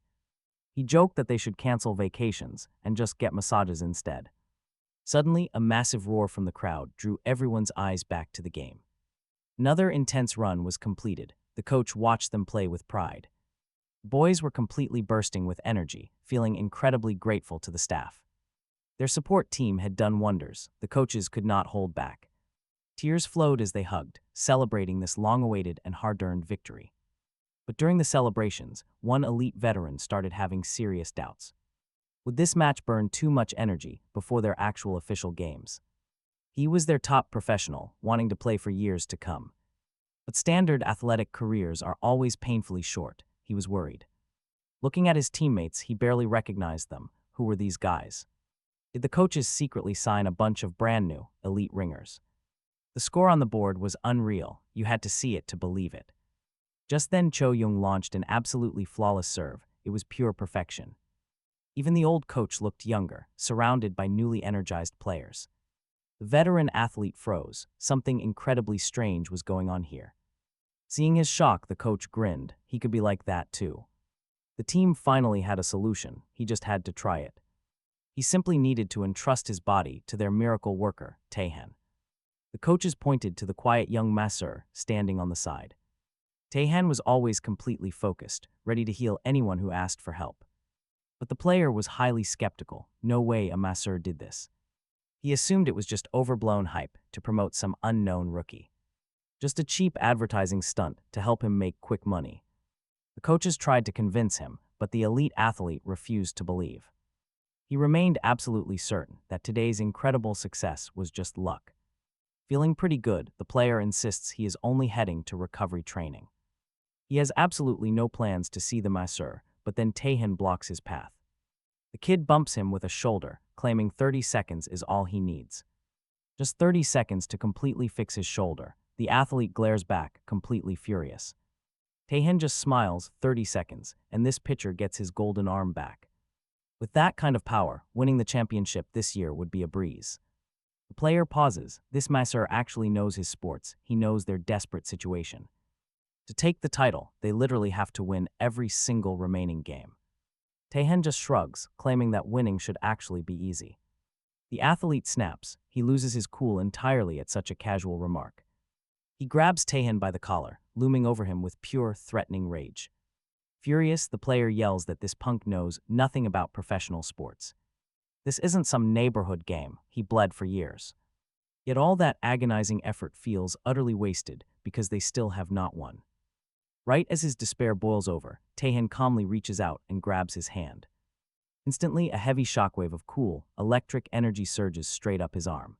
He joked that they should cancel vacations and just get massages instead. Suddenly, a massive roar from the crowd drew everyone's eyes back to the game. Another intense run was completed. The coach watched them play with pride. The boys were completely bursting with energy, feeling incredibly grateful to the staff. Their support team had done wonders. The coaches could not hold back. Tears flowed as they hugged, celebrating this long-awaited and hard-earned victory. But during the celebrations, one elite veteran started having serious doubts. Would this match burn too much energy before their actual official games? He was their top professional, wanting to play for years to come. But standard athletic careers are always painfully short. He was worried. Looking at his teammates, he barely recognized them. Who were these guys? Did the coaches secretly sign a bunch of brand-new, elite ringers? The score on the board was unreal. You had to see it to believe it. Just then, Cho Young launched an absolutely flawless serve. It was pure perfection. Even the old coach looked younger, surrounded by newly energized players. The veteran athlete froze. Something incredibly strange was going on here. Seeing his shock, the coach grinned. He could be like that too. The team finally had a solution. He just had to try it. He simply needed to entrust his body to their miracle worker, Taehan. The coaches pointed to the quiet young masseur standing on the side. Taehan was always completely focused, ready to heal anyone who asked for help. But the player was highly skeptical. No way a masseur did this. He assumed it was just overblown hype to promote some unknown rookie. Just a cheap advertising stunt to help him make quick money. The coaches tried to convince him, but the elite athlete refused to believe. He remained absolutely certain that today's incredible success was just luck. Feeling pretty good, the player insists he is only heading to recovery training. He has absolutely no plans to see the masseur, but then Taehan blocks his path. The kid bumps him with a shoulder, claiming 30 seconds is all he needs. Just 30 seconds to completely fix his shoulder. The athlete glares back, completely furious. Taehan just smiles. 30 seconds, and this pitcher gets his golden arm back. With that kind of power, winning the championship this year would be a breeze. The player pauses. This masseur actually knows his sports. He knows their desperate situation. To take the title, they literally have to win every single remaining game. Taehan just shrugs, claiming that winning should actually be easy. The athlete snaps. He loses his cool entirely at such a casual remark. He grabs Taehan by the collar, looming over him with pure, threatening rage. Furious, the player yells that this punk knows nothing about professional sports. This isn't some neighborhood game. He bled for years. Yet all that agonizing effort feels utterly wasted because they still have not won. Right as his despair boils over, Taehan calmly reaches out and grabs his hand. Instantly, a heavy shockwave of cool, electric energy surges straight up his arm.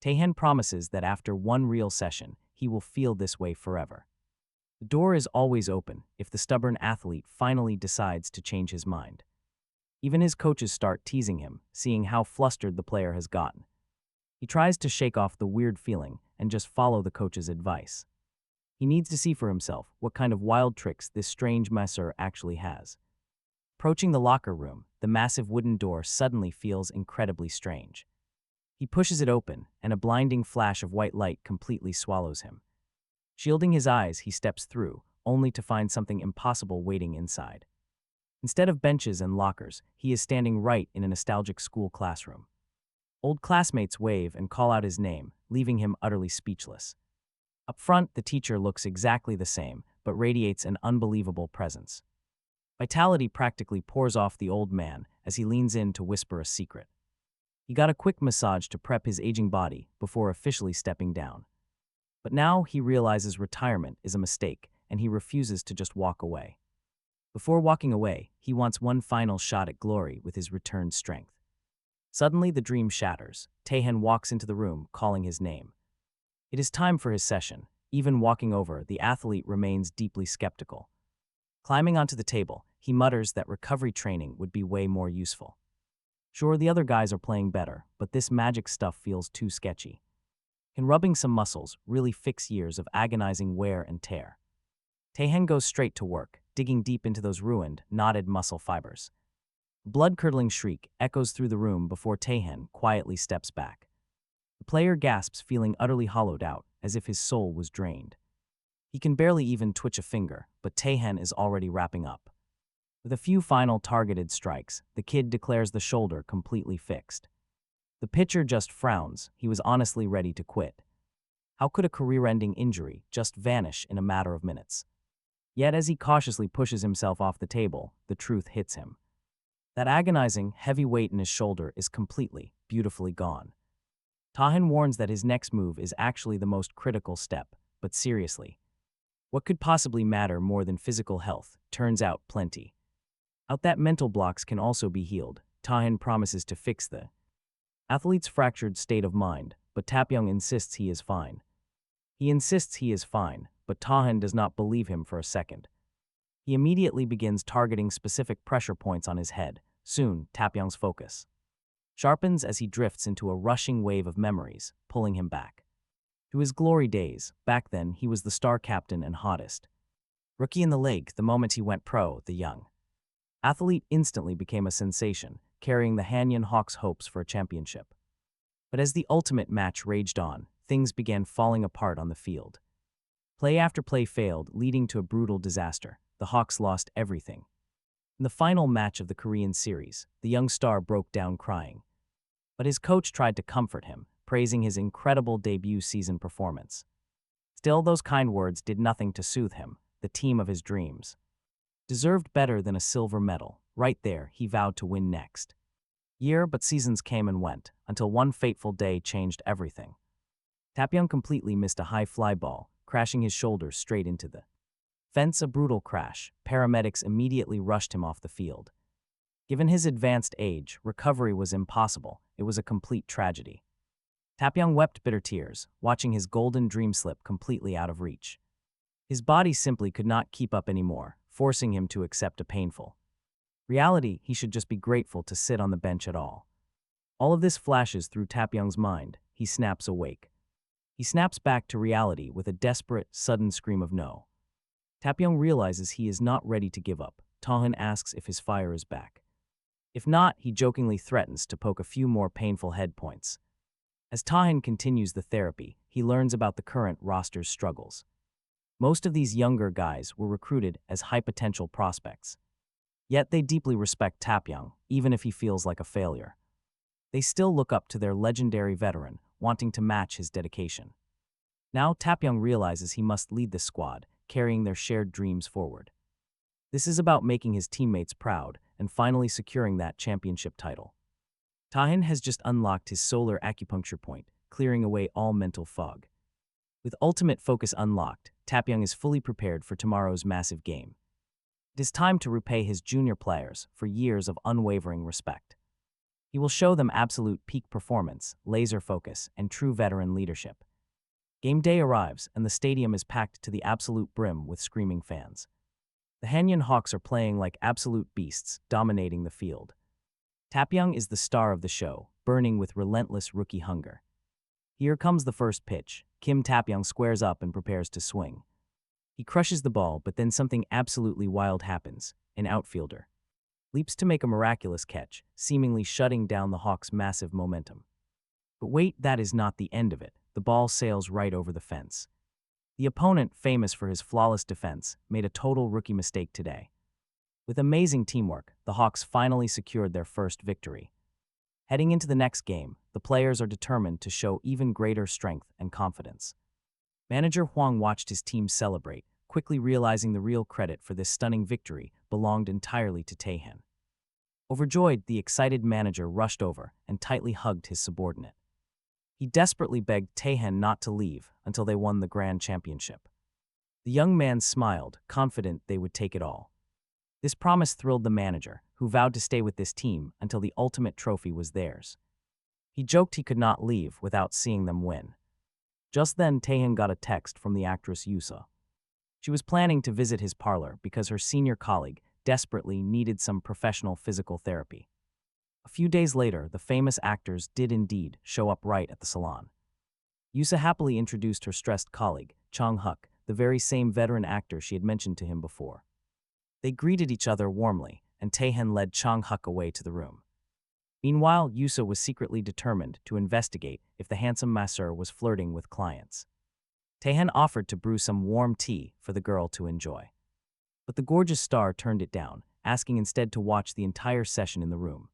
Taehan promises that after one real session, he will feel this way forever. The door is always open if the stubborn athlete finally decides to change his mind. Even his coaches start teasing him, seeing how flustered the player has gotten. He tries to shake off the weird feeling and just follow the coach's advice. He needs to see for himself what kind of wild tricks this strange masseur actually has. Approaching the locker room, the massive wooden door suddenly feels incredibly strange. He pushes it open, and a blinding flash of white light completely swallows him. Shielding his eyes, he steps through, only to find something impossible waiting inside. Instead of benches and lockers, he is standing right in a nostalgic school classroom. Old classmates wave and call out his name, leaving him utterly speechless. Up front, the teacher looks exactly the same, but radiates an unbelievable presence. Vitality practically pours off the old man as he leans in to whisper a secret. He got a quick massage to prep his aging body before officially stepping down. But now he realizes retirement is a mistake, and he refuses to just walk away. Before walking away, he wants one final shot at glory with his returned strength. Suddenly, the dream shatters. Taehan walks into the room, calling his name. It is time for his session. Even walking over, the athlete remains deeply skeptical. Climbing onto the table, he mutters that recovery training would be way more useful. Sure, the other guys are playing better, but this magic stuff feels too sketchy. Can rubbing some muscles really fix years of agonizing wear and tear? Taehan goes straight to work, digging deep into those ruined, knotted muscle fibers. A blood-curdling shriek echoes through the room before Taehan quietly steps back. The player gasps, feeling utterly hollowed out, as if his soul was drained. He can barely even twitch a finger, but Taehan is already wrapping up. With a few final targeted strikes, the kid declares the shoulder completely fixed. The pitcher just frowns. He was honestly ready to quit. How could a career-ending injury just vanish in a matter of minutes? Yet as he cautiously pushes himself off the table, the truth hits him. That agonizing, heavy weight in his shoulder is completely, beautifully gone. Taehan warns that his next move is actually the most critical step, but seriously, what could possibly matter more than physical health? Turns out plenty. Out that mental blocks can also be healed. Taehan promises to fix the athlete's fractured state of mind, but Tapyoung insists he is fine. He insists he is fine, but Taehan does not believe him for a second. He immediately begins targeting specific pressure points on his head. Soon, Tapyoung's focus sharpens as he drifts into a rushing wave of memories, pulling him back to his glory days. Back then, he was the star captain and hottest rookie in the league the moment he went pro, the young Athlete instantly became a sensation, carrying the Hanyang Hawks' hopes for a championship. But as the ultimate match raged on, things began falling apart on the field. Play after play failed, leading to a brutal disaster. The Hawks lost everything. In the final match of the Korean series, the young star broke down crying. But his coach tried to comfort him, praising his incredible debut season performance. Still, those kind words did nothing to soothe him. The team of his dreams deserved better than a silver medal. Right there, he vowed to win next. But seasons came and went, until one fateful day changed everything. Taepyeong completely missed a high fly ball, crashing his shoulders straight into the fence. A brutal crash. Paramedics immediately rushed him off the field. Given his advanced age, recovery was impossible. It was a complete tragedy. Taepyeong wept bitter tears, watching his golden dream slip completely out of reach. His body simply could not keep up anymore, forcing him to accept a painful reality. He should just be grateful to sit on the bench at all. All of this flashes through Taepyeong's mind. He snaps awake. He snaps back to reality with a desperate, sudden scream of no. Taepyeong realizes he is not ready to give up. Taehyun asks if his fire is back. If not, he jokingly threatens to poke a few more painful head points. As Taehyun continues the therapy, he learns about the current roster's struggles. Most of these younger guys were recruited as high-potential prospects. Yet they deeply respect Taepyeong, even if he feels like a failure. They still look up to their legendary veteran, wanting to match his dedication. Now Taepyeong realizes he must lead this squad, carrying their shared dreams forward. This is about making his teammates proud and finally securing that championship title. Taehyun has just unlocked his solar acupuncture point, clearing away all mental fog. With ultimate focus unlocked, Taepyeong is fully prepared for tomorrow's massive game. It is time to repay his junior players for years of unwavering respect. He will show them absolute peak performance, laser focus, and true veteran leadership. Game day arrives, and the stadium is packed to the absolute brim with screaming fans. The Hanyang Hawks are playing like absolute beasts, dominating the field. Taepyeong is the star of the show, burning with relentless rookie hunger. Here comes the first pitch. Kim Taepyeong squares up and prepares to swing. He crushes the ball, but then something absolutely wild happens. An outfielder leaps to make a miraculous catch, seemingly shutting down the Hawks' massive momentum. But wait, that is not the end of it. The ball sails right over the fence. The opponent, famous for his flawless defense, made a total rookie mistake today. With amazing teamwork, the Hawks finally secured their first victory. Heading into the next game, the players are determined to show even greater strength and confidence. Manager Hwang watched his team celebrate, quickly realizing the real credit for this stunning victory belonged entirely to Taehyun. Overjoyed, the excited manager rushed over and tightly hugged his subordinate. He desperately begged Taehyun not to leave until they won the grand championship. The young man smiled, confident they would take it all. This promise thrilled the manager, who vowed to stay with this team until the ultimate trophy was theirs. He joked he could not leave without seeing them win. Just then, Taehyun got a text from the actress Yusa. She was planning to visit his parlor because her senior colleague desperately needed some professional physical therapy. A few days later, the famous actors did indeed show up right at the salon. Yusa happily introduced her stressed colleague, Chang-huk, the very same veteran actor she had mentioned to him before. They greeted each other warmly, and Taehyun led Chang-huk away to the room. Meanwhile, Yusa was secretly determined to investigate if the handsome masseur was flirting with clients. Taehyun offered to brew some warm tea for the girl to enjoy. But the gorgeous star turned it down, asking instead to watch the entire session in the room.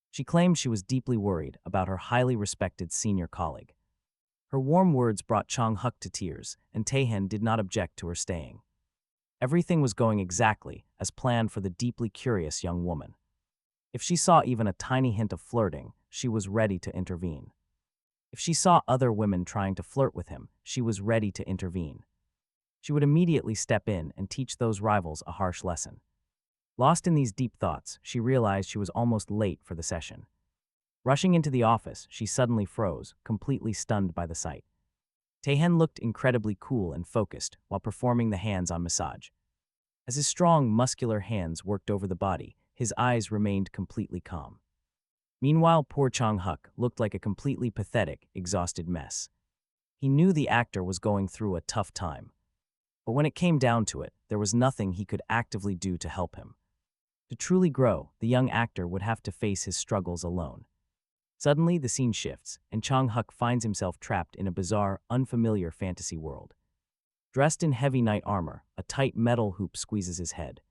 She claimed she was deeply worried about her highly respected senior colleague. Her warm words brought Chang-huk to tears, and Taehyun did not object to her staying. Everything was going exactly as planned for the deeply curious young woman. If she saw even a tiny hint of flirting, she was ready to intervene. If she saw other women trying to flirt with him, she was ready to intervene. She would immediately step in and teach those rivals a harsh lesson. Lost in these deep thoughts, she realized she was almost late for the session. Rushing into the office, she suddenly froze, completely stunned by the sight. Taehyun looked incredibly cool and focused while performing the hands-on massage. As his strong, muscular hands worked over the body, his eyes remained completely calm. Meanwhile, poor Chang-huk looked like a completely pathetic, exhausted mess. He knew the actor was going through a tough time. But when it came down to it, there was nothing he could actively do to help him. To truly grow, the young actor would have to face his struggles alone. Suddenly, the scene shifts, and Chang-huk finds himself trapped in a bizarre, unfamiliar fantasy world. Dressed in heavy knight armor, a tight metal hoop squeezes his head.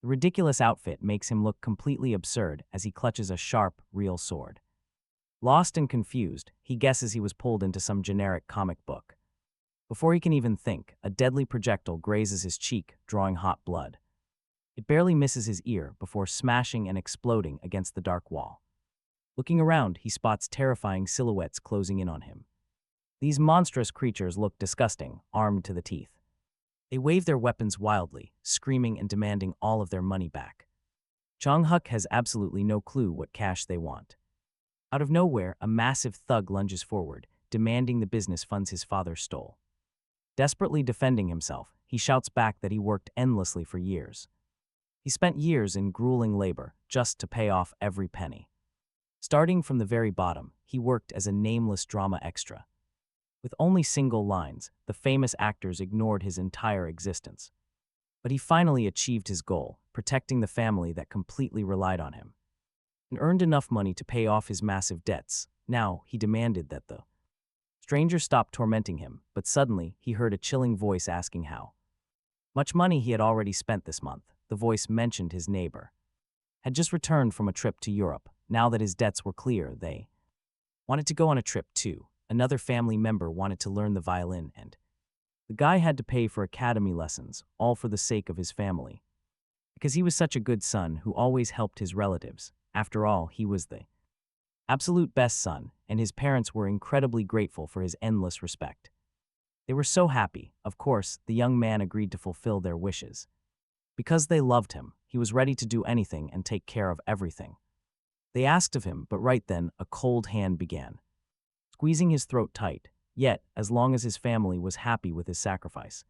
The ridiculous outfit makes him look completely absurd as he clutches a sharp, real sword. Lost and confused, he guesses he was pulled into some generic comic book. Before he can even think, a deadly projectile grazes his cheek, drawing hot blood. It barely misses his ear before smashing and exploding against the dark wall. Looking around, he spots terrifying silhouettes closing in on him. These monstrous creatures look disgusting, armed to the teeth. They wave their weapons wildly, screaming and demanding all of their money back. Chang-huk has absolutely no clue what cash they want. Out of nowhere, a massive thug lunges forward, demanding the business funds his father stole. Desperately defending himself, he shouts back that he worked endlessly for years. He spent years in grueling labor just to pay off every penny. Starting from the very bottom, he worked as a nameless drama extra. With only single lines, the famous actors ignored his entire existence. But he finally achieved his goal, protecting the family that completely relied on him. And earned enough money to pay off his massive debts. Now, he demanded that the stranger stop tormenting him, but suddenly, he heard a chilling voice asking how much money he had already spent this month. The voice mentioned his neighbor had just returned from a trip to Europe. Now that his debts were clear, they wanted to go on a trip too. Another family member wanted to learn the violin, and the guy had to pay for academy lessons, all for the sake of his family. Because he was such a good son who always helped his relatives. After all, he was the absolute best son, and his parents were incredibly grateful for his endless respect. They were so happy. Of course, the young man agreed to fulfill their wishes. Because they loved him, he was ready to do anything and take care of everything. They asked of him, but right then, a cold hand began squeezing his throat tight, yet, as long as his family was happy with his sacrifice.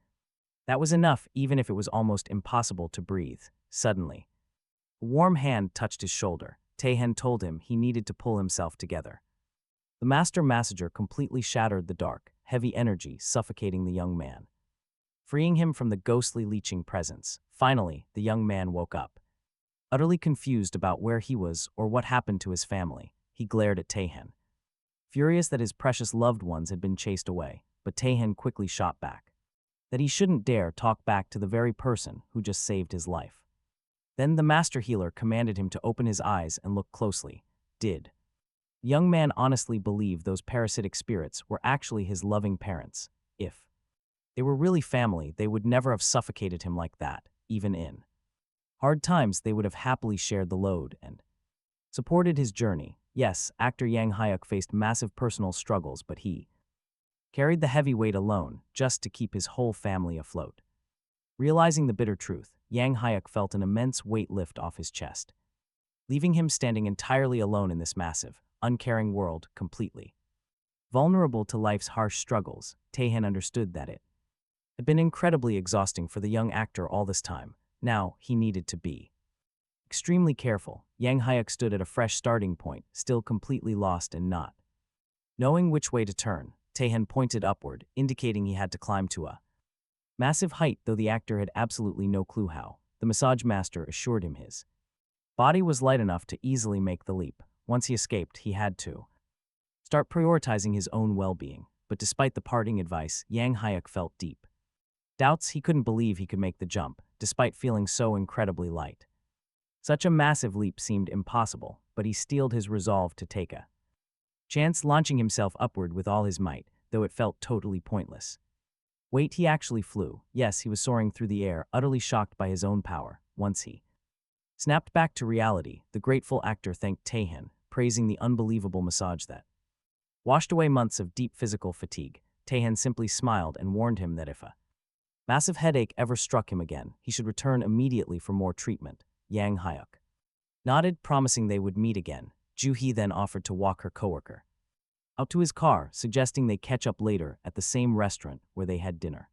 That was enough, even if it was almost impossible to breathe. Suddenly, a warm hand touched his shoulder. Tae-hen told him he needed to pull himself together. The master massager completely shattered the dark, heavy energy suffocating the young man, freeing him from the ghostly leeching presence. Finally, the young man woke up. Utterly confused about where he was or what happened to his family, he glared at Tae-hen, furious that his precious loved ones had been chased away, but Tae-hen quickly shot back that he shouldn't dare talk back to the very person who just saved his life. Then the master healer commanded him to open his eyes and look closely. Did the young man honestly believe those parasitic spirits were actually his loving parents? If they were really family, they would never have suffocated him like that. Even in hard times, they would have happily shared the load and supported his journey. Yes, actor Yang Hyuk faced massive personal struggles, but he carried the heavy weight alone just to keep his whole family afloat. Realizing the bitter truth, Yang Hyuk felt an immense weight lift off his chest, leaving him standing entirely alone in this massive, uncaring world, completely vulnerable to life's harsh struggles. Tae-hen understood that it had been incredibly exhausting for the young actor all this time. Now, he needed to be extremely careful. Yang Hyuk stood at a fresh starting point, still completely lost and not knowing which way to turn. Tae-hen pointed upward, indicating he had to climb to a massive height, though the actor had absolutely no clue how. The massage master assured him his body was light enough to easily make the leap. Once he escaped, he had to start prioritizing his own well-being. But despite the parting advice, Yang Hyuk felt deep doubts. He couldn't believe he could make the jump, despite feeling so incredibly light. Such a massive leap seemed impossible, but he steeled his resolve to take a chance, launching himself upward with all his might, though it felt totally pointless. Wait, he actually flew. Yes, he was soaring through the air, utterly shocked by his own power. Once he snapped back to reality, the grateful actor thanked Tae-hen, praising the unbelievable massage that washed away months of deep physical fatigue. Tae-hen simply smiled and warned him that if a massive headache ever struck him again, he should return immediately for more treatment. Yang Hyuk nodded, promising they would meet again. Joo-hee then offered to walk her coworker out to his car, suggesting they catch up later at the same restaurant where they had dinner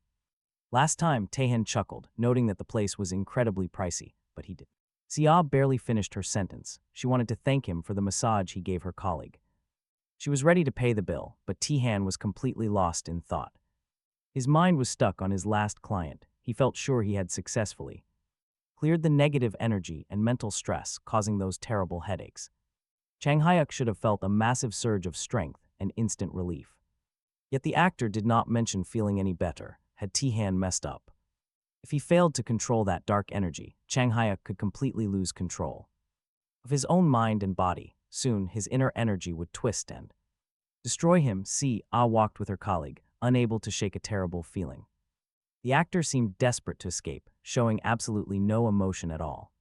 last time. Tae-hen chuckled, noting that the place was incredibly pricey, but he did. Sia barely finished her sentence. She wanted to thank him for the massage he gave her colleague. She was ready to pay the bill, but Tae-hen was completely lost in thought. His mind was stuck on his last client. He felt sure he had successfully cleared the negative energy and mental stress causing those terrible headaches. Chang Hyuk should have felt a massive surge of strength and instant relief. Yet the actor did not mention feeling any better had Taehan messed up. If he failed to control that dark energy, Chang Hyuk could completely lose control of his own mind and body. Soon, his inner energy would twist and destroy him. Ah walked with her colleague, unable to shake a terrible feeling. The actor seemed desperate to escape, showing absolutely no emotion at all.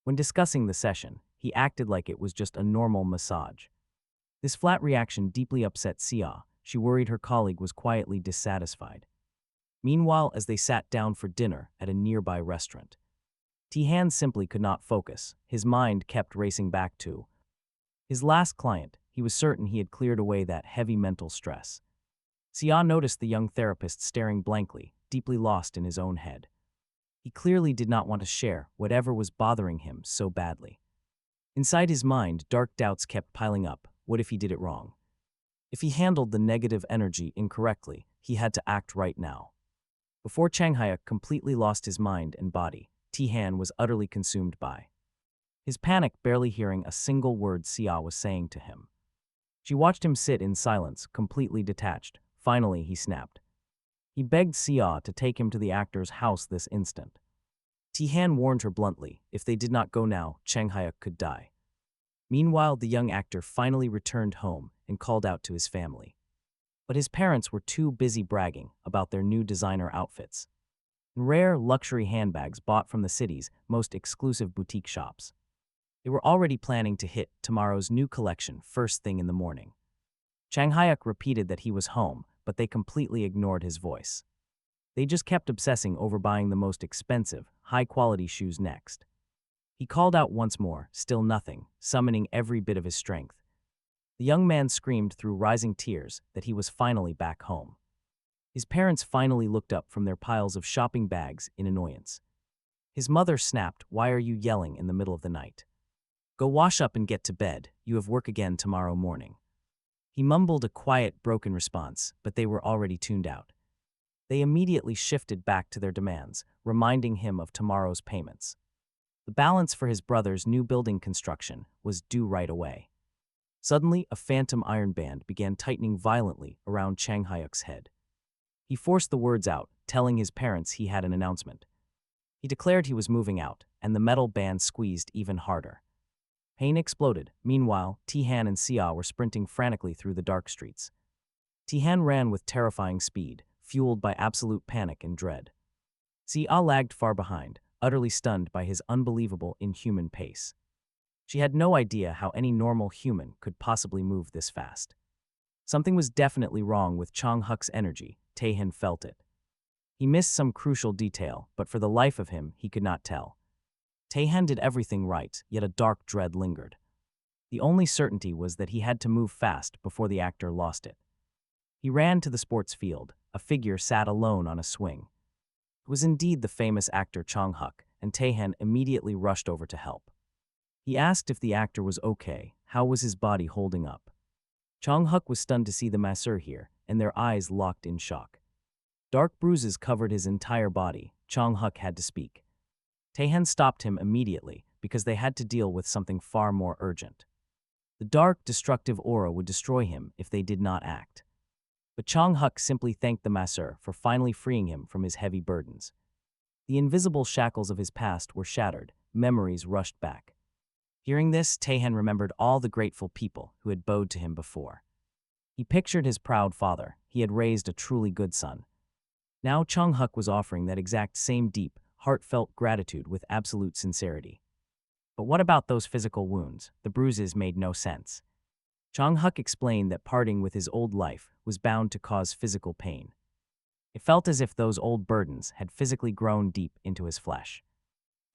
When discussing the session, he acted like it was just a normal massage. This flat reaction deeply upset Sia. She worried her colleague was quietly dissatisfied. Meanwhile, as they sat down for dinner at a nearby restaurant, Taehan simply could not focus. His mind kept racing back to his last client. He was certain he had cleared away that heavy mental stress. Sia noticed the young therapist staring blankly, deeply lost in his own head. He clearly did not want to share whatever was bothering him so badly. Inside his mind, dark doubts kept piling up. What if he did it wrong? If he handled the negative energy incorrectly, he had to act right now. Before Chang Hyuk completely lost his mind and body, Taehan was utterly consumed by his panic, barely hearing a single word Sia was saying to him. She watched him sit in silence, completely detached. Finally, he snapped. He begged Sia to take him to the actor's house this instant. Taehan warned her bluntly, if they did not go now, Chang Hyuk could die. Meanwhile, the young actor finally returned home and called out to his family. But his parents were too busy bragging about their new designer outfits. Rare luxury handbags bought from the city's most exclusive boutique shops. They were already planning to hit tomorrow's new collection first thing in the morning. Chang Hyuk repeated that he was home, but they completely ignored his voice. They just kept obsessing over buying the most expensive, high-quality shoes next. He called out once more, still nothing, summoning every bit of his strength. The young man screamed through rising tears that he was finally back home. His parents finally looked up from their piles of shopping bags in annoyance. His mother snapped, "Why are you yelling in the middle of the night? Go wash up and get to bed, you have work again tomorrow morning." He mumbled a quiet, broken response, but they were already tuned out. They immediately shifted back to their demands, reminding him of tomorrow's payments. The balance for his brother's new building construction was due right away. Suddenly, a phantom iron band began tightening violently around Chang Hyuk's head. He forced the words out, telling his parents he had an announcement. He declared he was moving out, and the metal band squeezed even harder. Pain exploded. Meanwhile, Taehan and Sia were sprinting frantically through the dark streets. Taehan ran with terrifying speed, fueled by absolute panic and dread. Sia lagged far behind, utterly stunned by his unbelievable, inhuman pace. She had no idea how any normal human could possibly move this fast. Something was definitely wrong with Chang Hyuk's energy. Taehan felt it. He missed some crucial detail, but for the life of him, he could not tell. Taehan did everything right, yet a dark dread lingered. The only certainty was that he had to move fast before the actor lost it. He ran to the sports field. A figure sat alone on a swing. It was indeed the famous actor Chang Hyuk, and Taehan immediately rushed over to help. He asked if the actor was okay. How was his body holding up? Chang Hyuk was stunned to see the masseur here, and their eyes locked in shock. Dark bruises covered his entire body. Chang Hyuk had to speak. Taehan stopped him immediately because they had to deal with something far more urgent. The dark, destructive aura would destroy him if they did not act. But Chang Hyuk simply thanked the masseur for finally freeing him from his heavy burdens. The invisible shackles of his past were shattered. Memories rushed back. Hearing this, Taehan remembered all the grateful people who had bowed to him before. He pictured his proud father. He had raised a truly good son. Now Chang Hyuk was offering that exact same deep, heartfelt gratitude with absolute sincerity. But what about those physical wounds? The bruises made no sense. Chang Hyuk explained that parting with his old life was bound to cause physical pain. It felt as if those old burdens had physically grown deep into his flesh.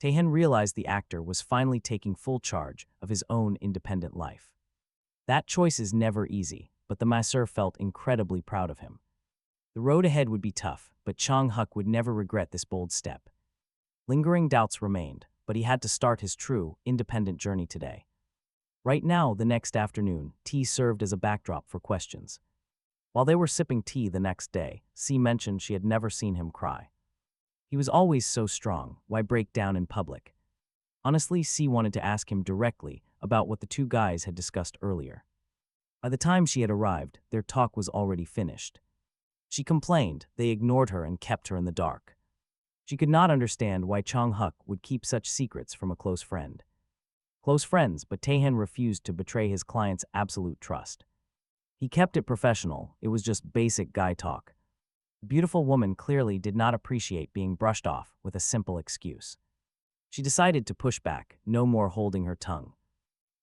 Taehan realized the actor was finally taking full charge of his own independent life. That choice is never easy, but the masseur felt incredibly proud of him. The road ahead would be tough, but Chang Hyuk would never regret this bold step. Lingering doubts remained, but he had to start his true, independent journey today. Right now, the next afternoon, tea served as a backdrop for questions. While they were sipping tea the next day, C mentioned she had never seen him cry. He was always so strong, why break down in public? Honestly, C wanted to ask him directly about what the two guys had discussed earlier. By the time she had arrived, their talk was already finished. She complained they ignored her and kept her in the dark. She could not understand why Chong Huk would keep such secrets from a close friend. Close friends, but Taehan refused to betray his client's absolute trust. He kept it professional, it was just basic guy talk. The beautiful woman clearly did not appreciate being brushed off with a simple excuse. She decided to push back, no more holding her tongue.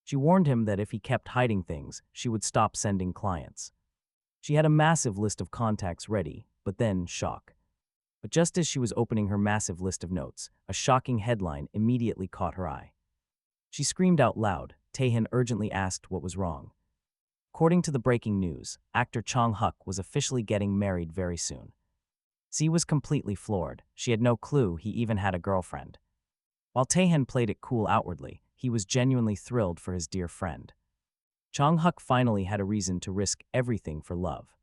She warned him that if he kept hiding things, she would stop sending clients. She had a massive list of contacts ready, but then shock. But just as she was opening her massive list of notes, a shocking headline immediately caught her eye. She screamed out loud. Taehan urgently asked what was wrong. According to the breaking news, actor Chong Huk was officially getting married very soon. Z was completely floored. She had no clue he even had a girlfriend. While Taehan played it cool outwardly, he was genuinely thrilled for his dear friend. Chong Huk finally had a reason to risk everything for love.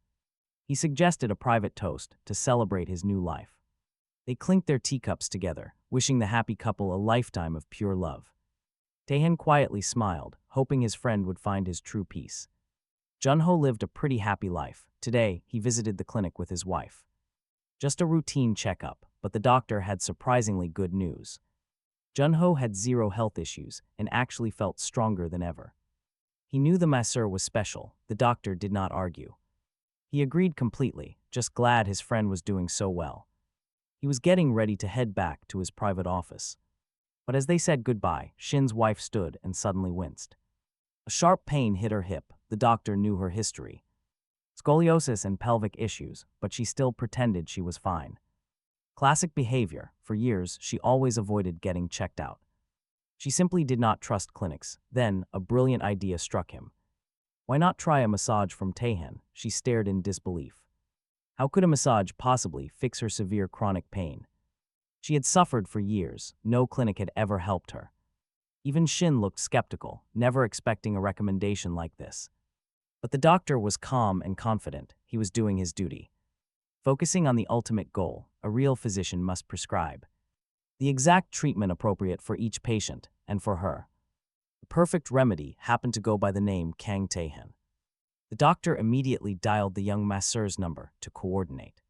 He suggested a private toast to celebrate his new life. They clinked their teacups together, wishing the happy couple a lifetime of pure love. Taehan quietly smiled, hoping his friend would find his true peace. Junho lived a pretty happy life. Today, he visited the clinic with his wife. Just a routine checkup, but the doctor had surprisingly good news. Junho had zero health issues and actually felt stronger than ever. He knew the masseur was special. The doctor did not argue. He agreed completely, just glad his friend was doing so well. He was getting ready to head back to his private office. But as they said goodbye, Shin's wife stood and suddenly winced. A sharp pain hit her hip. The doctor knew her history. Scoliosis and pelvic issues, but she still pretended she was fine. Classic behavior. For years, she always avoided getting checked out. She simply did not trust clinics. Then, a brilliant idea struck him. Why not try a massage from Taehan? She stared in disbelief. How could a massage possibly fix her severe chronic pain? She had suffered for years. No clinic had ever helped her. Even Shin looked skeptical, never expecting a recommendation like this. But the doctor was calm and confident. He was doing his duty. Focusing on the ultimate goal, a real physician must prescribe the exact treatment appropriate for each patient and for her. The perfect remedy happened to go by the name Kang Taehan. The doctor immediately dialed the young masseur's number to coordinate.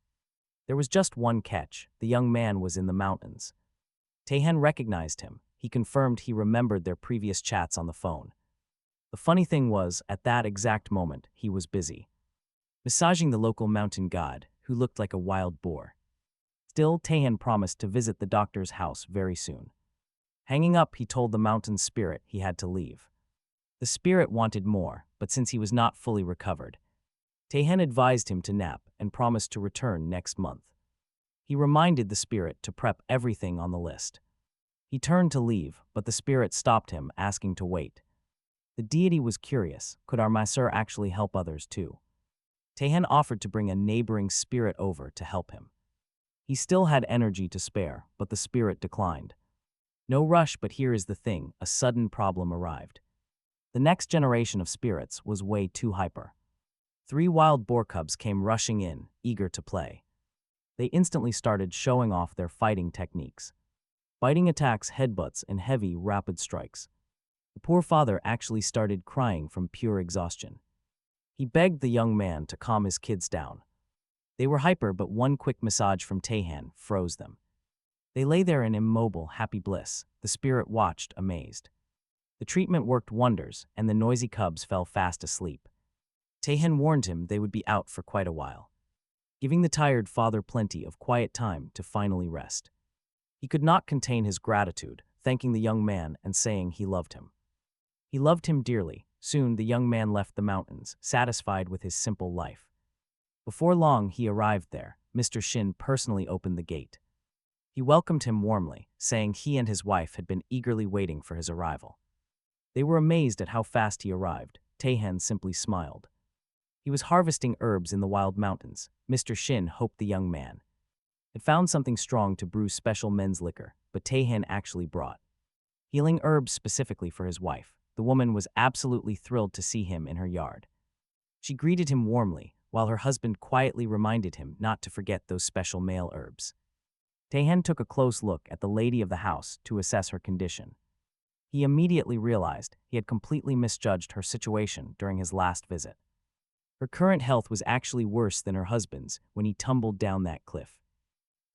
There was just one catch. The young man was in the mountains. Taehan recognized him. He confirmed he remembered their previous chats on the phone. The funny thing was, at that exact moment, he was busy massaging the local mountain god, who looked like a wild boar. Still, Taehan promised to visit the doctor's house very soon. Hanging up, he told the mountain spirit he had to leave. The spirit wanted more, but since he was not fully recovered, Taehan advised him to nap and promised to return next month. He reminded the spirit to prep everything on the list. He turned to leave, but the spirit stopped him, asking to wait. The deity was curious. Could our masseur actually help others too? Taehan offered to bring a neighboring spirit over to help him. He still had energy to spare, but the spirit declined. No rush, but here is the thing, a sudden problem arrived. The next generation of spirits was way too hyper. 3 wild boar cubs came rushing in, eager to play. They instantly started showing off their fighting techniques. Biting attacks, headbutts, and heavy, rapid strikes. The poor father actually started crying from pure exhaustion. He begged the young man to calm his kids down. They were hyper, but one quick massage from Taehan froze them. They lay there in immobile, happy bliss. The spirit watched, amazed. The treatment worked wonders, and the noisy cubs fell fast asleep. Taehan warned him they would be out for quite a while, giving the tired father plenty of quiet time to finally rest. He could not contain his gratitude, thanking the young man and saying he loved him. He loved him dearly. Soon the young man left the mountains, satisfied with his simple life. Before long he arrived there. Mr. Shin personally opened the gate. He welcomed him warmly, saying he and his wife had been eagerly waiting for his arrival. They were amazed at how fast he arrived. Taehan simply smiled. He was harvesting herbs in the wild mountains. Mr. Shin hoped the young man had found something strong to brew special men's liquor, but Taehan actually brought healing herbs specifically for his wife. The woman was absolutely thrilled to see him in her yard. She greeted him warmly, while her husband quietly reminded him not to forget those special male herbs. Taehan took a close look at the lady of the house to assess her condition. He immediately realized he had completely misjudged her situation during his last visit. Her current health was actually worse than her husband's when he tumbled down that cliff.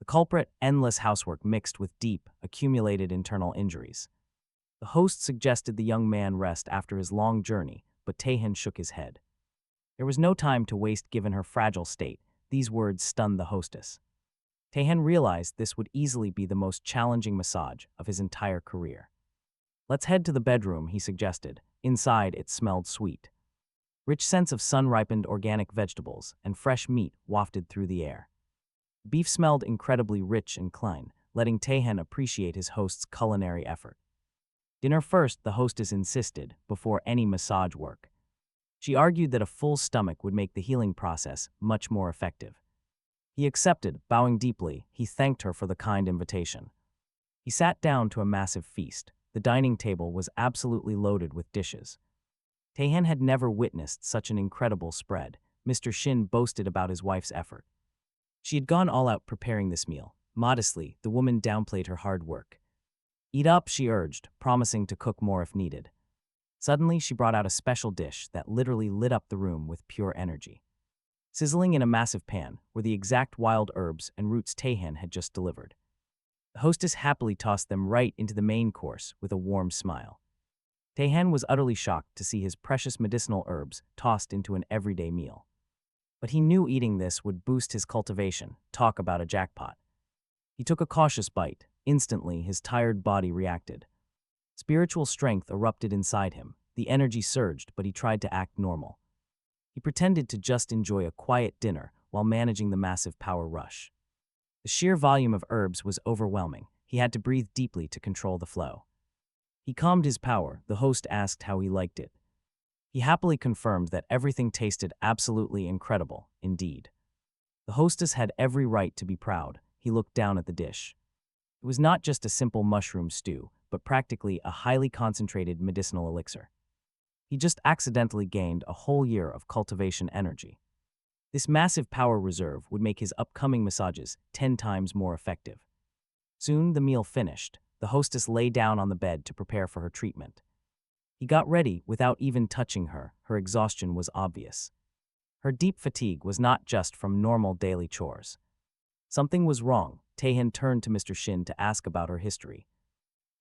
The culprit, endless housework mixed with deep, accumulated internal injuries. The host suggested the young man rest after his long journey, but Taehan shook his head. There was no time to waste given her fragile state. These words stunned the hostess. Taehan realized this would easily be the most challenging massage of his entire career. Let's head to the bedroom, he suggested. Inside, it smelled sweet. Rich scents of sun-ripened organic vegetables and fresh meat wafted through the air. Beef smelled incredibly rich and clean, letting Taehan appreciate his host's culinary effort. Dinner first, the hostess insisted, before any massage work. She argued that a full stomach would make the healing process much more effective. He accepted, bowing deeply. He thanked her for the kind invitation. He sat down to a massive feast. The dining table was absolutely loaded with dishes. Taehan had never witnessed such an incredible spread. Mr. Shin boasted about his wife's effort. She had gone all out preparing this meal. Modestly, the woman downplayed her hard work. Eat up, she urged, promising to cook more if needed. Suddenly, she brought out a special dish that literally lit up the room with pure energy. Sizzling in a massive pan were the exact wild herbs and roots Taehan had just delivered. The hostess happily tossed them right into the main course with a warm smile. Taehan was utterly shocked to see his precious medicinal herbs tossed into an everyday meal. But he knew eating this would boost his cultivation. Talk about a jackpot. He took a cautious bite. Instantly, his tired body reacted. Spiritual strength erupted inside him. The energy surged, but he tried to act normal. He pretended to just enjoy a quiet dinner while managing the massive power rush. The sheer volume of herbs was overwhelming. He had to breathe deeply to control the flow. He calmed his power. The host asked how he liked it. He happily confirmed that everything tasted absolutely incredible, indeed. The hostess had every right to be proud. He looked down at the dish. It was not just a simple mushroom stew, but practically a highly concentrated medicinal elixir. He just accidentally gained a whole year of cultivation energy. This massive power reserve would make his upcoming massages 10 times more effective. Soon, the meal finished. The hostess lay down on the bed to prepare for her treatment. He got ready without even touching her. Her exhaustion was obvious. Her deep fatigue was not just from normal daily chores. Something was wrong. Taehan turned to Mr. Shin to ask about her history.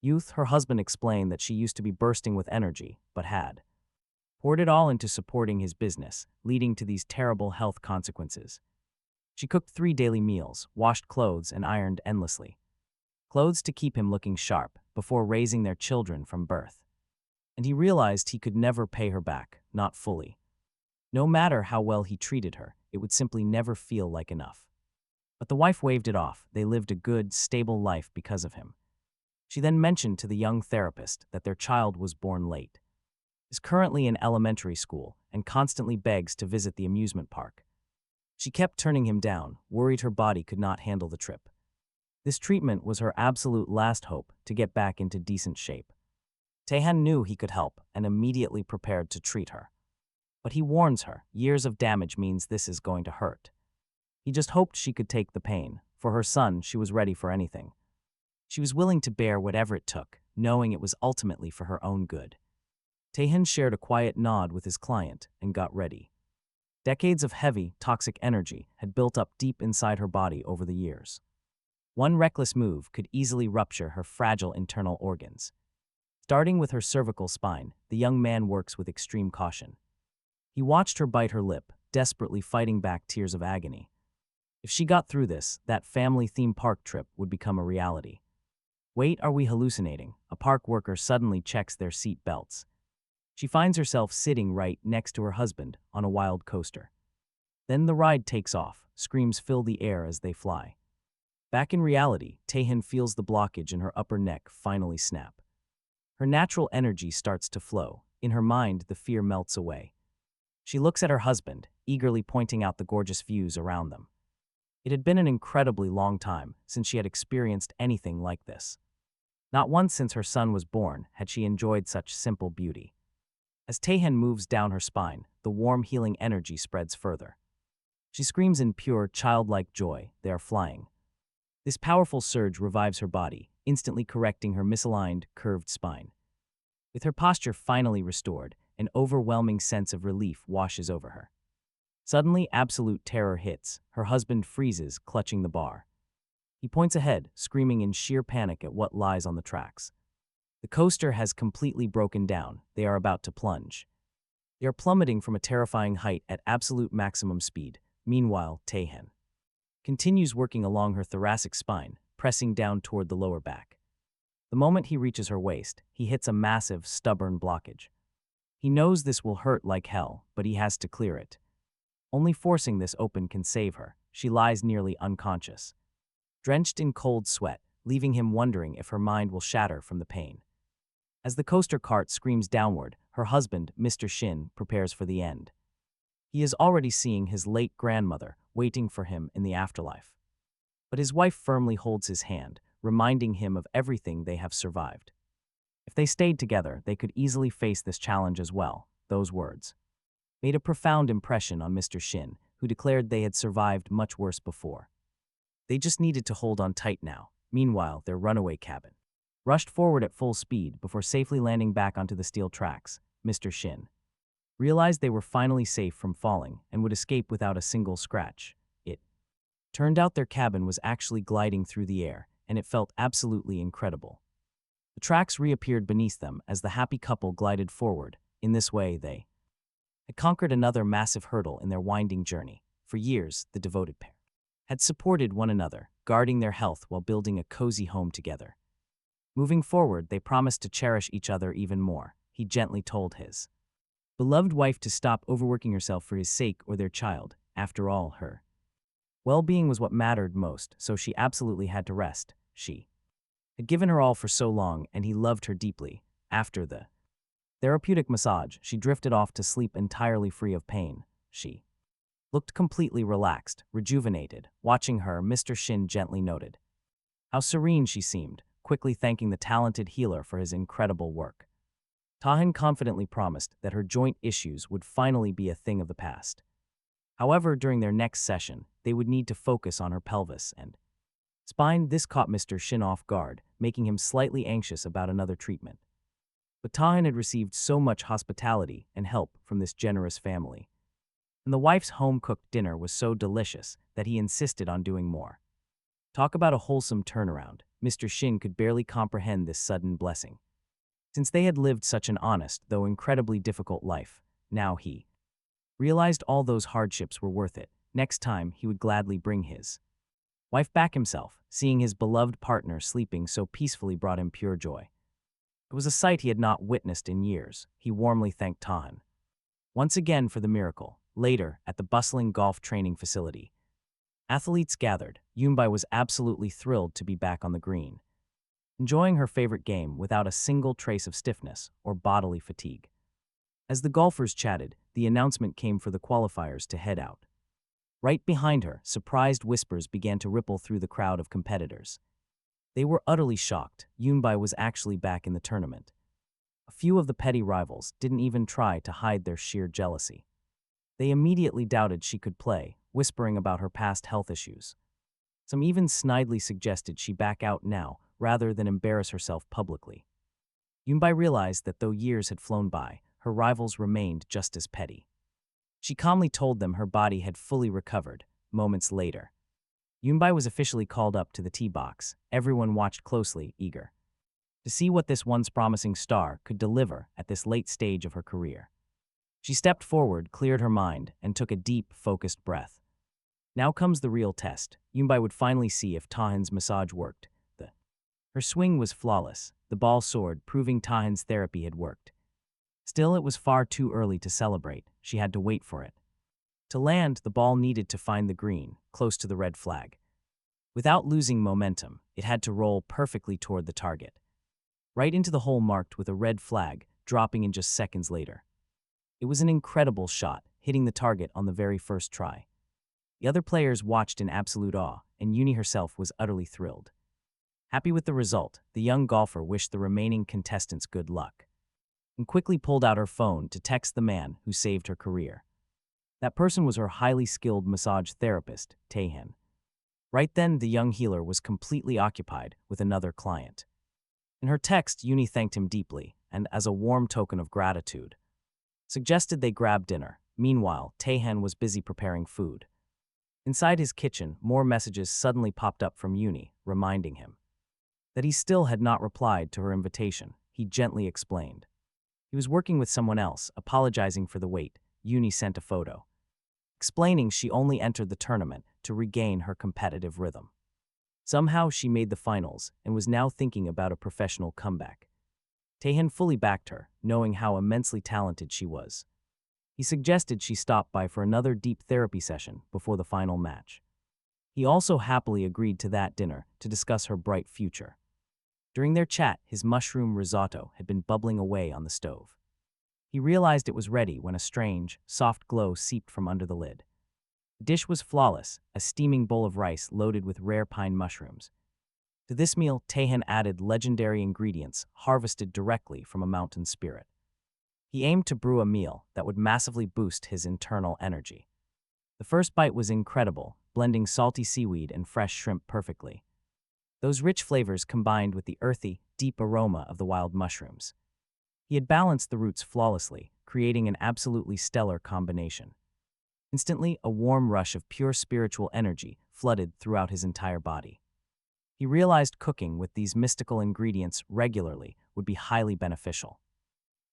Youth, her husband explained that she used to be bursting with energy, but had poured it all into supporting his business, leading to these terrible health consequences. She cooked 3 daily meals, washed clothes, and ironed endlessly. Clothes to keep him looking sharp before raising their children from birth. And he realized he could never pay her back, not fully. No matter how well he treated her, it would simply never feel like enough. But the wife waved it off. They lived a good, stable life because of him. She then mentioned to the young therapist that their child was born late, is currently in elementary school, and constantly begs to visit the amusement park. She kept turning him down, worried her body could not handle the trip. This treatment was her absolute last hope to get back into decent shape. Taehan knew he could help and immediately prepared to treat her. But he warns her, years of damage means this is going to hurt. He just hoped she could take the pain. For her son, she was ready for anything. She was willing to bear whatever it took, knowing it was ultimately for her own good. Taehan shared a quiet nod with his client and got ready. Decades of heavy, toxic energy had built up deep inside her body over the years. One reckless move could easily rupture her fragile internal organs. Starting with her cervical spine, the young man works with extreme caution. He watched her bite her lip, desperately fighting back tears of agony. If she got through this, that family theme park trip would become a reality. Wait, are we hallucinating? A park worker suddenly checks their seat belts. She finds herself sitting right next to her husband on a wild coaster. Then the ride takes off, screams fill the air as they fly. Back in reality, Taehan feels the blockage in her upper neck finally snap. Her natural energy starts to flow. In her mind, the fear melts away. She looks at her husband, eagerly pointing out the gorgeous views around them. It had been an incredibly long time since she had experienced anything like this. Not once since her son was born had she enjoyed such simple beauty. As Taehan moves down her spine, the warm healing energy spreads further. She screams in pure, childlike joy. They are flying. This powerful surge revives her body, instantly correcting her misaligned, curved spine. With her posture finally restored, an overwhelming sense of relief washes over her. Suddenly, absolute terror hits. Her husband freezes, clutching the bar. He points ahead, screaming in sheer panic at what lies on the tracks. The coaster has completely broken down. They are about to plunge. They are plummeting from a terrifying height at absolute maximum speed. Meanwhile, Taehan continues working along her thoracic spine, pressing down toward the lower back. The moment he reaches her waist, he hits a massive, stubborn blockage. He knows this will hurt like hell, but he has to clear it. Only forcing this open can save her. She lies nearly unconscious, drenched in cold sweat, leaving him wondering if her mind will shatter from the pain. As the coaster cart screams downward, her husband, Mr. Shin, prepares for the end. He is already seeing his late grandmother waiting for him in the afterlife. But his wife firmly holds his hand, reminding him of everything they have survived. If they stayed together, they could easily face this challenge as well. Those words made a profound impression on Mr. Shin, who declared they had survived much worse before. They just needed to hold on tight now. Meanwhile, their runaway cabin rushed forward at full speed before safely landing back onto the steel tracks. Mr. Shin realized they were finally safe from falling and would escape without a single scratch. It turned out their cabin was actually gliding through the air, and it felt absolutely incredible. The tracks reappeared beneath them as the happy couple glided forward. In this way, they had conquered another massive hurdle in their winding journey. For years, the devoted pair had supported one another, guarding their health while building a cozy home together. Moving forward, they promised to cherish each other even more. He gently told his beloved wife to stop overworking herself for his sake or their child. After all, her well-being was what mattered most, so she absolutely had to rest. She had given her all for so long, and he loved her deeply. After the therapeutic massage, she drifted off to sleep entirely free of pain. She looked completely relaxed, rejuvenated. Watching her, Mr. Shin gently noted how serene she seemed, quickly thanking the talented healer for his incredible work. Taehan confidently promised that her joint issues would finally be a thing of the past. However, during their next session, they would need to focus on her pelvis and spine. This caught Mr. Shin off guard, making him slightly anxious about another treatment. But Taehan had received so much hospitality and help from this generous family, and the wife's home-cooked dinner was so delicious that he insisted on doing more. Talk about a wholesome turnaround. Mr. Shin could barely comprehend this sudden blessing. Since they had lived such an honest, though incredibly difficult life, now he realized all those hardships were worth it. Next time, he would gladly bring his wife back himself. Seeing his beloved partner sleeping so peacefully brought him pure joy. It was a sight he had not witnessed in years. He warmly thanked Taehan once again for the miracle. Later, at the bustling golf training facility, athletes gathered. Yunbai was absolutely thrilled to be back on the green, enjoying her favorite game without a single trace of stiffness or bodily fatigue. As the golfers chatted, the announcement came for the qualifiers to head out. Right behind her, surprised whispers began to ripple through the crowd of competitors. They were utterly shocked. Yunbai was actually back in the tournament. A few of the petty rivals didn't even try to hide their sheer jealousy. They immediately doubted she could play, whispering about her past health issues. Some even snidely suggested she back out now, rather than embarrass herself publicly. Yunbai realized that though years had flown by, her rivals remained just as petty. She calmly told them her body had fully recovered. Moments later, Yunbai was officially called up to the tee box. Everyone watched closely, eager to see what this once promising star could deliver at this late stage of her career. She stepped forward, cleared her mind, and took a deep, focused breath. Now comes the real test. Yunbai would finally see if Taehan's massage worked. Her swing was flawless. The ball soared, proving Taehan's therapy had worked. Still, it was far too early to celebrate. She had to wait for it to land. The ball needed to find the green, close to the red flag. Without losing momentum, it had to roll perfectly toward the target, right into the hole marked with a red flag, dropping in just seconds later. It was an incredible shot, hitting the target on the very first try. The other players watched in absolute awe, and Yuni herself was utterly thrilled. Happy with the result, the young golfer wished the remaining contestants good luck and quickly pulled out her phone to text the man who saved her career. That person was her highly skilled massage therapist, Taehan. Right then, the young healer was completely occupied with another client. In her text, Uni thanked him deeply, and as a warm token of gratitude, suggested they grab dinner. Meanwhile, Taehan was busy preparing food. Inside his kitchen, more messages suddenly popped up from Uni, reminding him that he still had not replied to her invitation. He gently explained he was working with someone else, apologizing for the wait. Uni sent a photo, explaining she only entered the tournament to regain her competitive rhythm. Somehow she made the finals and was now thinking about a professional comeback. Taehan fully backed her, knowing how immensely talented she was. He suggested she stop by for another deep therapy session before the final match. He also happily agreed to that dinner to discuss her bright future. During their chat, his mushroom risotto had been bubbling away on the stove. He realized it was ready when a strange, soft glow seeped from under the lid. The dish was flawless, a steaming bowl of rice loaded with rare pine mushrooms. To this meal, Taehan added legendary ingredients harvested directly from a mountain spirit. He aimed to brew a meal that would massively boost his internal energy. The first bite was incredible, blending salty seaweed and fresh shrimp perfectly. Those rich flavors combined with the earthy, deep aroma of the wild mushrooms. He had balanced the roots flawlessly, creating an absolutely stellar combination. Instantly, a warm rush of pure spiritual energy flooded throughout his entire body. He realized cooking with these mystical ingredients regularly would be highly beneficial.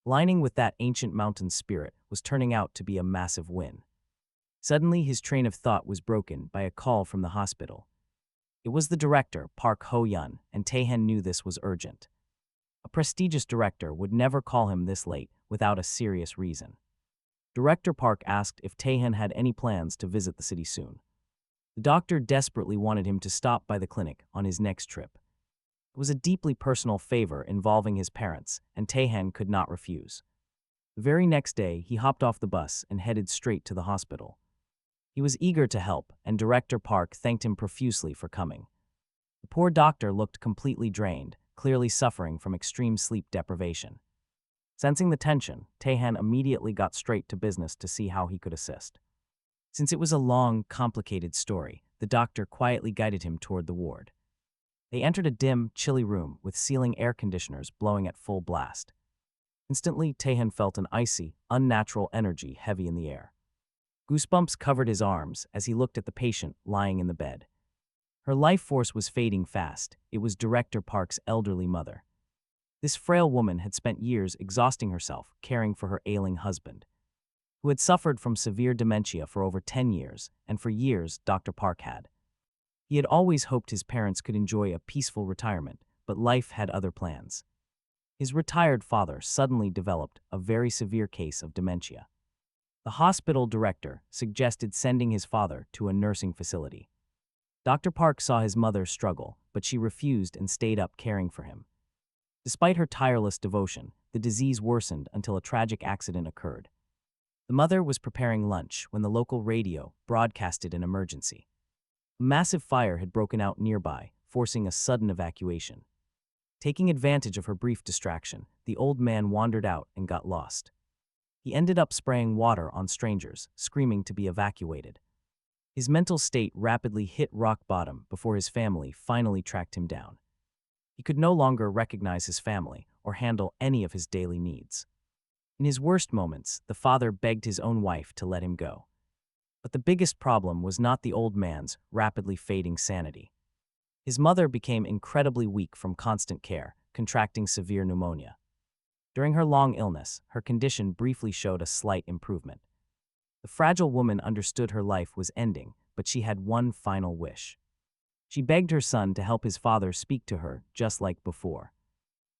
Lining with that ancient mountain spirit was turning out to be a massive win. Suddenly, his train of thought was broken by a call from the hospital. It was the director, Park Ho-yun, and Taehan knew this was urgent. A prestigious director would never call him this late without a serious reason. Director Park asked if Taehan had any plans to visit the city soon. The doctor desperately wanted him to stop by the clinic on his next trip. It was a deeply personal favor involving his parents, and Taehan could not refuse. The very next day, he hopped off the bus and headed straight to the hospital. He was eager to help, and Director Park thanked him profusely for coming. The poor doctor looked completely drained, clearly suffering from extreme sleep deprivation. Sensing the tension, Taehan immediately got straight to business to see how he could assist. Since it was a long, complicated story, the doctor quietly guided him toward the ward. They entered a dim, chilly room with ceiling air conditioners blowing at full blast. Instantly, Taehan felt an icy, unnatural energy heavy in the air. Goosebumps covered his arms as he looked at the patient lying in the bed. Her life force was fading fast. It was Director Park's elderly mother. This frail woman had spent years exhausting herself caring for her ailing husband, who had suffered from severe dementia for over 10 years, and for years Dr. Park had. He had always hoped his parents could enjoy a peaceful retirement, but life had other plans. His retired father suddenly developed a very severe case of dementia. The hospital director suggested sending his father to a nursing facility. Dr. Park saw his mother struggle, but she refused and stayed up caring for him. Despite her tireless devotion, the disease worsened until a tragic accident occurred. The mother was preparing lunch when the local radio broadcasted an emergency. A massive fire had broken out nearby, forcing a sudden evacuation. Taking advantage of her brief distraction, the old man wandered out and got lost. He ended up spraying water on strangers, screaming to be evacuated. His mental state rapidly hit rock bottom before his family finally tracked him down. He could no longer recognize his family or handle any of his daily needs. In his worst moments, the father begged his own wife to let him go. But the biggest problem was not the old man's rapidly fading sanity. His mother became incredibly weak from constant care, contracting severe pneumonia. During her long illness, her condition briefly showed a slight improvement. The fragile woman understood her life was ending, but she had one final wish. She begged her son to help his father speak to her, just like before.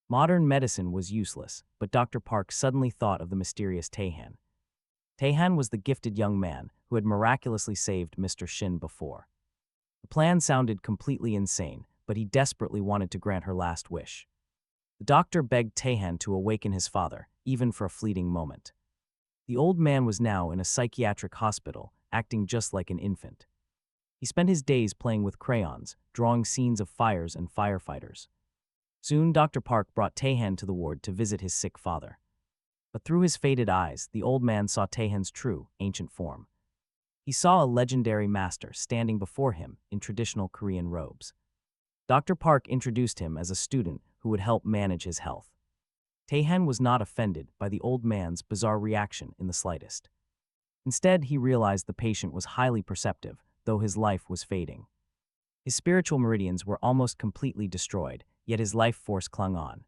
Modern medicine was useless, but Dr. Park suddenly thought of the mysterious Taehan. Taehan was the gifted young man who had miraculously saved Mr. Shin before. The plan sounded completely insane, but he desperately wanted to grant her last wish. The doctor begged Taehan to awaken his father, even for a fleeting moment. The old man was now in a psychiatric hospital, acting just like an infant. He spent his days playing with crayons, drawing scenes of fires and firefighters. Soon, Dr. Park brought Taehan to the ward to visit his sick father. But through his faded eyes, the old man saw Taehan's true, ancient form. He saw a legendary master standing before him in traditional Korean robes. Dr. Park introduced him as a student who would help manage his health. Taehan was not offended by the old man's bizarre reaction in the slightest. Instead, he realized the patient was highly perceptive, though his life was fading. His spiritual meridians were almost completely destroyed, yet his life force clung on.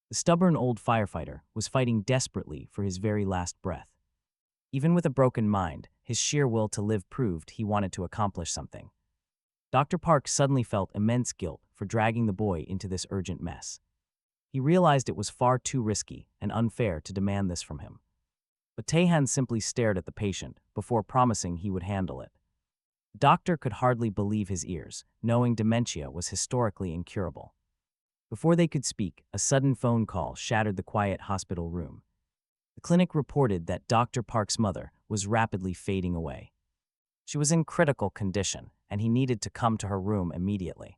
The stubborn old firefighter was fighting desperately for his very last breath. Even with a broken mind, his sheer will to live proved he wanted to accomplish something. Dr. Park suddenly felt immense guilt for dragging the boy into this urgent mess. He realized it was far too risky and unfair to demand this from him. But Taehan simply stared at the patient before promising he would handle it. The doctor could hardly believe his ears, knowing dementia was historically incurable. Before they could speak, a sudden phone call shattered the quiet hospital room. The clinic reported that Dr. Park's mother was rapidly fading away. She was in critical condition, and he needed to come to her room immediately.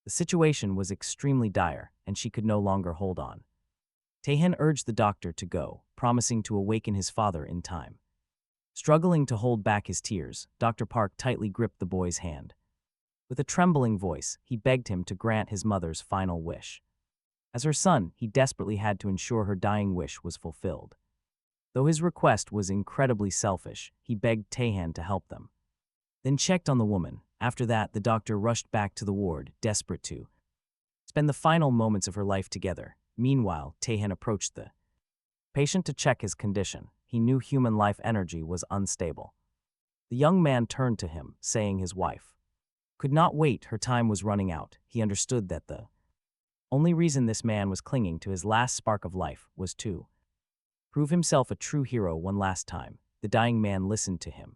The situation was extremely dire, and she could no longer hold on. Taehan urged the doctor to go, promising to awaken his father in time. Struggling to hold back his tears, Dr. Park tightly gripped the boy's hand. With a trembling voice, he begged him to grant his mother's final wish. As her son, he desperately had to ensure her dying wish was fulfilled. Though his request was incredibly selfish, he begged Taehan to help them. Then checked on the woman. After that, the doctor rushed back to the ward, desperate to spend the final moments of her life together. Meanwhile, Taehan approached the patient to check his condition. He knew human life energy was unstable. The young man turned to him, saying his wife could not wait, her time was running out. He understood that the only reason this man was clinging to his last spark of life was to prove himself a true hero one last time. The dying man listened to him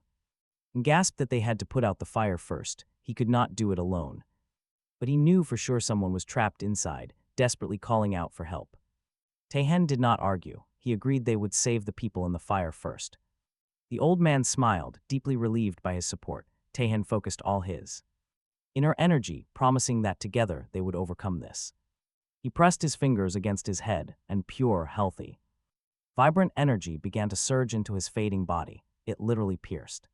and gasped that they had to put out the fire first. He could not do it alone. But he knew for sure someone was trapped inside, desperately calling out for help. Taehan did not argue. He agreed they would save the people in the fire first. The old man smiled, deeply relieved by his support. Taehan focused all his inner energy, promising that together they would overcome this. He pressed his fingers against his head, and pure, healthy, vibrant energy began to surge into his fading body. It literally pierced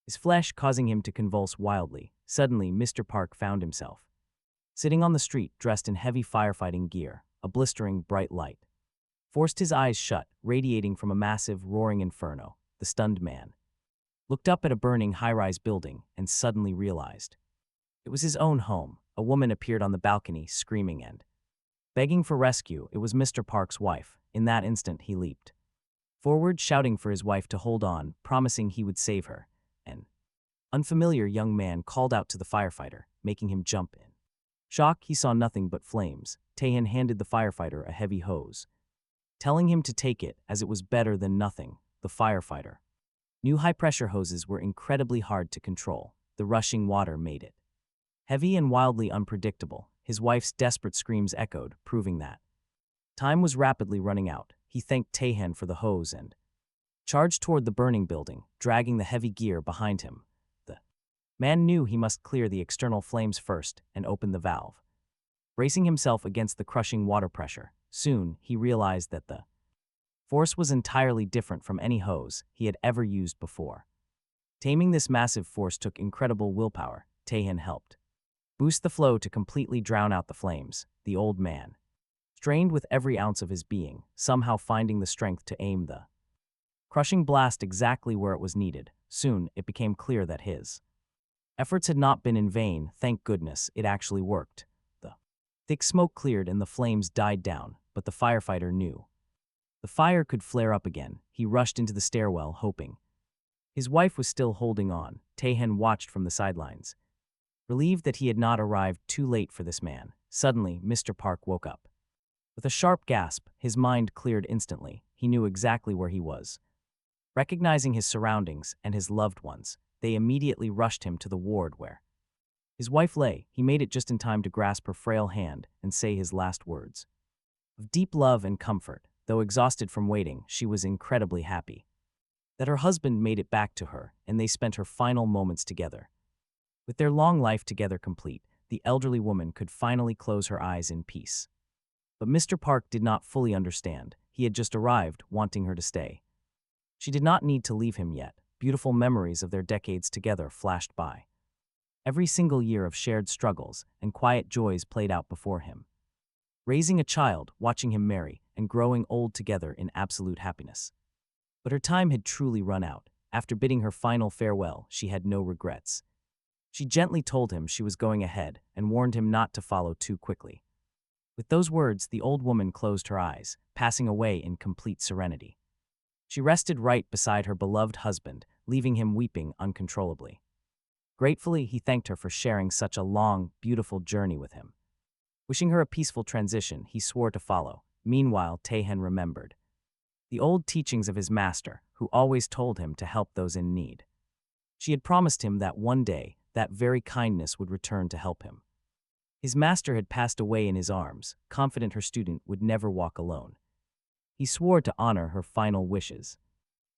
his flesh, causing him to convulse wildly. Suddenly, Mr. Park found himself sitting on the street, dressed in heavy firefighting gear. A blistering, bright light forced his eyes shut, radiating from a massive, roaring inferno. The stunned man looked up at a burning high-rise building and suddenly realized it was his own home. A woman appeared on the balcony, screaming and begging for rescue. It was Mr. Park's wife. In that instant, he leaped forward, shouting for his wife to hold on, promising he would save her. An unfamiliar young man called out to the firefighter, making him jump in shock. He saw nothing but flames. Taehan handed the firefighter a heavy hose, telling him to take it as it was better than nothing. The firefighter knew high-pressure hoses were incredibly hard to control. The rushing water made it heavy and wildly unpredictable. His wife's desperate screams echoed, proving that time was rapidly running out. He thanked Taehan for the hose and charged toward the burning building, dragging the heavy gear behind him. The man knew he must clear the external flames first and open the valve. Bracing himself against the crushing water pressure, soon he realized that the force was entirely different from any hose he had ever used before. Taming this massive force took incredible willpower. Taehan helped boost the flow to completely drown out the flames. The old man strained with every ounce of his being, somehow finding the strength to aim the crushing blast exactly where it was needed. Soon, it became clear that his efforts had not been in vain. Thank goodness, it actually worked. The thick smoke cleared and the flames died down, but the firefighter knew the fire could flare up again. He rushed into the stairwell, hoping his wife was still holding on. Taehan watched from the sidelines, relieved that he had not arrived too late for this man. Suddenly, Mr. Park woke up. With a sharp gasp, his mind cleared instantly. He knew exactly where he was. Recognizing his surroundings and his loved ones, they immediately rushed him to the ward where his wife lay. He made it just in time to grasp her frail hand and say his last words of deep love and comfort. Though exhausted from waiting, she was incredibly happy that her husband made it back to her, and they spent her final moments together. With their long life together complete, the elderly woman could finally close her eyes in peace. But Mr. Park did not fully understand. He had just arrived, wanting her to stay. She did not need to leave him yet. beautiful memories of their decades together flashed by. Every single year of shared struggles and quiet joys played out before him. Raising a child, watching him marry, and growing old together in absolute happiness. But her time had truly run out. After bidding her final farewell, she had no regrets. She gently told him she was going ahead and warned him not to follow too quickly. With those words, the old woman closed her eyes, passing away in complete serenity. She rested right beside her beloved husband, leaving him weeping uncontrollably. Gratefully, he thanked her for sharing such a long, beautiful journey with him. Wishing her a peaceful transition, he swore to follow. Meanwhile, Taehan remembered the old teachings of his master, who always told him to help those in need. She had promised him that one day, that very kindness would return to help him. His master had passed away in his arms, confident her student would never walk alone. He swore to honor her final wishes.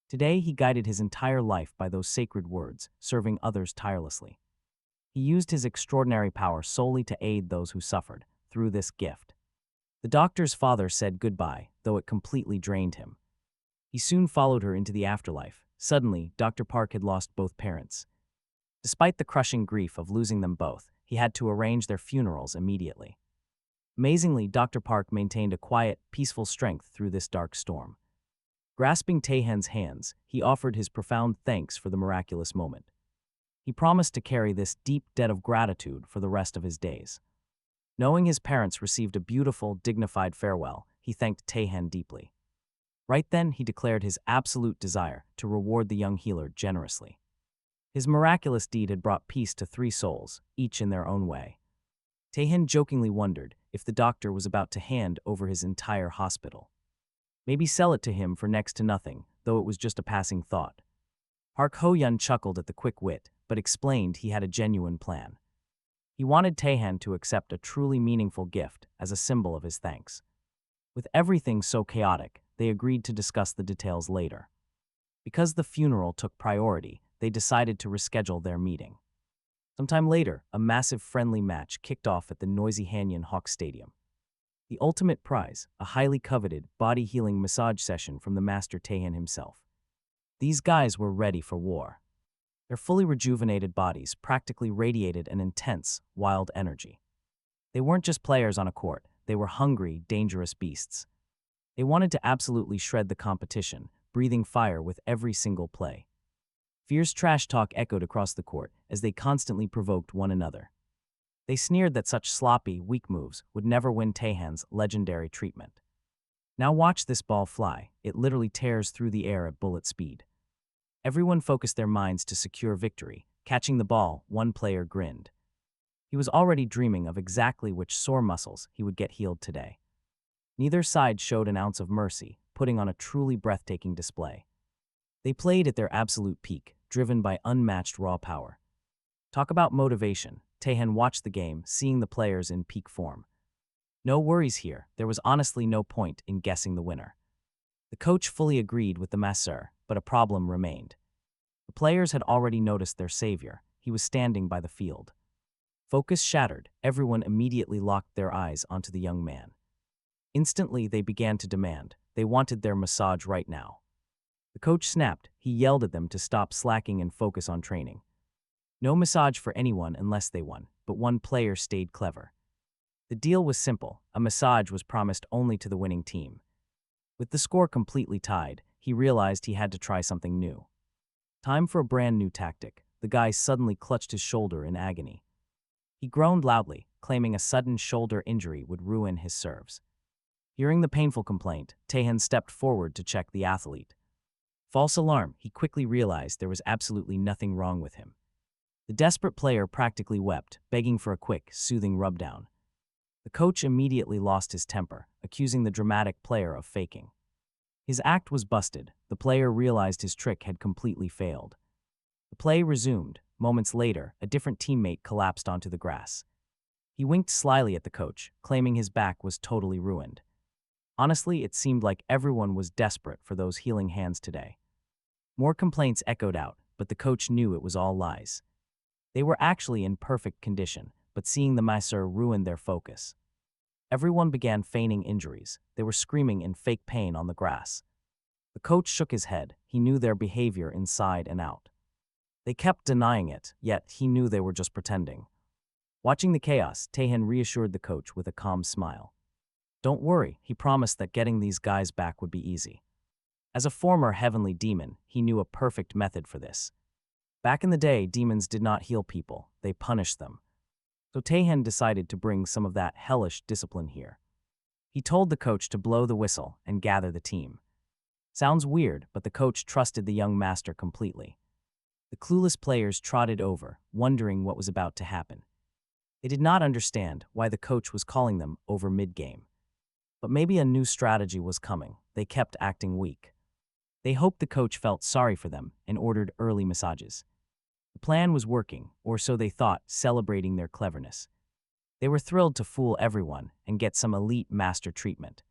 Today, he guided his entire life by those sacred words, serving others tirelessly. He used his extraordinary power solely to aid those who suffered, through this gift. The doctor's father said goodbye, though it completely drained him. He soon followed her into the afterlife. Suddenly, Dr. Park had lost both parents. Despite the crushing grief of losing them both, he had to arrange their funerals immediately. Amazingly, Dr. Park maintained a quiet, peaceful strength through this dark storm. Grasping Taehan's hands, he offered his profound thanks for the miraculous moment. He promised to carry this deep debt of gratitude for the rest of his days. Knowing his parents received a beautiful, dignified farewell, he thanked Taehan deeply. Right then, he declared his absolute desire to reward the young healer generously. His miraculous deed had brought peace to 3 souls, each in their own way. Taehan jokingly wondered if the doctor was about to hand over his entire hospital. Maybe sell it to him for next to nothing, though it was just a passing thought. Park Ho-yun chuckled at the quick wit, but explained he had a genuine plan. He wanted Taehan to accept a truly meaningful gift as a symbol of his thanks. With everything so chaotic, they agreed to discuss the details later. Because the funeral took priority, they decided to reschedule their meeting. Sometime later, a massive friendly match kicked off at the noisy Hanyun Hawk Stadium. The ultimate prize, a highly coveted, body-healing massage session from the master Taehan himself. These guys were ready for war. Their fully rejuvenated bodies practically radiated an intense, wild energy. They weren't just players on a court, they were hungry, dangerous beasts. They wanted to absolutely shred the competition, breathing fire with every single play. Fierce trash talk echoed across the court as they constantly provoked one another. They sneered that such sloppy, weak moves would never win Taehan's legendary treatment. Now watch this ball fly, it literally tears through the air at bullet speed. Everyone focused their minds to secure victory. Catching the ball, one player grinned. He was already dreaming of exactly which sore muscles he would get healed today. Neither side showed an ounce of mercy, putting on a truly breathtaking display. They played at their absolute peak, driven by unmatched raw power. Talk about motivation. Taehan watched the game, seeing the players in peak form. No worries here, there was honestly no point in guessing the winner. The coach fully agreed with the masseur, but a problem remained. The players had already noticed their savior. He was standing by the field. Focus shattered, everyone immediately locked their eyes onto the young man. Instantly, they began to demand. They wanted their massage right now. The coach snapped. He yelled at them to stop slacking and focus on training. No massage for anyone unless they won, but one player stayed clever. The deal was simple. A massage was promised only to the winning team. With the score completely tied, he realized he had to try something new. Time for a brand new tactic. The guy suddenly clutched his shoulder in agony. He groaned loudly, claiming a sudden shoulder injury would ruin his serves. Hearing the painful complaint, Taehan stepped forward to check the athlete. False alarm, he quickly realized there was absolutely nothing wrong with him. The desperate player practically wept, begging for a quick, soothing rubdown. The coach immediately lost his temper, accusing the dramatic player of faking. His act was busted. The player realized his trick had completely failed. The play resumed. Moments later, a different teammate collapsed onto the grass. He winked slyly at the coach, claiming his back was totally ruined. Honestly, it seemed like everyone was desperate for those healing hands today. More complaints echoed out, but the coach knew it was all lies. They were actually in perfect condition, but seeing the masseur ruined their focus. Everyone began feigning injuries. They were screaming in fake pain on the grass. The coach shook his head. He knew their behavior inside and out. They kept denying it, yet he knew they were just pretending. Watching the chaos, Taehan reassured the coach with a calm smile. Don't worry, he promised that getting these guys back would be easy. As a former heavenly demon, he knew a perfect method for this. Back in the day, demons did not heal people, they punished them. So Taehan decided to bring some of that hellish discipline here. He told the coach to blow the whistle and gather the team. Sounds weird, but the coach trusted the young master completely. The clueless players trotted over, wondering what was about to happen. They did not understand why the coach was calling them over mid-game. But maybe a new strategy was coming. They kept acting weak. They hoped the coach felt sorry for them and ordered early massages. The plan was working, or so they thought, celebrating their cleverness. They were thrilled to fool everyone and get some elite master treatment.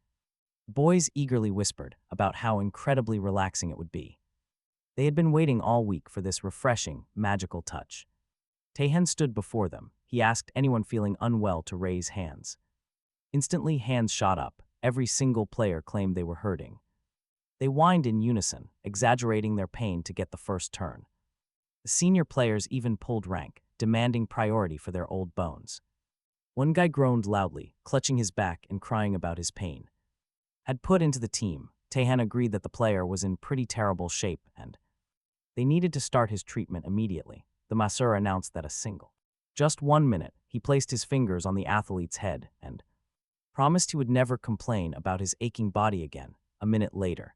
Boys eagerly whispered about how incredibly relaxing it would be. They had been waiting all week for this refreshing, magical touch. Taehan stood before them. He asked anyone feeling unwell to raise hands. Instantly, hands shot up. Every single player claimed they were hurting. They whined in unison, exaggerating their pain to get the first turn. The senior players even pulled rank, demanding priority for their old bones. One guy groaned loudly, clutching his back and crying about his pain. Had put into the team, Taehan agreed that the player was in pretty terrible shape and they needed to start his treatment immediately. The masseur announced that just 1 minute, he placed his fingers on the athlete's head and promised he would never complain about his aching body again. A minute later,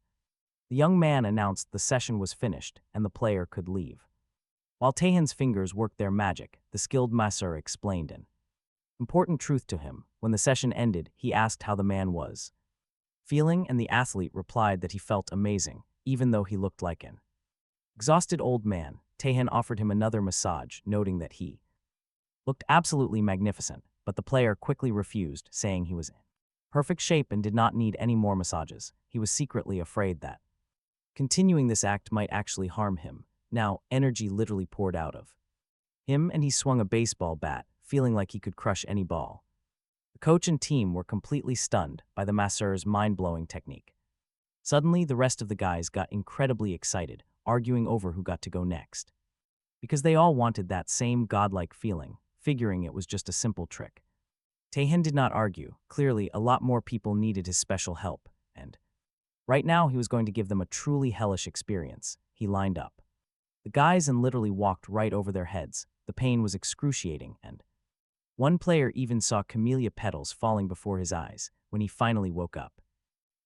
the young man announced the session was finished and the player could leave. While Taehan's fingers worked their magic, the skilled masseur explained an important truth to him. When the session ended, he asked how the man was feeling, and the athlete replied that he felt amazing, even though he looked like an exhausted old man. Taehan offered him another massage, noting that he looked absolutely magnificent, but the player quickly refused, saying he was in perfect shape and did not need any more massages. He was secretly afraid that continuing this act might actually harm him. Now, energy literally poured out of him, and he swung a baseball bat, feeling like he could crush any ball. The coach and team were completely stunned by the masseur's mind-blowing technique. Suddenly, the rest of the guys got incredibly excited, arguing over who got to go next. Because they all wanted that same godlike feeling, figuring it was just a simple trick. Taehan did not argue. Clearly, a lot more people needed his special help, and right now he was going to give them a truly hellish experience. He lined up the guys and literally walked right over their heads. The pain was excruciating, and one player even saw camellia petals falling before his eyes. When he finally woke up,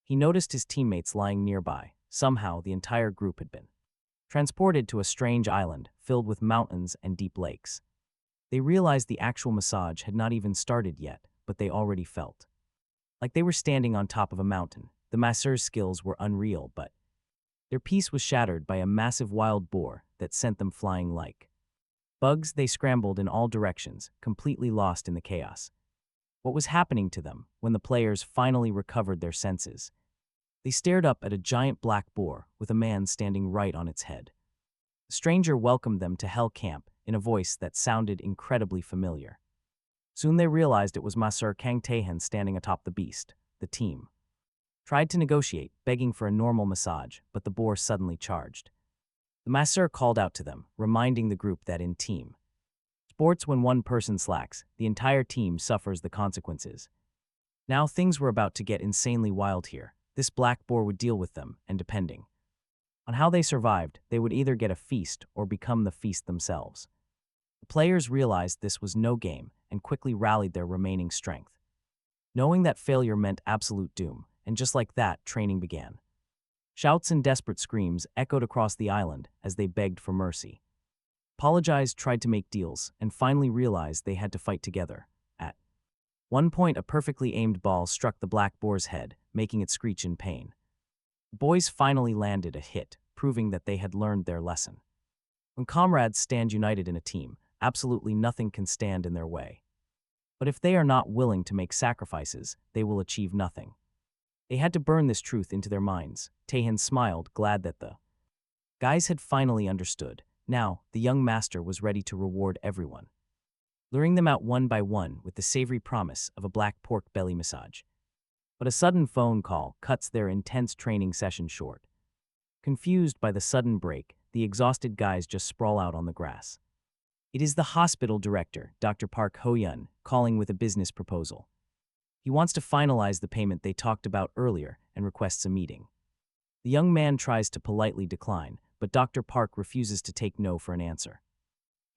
he noticed his teammates lying nearby. Somehow, the entire group had been transported to a strange island filled with mountains and deep lakes. They realized the actual massage had not even started yet, but they already felt like they were standing on top of a mountain. The masseur's skills were unreal, but their peace was shattered by a massive wild boar that sent them flying like bugs. They scrambled in all directions, completely lost in the chaos. What was happening to them? When the players finally recovered their senses, they stared up at a giant black boar with a man standing right on its head. The stranger welcomed them to Hell Camp in a voice that sounded incredibly familiar. Soon they realized it was Masseur Kang Taehan standing atop the beast. The team tried to negotiate, begging for a normal massage, but the boar suddenly charged. The masseur called out to them, reminding the group that in team sports, when one person slacks, the entire team suffers the consequences. Now things were about to get insanely wild here. This black boar would deal with them, and depending on how they survived, they would either get a feast or become the feast themselves. The players realized this was no game and quickly rallied their remaining strength, knowing that failure meant absolute doom, and just like that, training began. Shouts and desperate screams echoed across the island as they begged for mercy. Apologized, tried to make deals, and finally realized they had to fight together. At one point, a perfectly aimed ball struck the black boar's head, making it screech in pain. The boys finally landed a hit, proving that they had learned their lesson. When comrades stand united in a team, absolutely nothing can stand in their way. But if they are not willing to make sacrifices, they will achieve nothing. They had to burn this truth into their minds. Taehan smiled, glad that the guys had finally understood. Now, the young master was ready to reward everyone, luring them out one by one with the savory promise of a black pork belly massage. But a sudden phone call cuts their intense training session short. Confused by the sudden break, the exhausted guys just sprawl out on the grass. It is the hospital director, Dr. Park Ho-yun, calling with a business proposal. He wants to finalize the payment they talked about earlier and requests a meeting. The young man tries to politely decline, but Dr. Park refuses to take no for an answer.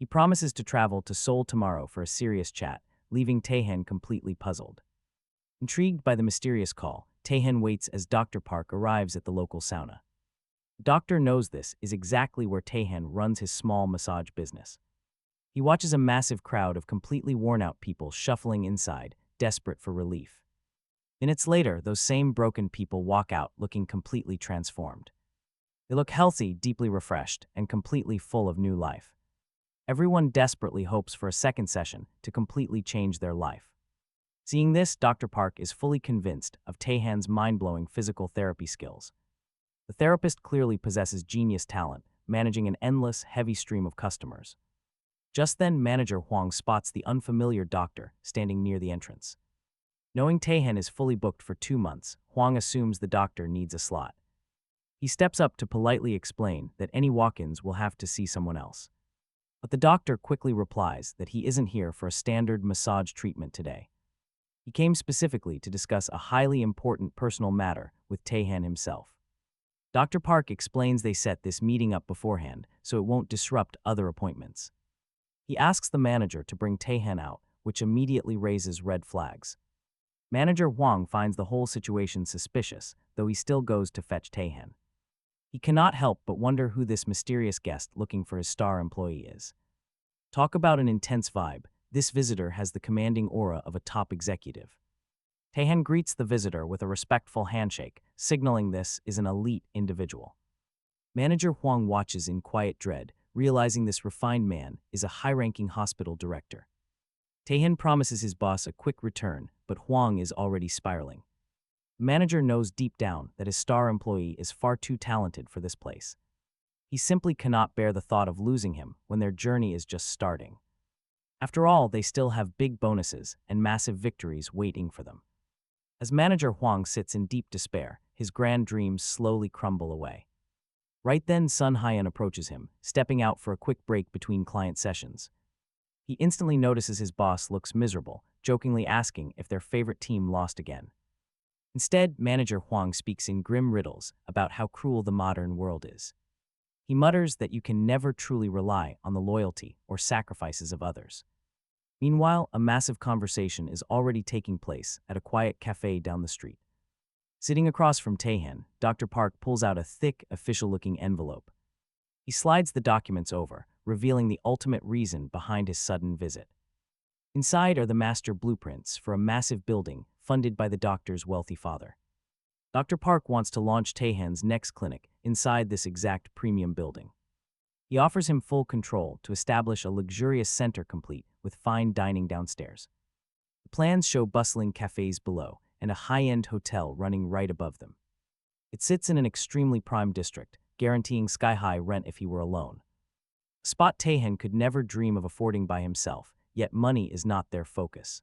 He promises to travel to Seoul tomorrow for a serious chat, leaving Tae-hen completely puzzled. Intrigued by the mysterious call, Tae-hen waits as Dr. Park arrives at the local sauna. The doctor knows this is exactly where Tae-hen runs his small massage business. He watches a massive crowd of completely worn-out people shuffling inside, desperate for relief. Minutes later, those same broken people walk out looking completely transformed. They look healthy, deeply refreshed, and completely full of new life. Everyone desperately hopes for a second session to completely change their life. Seeing this, Dr. Park is fully convinced of Tae-hen's mind-blowing physical therapy skills. The therapist clearly possesses genius talent, managing an endless, heavy stream of customers. Just then, manager Hwang spots the unfamiliar doctor standing near the entrance. Knowing Tae-hen is fully booked for 2 months, Hwang assumes the doctor needs a slot. He steps up to politely explain that any walk-ins will have to see someone else. But the doctor quickly replies that he isn't here for a standard massage treatment today. He came specifically to discuss a highly important personal matter with Tae-hen himself. Dr. Park explains they set this meeting up beforehand so it won't disrupt other appointments. He asks the manager to bring Tae-hen out, which immediately raises red flags. Manager Hwang finds the whole situation suspicious, though he still goes to fetch Tae-hen. He cannot help but wonder who this mysterious guest looking for his star employee is. Talk about an intense vibe, this visitor has the commanding aura of a top executive. Tae-hen greets the visitor with a respectful handshake, signaling this is an elite individual. Manager Hwang watches in quiet dread, realizing this refined man is a high-ranking hospital director. Tae-hen promises his boss a quick return, but Hwang is already spiraling. The manager knows deep down that his star employee is far too talented for this place. He simply cannot bear the thought of losing him when their journey is just starting. After all, they still have big bonuses and massive victories waiting for them. As manager Hwang sits in deep despair, his grand dreams slowly crumble away. Right then, Sun Hyun approaches him, stepping out for a quick break between client sessions. He instantly notices his boss looks miserable, jokingly asking if their favorite team lost again. Instead, manager Hwang speaks in grim riddles about how cruel the modern world is. He mutters that you can never truly rely on the loyalty or sacrifices of others. Meanwhile, a massive conversation is already taking place at a quiet cafe down the street. Sitting across from Tae-hen, Dr. Park pulls out a thick, official-looking envelope. He slides the documents over, revealing the ultimate reason behind his sudden visit. Inside are the master blueprints for a massive building funded by the doctor's wealthy father. Dr. Park wants to launch Tae-hen's next clinic inside this exact premium building. He offers him full control to establish a luxurious center complete with fine dining downstairs. The plans show bustling cafes below and a high-end hotel running right above them. It sits in an extremely prime district, guaranteeing sky-high rent if he were alone. A spot Tae-hen could never dream of affording by himself, yet money is not their focus.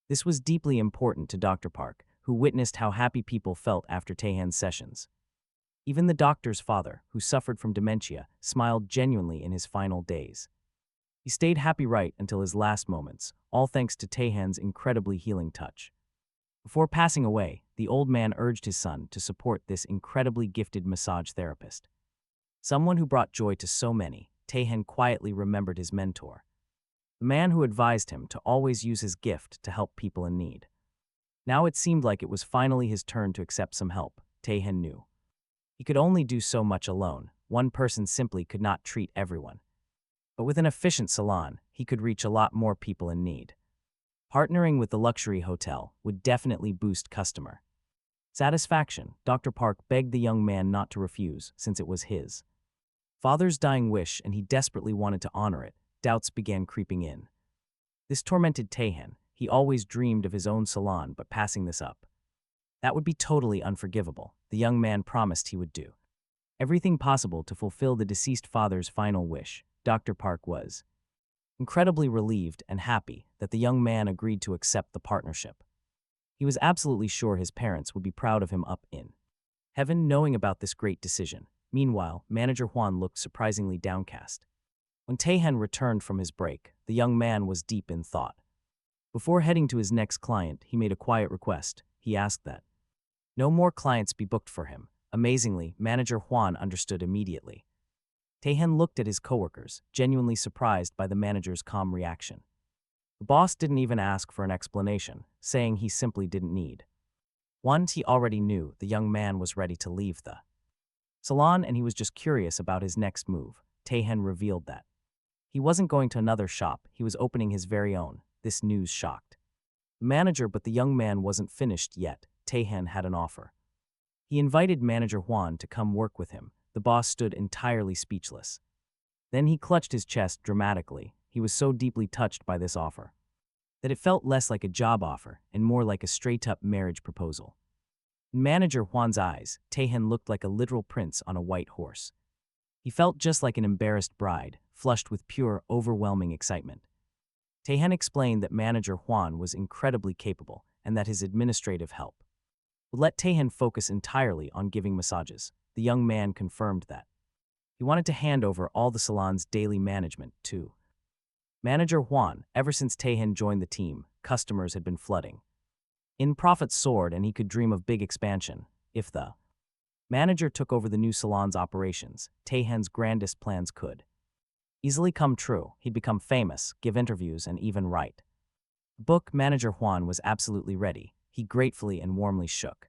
This was deeply important to Dr. Park, who witnessed how happy people felt after Tae-hen's sessions. Even the doctor's father, who suffered from dementia, smiled genuinely in his final days. He stayed happy right until his last moments, all thanks to Tae-hen's incredibly healing touch. Before passing away, the old man urged his son to support this incredibly gifted massage therapist. Someone who brought joy to so many, Tae-hen quietly remembered his mentor, the man who advised him to always use his gift to help people in need. Now it seemed like it was finally his turn to accept some help, Tae-hen knew. He could only do so much alone, one person simply could not treat everyone. But with an efficient salon, he could reach a lot more people in need. Partnering with the luxury hotel would definitely boost customer satisfaction. Dr. Park begged the young man not to refuse, since it was his father's dying wish and he desperately wanted to honor it. Doubts began creeping in. This tormented Tae-hen. He always dreamed of his own salon, but passing this up, that would be totally unforgivable. The young man promised he would do everything possible to fulfill the deceased father's final wish. Dr. Park was incredibly relieved and happy that the young man agreed to accept the partnership. He was absolutely sure his parents would be proud of him up in heaven knowing about this great decision. Meanwhile, manager Juan looked surprisingly downcast. When Taehan returned from his break, the young man was deep in thought. Before heading to his next client, he made a quiet request. He asked that no more clients be booked for him. Amazingly, manager Juan understood immediately. Taehan looked at his coworkers, genuinely surprised by the manager's calm reaction. The boss didn't even ask for an explanation, saying he simply didn't need. Once he already knew the young man was ready to leave the salon and he was just curious about his next move. Taehan revealed that he wasn't going to another shop, he was opening his very own. This news shocked the manager, but the young man wasn't finished yet. Taehan had an offer. He invited manager Juan to come work with him. The boss stood entirely speechless. Then he clutched his chest dramatically. He was so deeply touched by this offer that it felt less like a job offer and more like a straight-up marriage proposal. In manager Juan's eyes, Taehan looked like a literal prince on a white horse. He felt just like an embarrassed bride, flushed with pure, overwhelming excitement. Taehan explained that manager Juan was incredibly capable and that his administrative help would let Taehan focus entirely on giving massages. The young man confirmed that he wanted to hand over all the salon's daily management to manager Juan. Ever since Taehan joined the team, customers had been flooding. In profits soared and he could dream of big expansion. If the manager took over the new salon's operations, Taehan's grandest plans could easily come true. He'd become famous, give interviews, and even write a book. Manager Juan was absolutely ready. He gratefully and warmly shook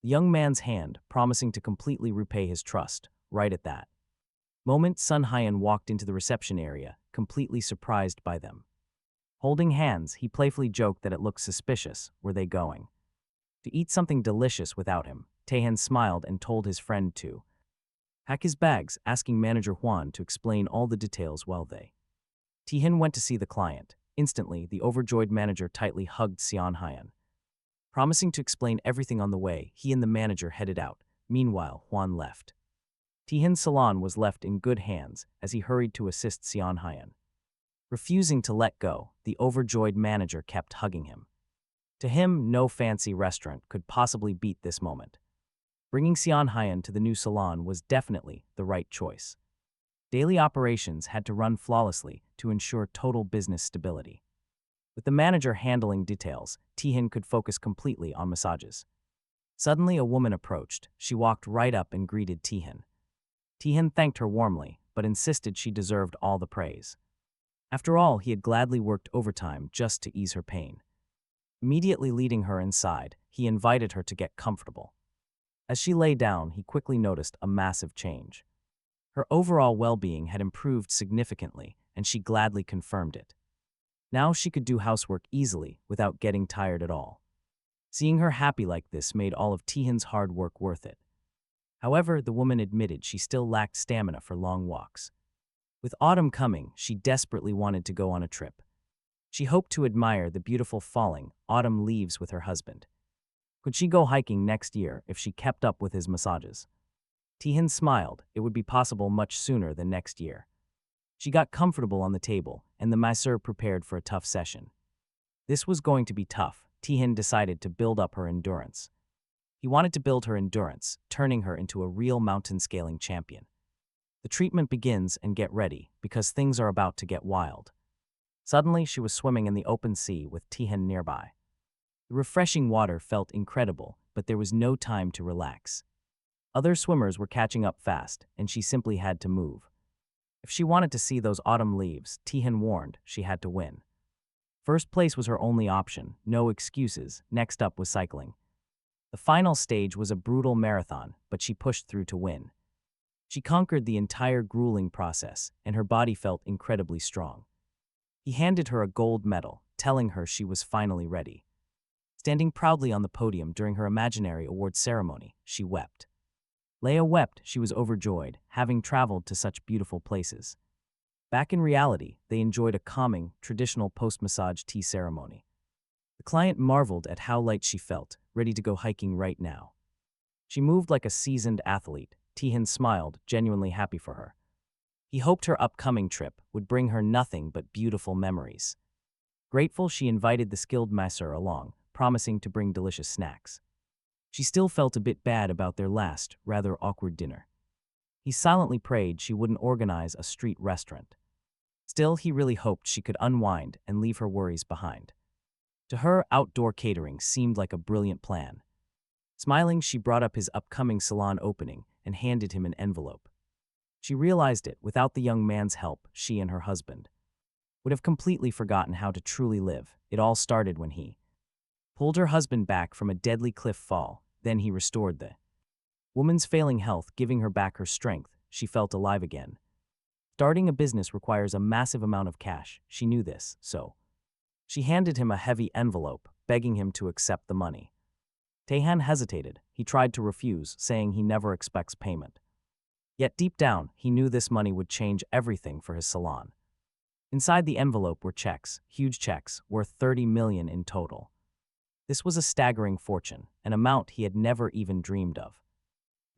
the young man's hand, promising to completely repay his trust. Right at that moment, Sun Hyun walked into the reception area, completely surprised by them. Holding hands, he playfully joked that it looked suspicious. Were they going to eat something delicious without him? Taehan smiled and told his friend to pack his bags, asking manager Juan to explain all the details while they Taehan went to see the client. Instantly, the overjoyed manager tightly hugged Seon Hyun. Promising to explain everything on the way, he and the manager headed out. Meanwhile, Juan left. Taehan's salon was left in good hands as he hurried to assist Seon Hyun. Refusing to let go, the overjoyed manager kept hugging him. To him, no fancy restaurant could possibly beat this moment. Bringing Seon Hyun to the new salon was definitely the right choice. Daily operations had to run flawlessly to ensure total business stability. With the manager handling details, Taehan could focus completely on massages. Suddenly, a woman approached. She walked right up and greeted Taehan. Taehan thanked her warmly, but insisted she deserved all the praise. After all, he had gladly worked overtime just to ease her pain. Immediately leading her inside, he invited her to get comfortable. As she lay down, he quickly noticed a massive change. Her overall well-being had improved significantly, and she gladly confirmed it. Now she could do housework easily without getting tired at all. Seeing her happy like this made all of Taehan's hard work worth it. However, the woman admitted she still lacked stamina for long walks. With autumn coming, she desperately wanted to go on a trip. She hoped to admire the beautiful falling autumn leaves with her husband. Could she go hiking next year if she kept up with his massages? Taehan smiled. It would be possible much sooner than next year. She got comfortable on the table, and the masseur prepared for a tough session. This was going to be tough. Taehan decided to build up her endurance. He wanted to build her endurance, turning her into a real mountain-scaling champion. The treatment begins, and get ready, because things are about to get wild. Suddenly, she was swimming in the open sea with Taehan nearby. The refreshing water felt incredible, but there was no time to relax. Other swimmers were catching up fast, and she simply had to move. If she wanted to see those autumn leaves, Taehan warned she had to win. First place was her only option, no excuses. Next up was cycling. The final stage was a brutal marathon, but she pushed through to win. She conquered the entire grueling process, and her body felt incredibly strong. He handed her a gold medal, telling her she was finally ready. Standing proudly on the podium during her imaginary award ceremony, she wept. Leia wept. She was overjoyed, having traveled to such beautiful places. Back in reality, they enjoyed a calming, traditional post-massage tea ceremony. The client marveled at how light she felt, ready to go hiking right now. She moved like a seasoned athlete. Taehan smiled, genuinely happy for her. He hoped her upcoming trip would bring her nothing but beautiful memories. Grateful, she invited the skilled masseur along, promising to bring delicious snacks. She still felt a bit bad about their last, rather awkward dinner. He silently prayed she wouldn't organize a street restaurant. Still, he really hoped she could unwind and leave her worries behind. To her, outdoor catering seemed like a brilliant plan. Smiling, she brought up his upcoming salon opening and handed him an envelope. She realized it, without the young man's help, she and her husband would have completely forgotten how to truly live. It all started when he pulled her husband back from a deadly cliff fall. Then he restored the woman's failing health, giving her back her strength. She felt alive again. Starting a business requires a massive amount of cash. She knew this, so she handed him a heavy envelope, begging him to accept the money. Taehan hesitated. He tried to refuse, saying he never expects payment. Yet deep down, he knew this money would change everything for his salon. Inside the envelope were checks, huge checks, worth 30 million in total. This was a staggering fortune, an amount he had never even dreamed of.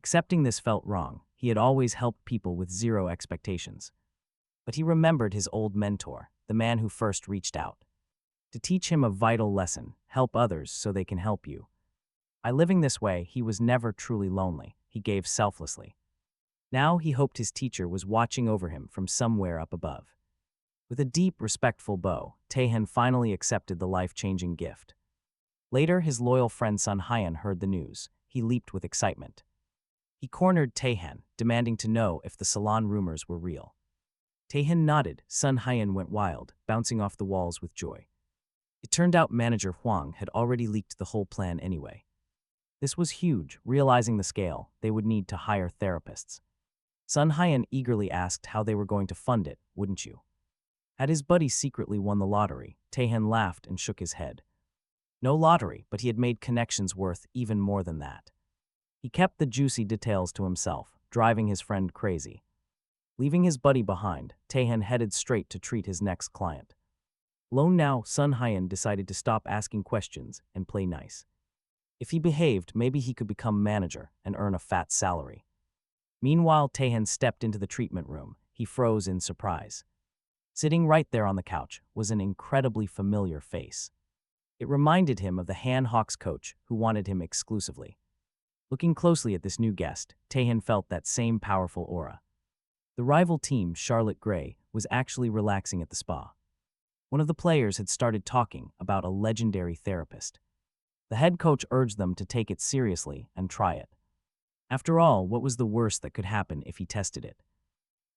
Accepting this felt wrong. He had always helped people with zero expectations. But he remembered his old mentor, the man who first reached out to teach him a vital lesson: help others so they can help you. By living this way, he was never truly lonely. He gave selflessly. Now he hoped his teacher was watching over him from somewhere up above. With a deep, respectful bow, Taehan finally accepted the life-changing gift. Later, his loyal friend Sun Hyun heard the news. He leaped with excitement. He cornered Taehan, demanding to know if the salon rumors were real. Taehan nodded. Sun Hyun went wild, bouncing off the walls with joy. It turned out manager Hwang had already leaked the whole plan anyway. This was huge. Realizing the scale, they would need to hire therapists. Sun Hyun eagerly asked how they were going to fund it. Wouldn't you? Had his buddy secretly won the lottery? Taehan laughed and shook his head. No lottery, but he had made connections worth even more than that. He kept the juicy details to himself, driving his friend crazy. Leaving his buddy behind, Taehan headed straight to treat his next client. Alone now, Sun Hyun decided to stop asking questions and play nice. If he behaved, maybe he could become manager and earn a fat salary. Meanwhile, Taehan stepped into the treatment room. He froze in surprise. Sitting right there on the couch was an incredibly familiar face. It reminded him of the Han Hawks coach who wanted him exclusively. Looking closely at this new guest, Taehan felt that same powerful aura. The rival team, Charlotte Gray, was actually relaxing at the spa. One of the players had started talking about a legendary therapist. The head coach urged them to take it seriously and try it. After all, what was the worst that could happen if he tested it?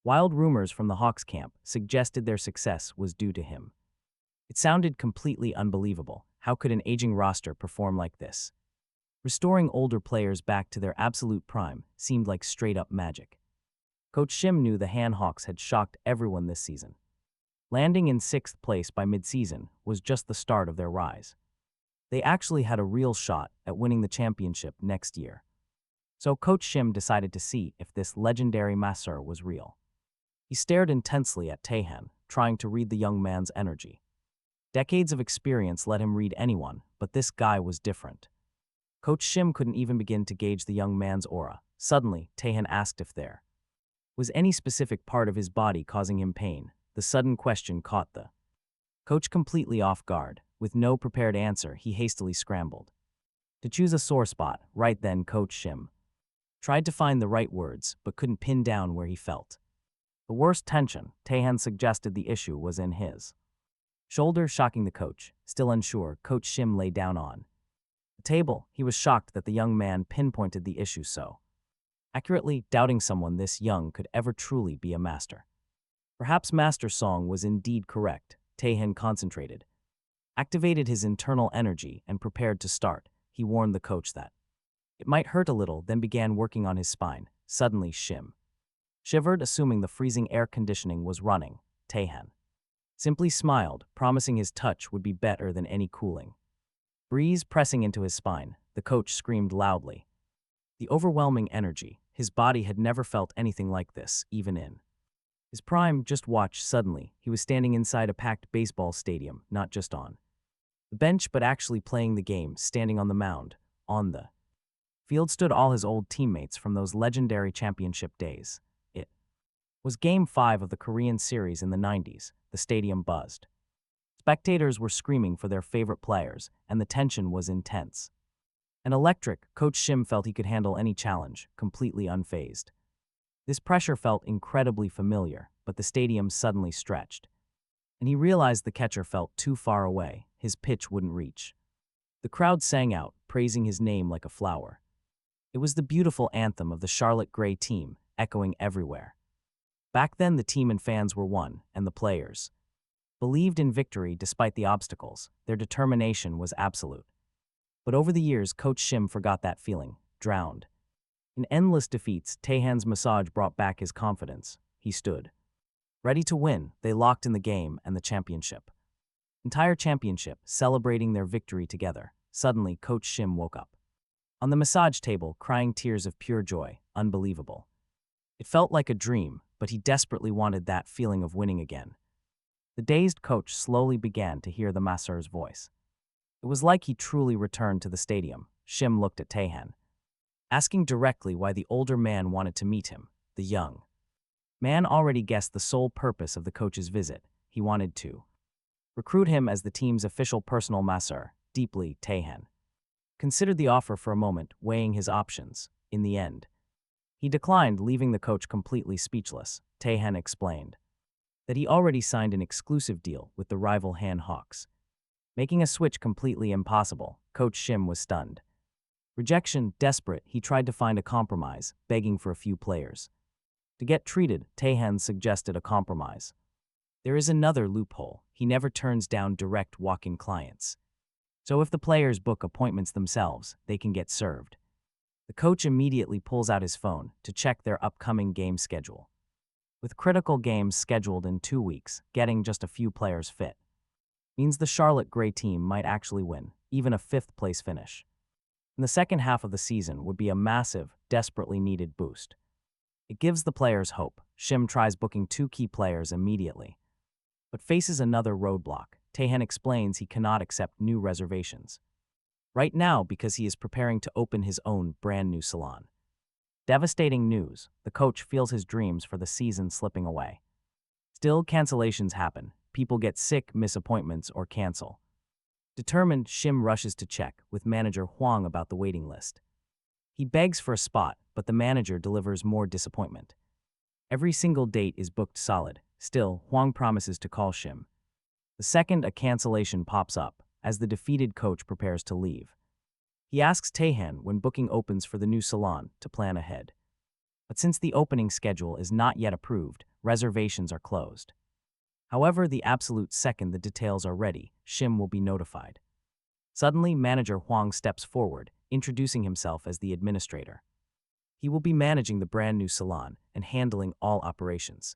Wild rumors from the Hawks camp suggested their success was due to him. It sounded completely unbelievable. How could an aging roster perform like this? Restoring older players back to their absolute prime seemed like straight-up magic. Coach Shim knew the Han Hawks had shocked everyone this season. Landing in 6th place by mid-season was just the start of their rise. They actually had a real shot at winning the championship next year. So Coach Shim decided to see if this legendary masseur was real. He stared intensely at Taehan, trying to read the young man's energy. Decades of experience let him read anyone, but this guy was different. Coach Shim couldn't even begin to gauge the young man's aura. Suddenly, Taehan asked if there was any specific part of his body causing him pain. The sudden question caught the coach completely off guard. With no prepared answer, he hastily scrambled to choose a sore spot. Right then, Coach Shim tried to find the right words, but couldn't pin down where he felt the worst tension. Taehan suggested the issue was in his shoulder, shocking the coach. Still unsure, Coach Shim lay down on the table. He was shocked that the young man pinpointed the issue so accurately, doubting someone this young could ever truly be a master. Perhaps Master Song was indeed correct. Taehan concentrated, activated his internal energy, and prepared to start. He warned the coach that it might hurt a little, then began working on his spine. Suddenly, Shim shivered, assuming the freezing air conditioning was running. Taehan simply smiled, promising his touch would be better than any cooling breeze pressing into his spine. The coach screamed loudly. The overwhelming energy. His body had never felt anything like this, even in his prime. Just watch. Suddenly, he was standing inside a packed baseball stadium, not just on the bench but actually playing the game. Standing on the mound, on the field, stood all his old teammates from those legendary championship days. It was Game 5 of the Korean series in the 90s. The stadium buzzed. Spectators were screaming for their favorite players, and the tension was intense. An electric, Coach Shim felt he could handle any challenge, completely unfazed. This pressure felt incredibly familiar, but the stadium suddenly stretched, and he realized the catcher felt too far away, his pitch wouldn't reach. The crowd sang out, praising his name like a flower. It was the beautiful anthem of the Charlotte Gray team, echoing everywhere. Back then, the team and fans were one, and the players believed in victory despite the obstacles. Their determination was absolute. But over the years, Coach Shim forgot that feeling, drowned. In endless defeats, Taehan's massage brought back his confidence. He stood ready to win. They locked in the game and the championship. Entire championship, celebrating their victory together. Suddenly, Coach Shim woke up. On the massage table, crying tears of pure joy, unbelievable. It felt like a dream, but he desperately wanted that feeling of winning again. The dazed coach slowly began to hear the masseur's voice. It was like he truly returned to the stadium. Shim looked at Taehan, asking directly why the older man wanted to meet him. The young man already guessed the sole purpose of the coach's visit. He wanted to recruit him as the team's official personal masseur. Deeply, Taehan considered the offer for a moment, weighing his options. In the end, he declined, leaving the coach completely speechless. Taehan explained that he already signed an exclusive deal with the rival Han Hawks, making a switch completely impossible. Coach Shim was stunned. Rejection, desperate, he tried to find a compromise, begging for a few players to get treated. Taehan suggested a compromise. There is another loophole. He never turns down direct walk-in clients. So if the players book appointments themselves, they can get served. The coach immediately pulls out his phone to check their upcoming game schedule. With critical games scheduled in 2 weeks, getting just a few players fit means the Charlotte Gray team might actually win, even a 5th-place finish. And the second half of the season would be a massive, desperately needed boost. It gives the players hope. Shim tries booking 2 key players immediately, but faces another roadblock. Taehan explains he cannot accept new reservations right now because he is preparing to open his own brand new salon. Devastating news. The coach feels his dreams for the season slipping away. Still, cancellations happen. People get sick, miss appointments, or cancel. Determined, Shim rushes to check with manager Hwang about the waiting list. He begs for a spot, but the manager delivers more disappointment. Every single date is booked solid. Still, Hwang promises to call Shim the second a cancellation pops up, as the defeated coach prepares to leave. He asks Taehan when booking opens for the new salon to plan ahead. But since the opening schedule is not yet approved, reservations are closed. However, the absolute second the details are ready, Shim will be notified. Suddenly, manager Hwang steps forward, introducing himself as the administrator. He will be managing the brand new salon and handling all operations.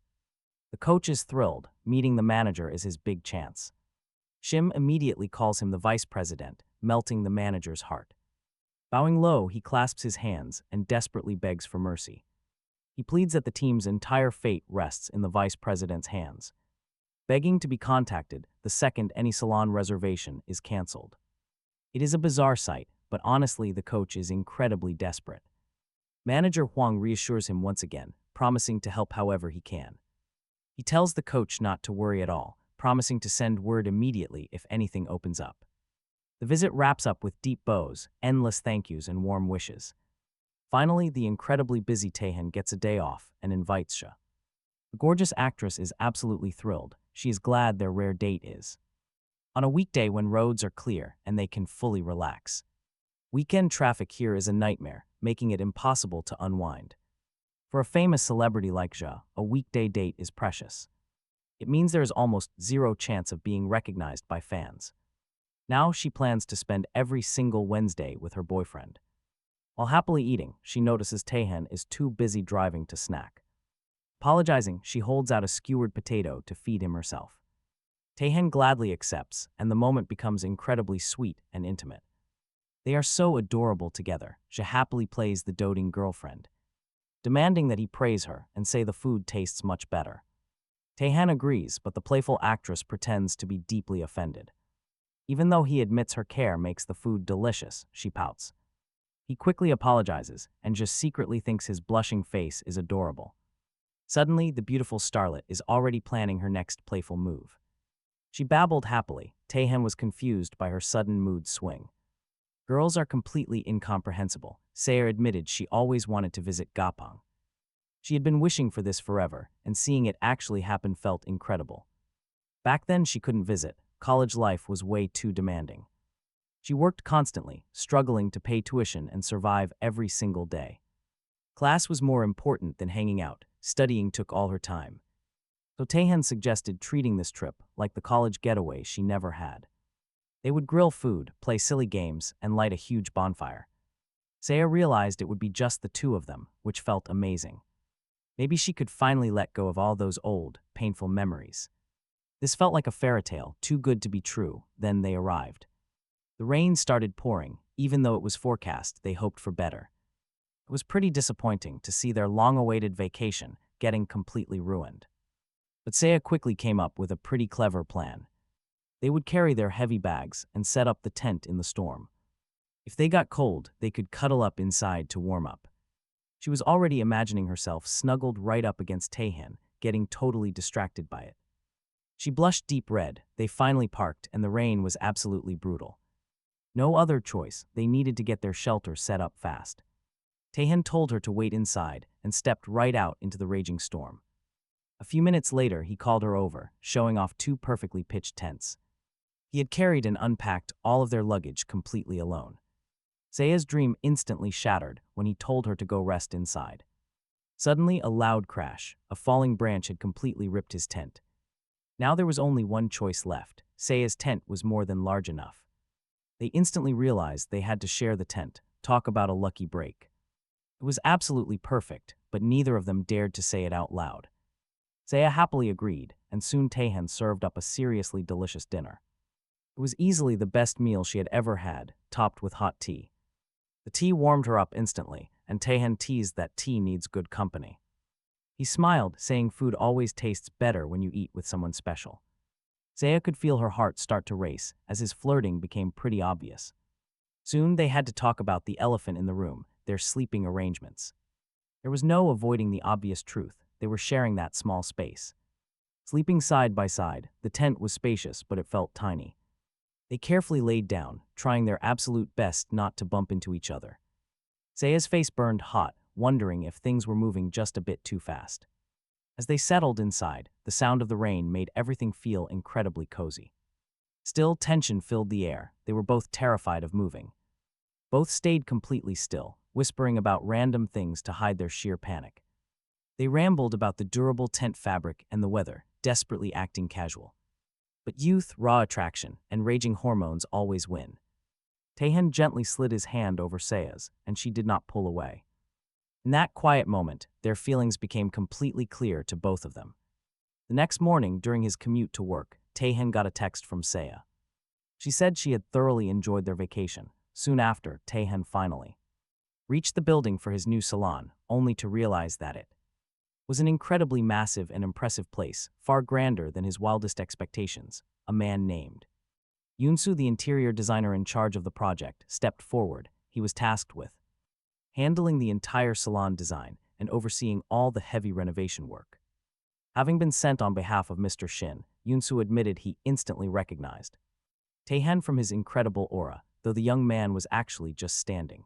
The coach is thrilled. Meeting the manager is his big chance. Shim immediately calls him the vice president, melting the manager's heart. Bowing low, he clasps his hands and desperately begs for mercy. He pleads that the team's entire fate rests in the vice president's hands, begging to be contacted the second any salon reservation is canceled. It is a bizarre sight, but honestly, the coach is incredibly desperate. Manager Hwang reassures him once again, promising to help however he can. He tells the coach not to worry at all, promising to send word immediately if anything opens up. The visit wraps up with deep bows, endless thank yous, and warm wishes. Finally, the incredibly busy Taehan gets a day off and invites Sha. The gorgeous actress is absolutely thrilled. She is glad their rare date is on a weekday when roads are clear and they can fully relax. Weekend traffic here is a nightmare, making it impossible to unwind. For a famous celebrity like Ja, a weekday date is precious. It means there is almost zero chance of being recognized by fans. Now she plans to spend every single Wednesday with her boyfriend. While happily eating, she notices Taehan is too busy driving to snack. Apologizing, she holds out a skewered potato to feed him herself. Taehan gladly accepts, and the moment becomes incredibly sweet and intimate. They are so adorable together. She happily plays the doting girlfriend, demanding that he praise her and say the food tastes much better. Taehan agrees, but the playful actress pretends to be deeply offended. Even though he admits her care makes the food delicious, she pouts. He quickly apologizes and just secretly thinks his blushing face is adorable. Suddenly, the beautiful starlet is already planning her next playful move. She babbled happily. Taehan was confused by her sudden mood swing. Girls are completely incomprehensible. Sayer admitted she always wanted to visit Gapong. She had been wishing for this forever, and seeing it actually happen felt incredible. Back then she couldn't visit. College life was way too demanding. She worked constantly, struggling to pay tuition and survive every single day. Class was more important than hanging out. Studying took all her time. So Taehan suggested treating this trip like the college getaway she never had. They would grill food, play silly games, and light a huge bonfire. Saya realized it would be just the two of them, which felt amazing. Maybe she could finally let go of all those old, painful memories. This felt like a fairy tale, too good to be true. Then they arrived. The rain started pouring. Even though it was forecast, they hoped for better. It was pretty disappointing to see their long-awaited vacation getting completely ruined. But Saya quickly came up with a pretty clever plan. They would carry their heavy bags and set up the tent in the storm. If they got cold, they could cuddle up inside to warm up. She was already imagining herself snuggled right up against Taehan, getting totally distracted by it. She blushed deep red. They finally parked, and the rain was absolutely brutal. No other choice, they needed to get their shelter set up fast. Taehan told her to wait inside and stepped right out into the raging storm. A few minutes later, he called her over, showing off two perfectly pitched tents. He had carried and unpacked all of their luggage completely alone. Saya's dream instantly shattered when he told her to go rest inside. Suddenly, a loud crash. A falling branch had completely ripped his tent. Now there was only one choice left. Saya's tent was more than large enough. They instantly realized they had to share the tent. Talk about a lucky break. It was absolutely perfect, but neither of them dared to say it out loud. Saya happily agreed, and soon Taehan served up a seriously delicious dinner. It was easily the best meal she had ever had, topped with hot tea. The tea warmed her up instantly, and Taehan teased that tea needs good company. He smiled, saying food always tastes better when you eat with someone special. Saya could feel her heart start to race as his flirting became pretty obvious. Soon they had to talk about the elephant in the room, their sleeping arrangements. There was no avoiding the obvious truth. They were sharing that small space. Sleeping side by side, the tent was spacious, but it felt tiny. They carefully laid down, trying their absolute best not to bump into each other. Saya's face burned hot, wondering if things were moving just a bit too fast. As they settled inside, the sound of the rain made everything feel incredibly cozy. Still, tension filled the air. They were both terrified of moving. Both stayed completely still, whispering about random things to hide their sheer panic. They rambled about the durable tent fabric and the weather, desperately acting casual. But youth, raw attraction, and raging hormones always win. Taehan gently slid his hand over Saya's, and she did not pull away. In that quiet moment, their feelings became completely clear to both of them. The next morning, during his commute to work, Taehan got a text from Saya. She said she had thoroughly enjoyed their vacation. Soon after, Taehan finally reached the building for his new salon, only to realize that it was an incredibly massive and impressive place, far grander than his wildest expectations. A man named Yoonsu, the interior designer in charge of the project, stepped forward. He was tasked with handling the entire salon design and overseeing all the heavy renovation work. Having been sent on behalf of Mr. Shin, Yoonsu admitted he instantly recognized Taehan from his incredible aura, though the young man was actually just standing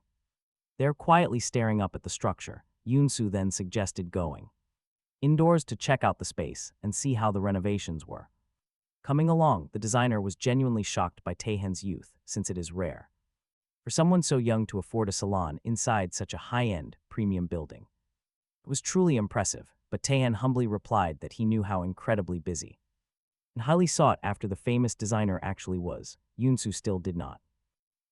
there quietly staring up at the structure. Yoonsu then suggested going indoors to check out the space and see how the renovations were coming along. The designer was genuinely shocked by Taehan's youth, since it is rare for someone so young to afford a salon inside such a high-end, premium building. It was truly impressive, but Taehan humbly replied that he knew how incredibly busy and highly sought after the famous designer actually was. Yoonsu still did not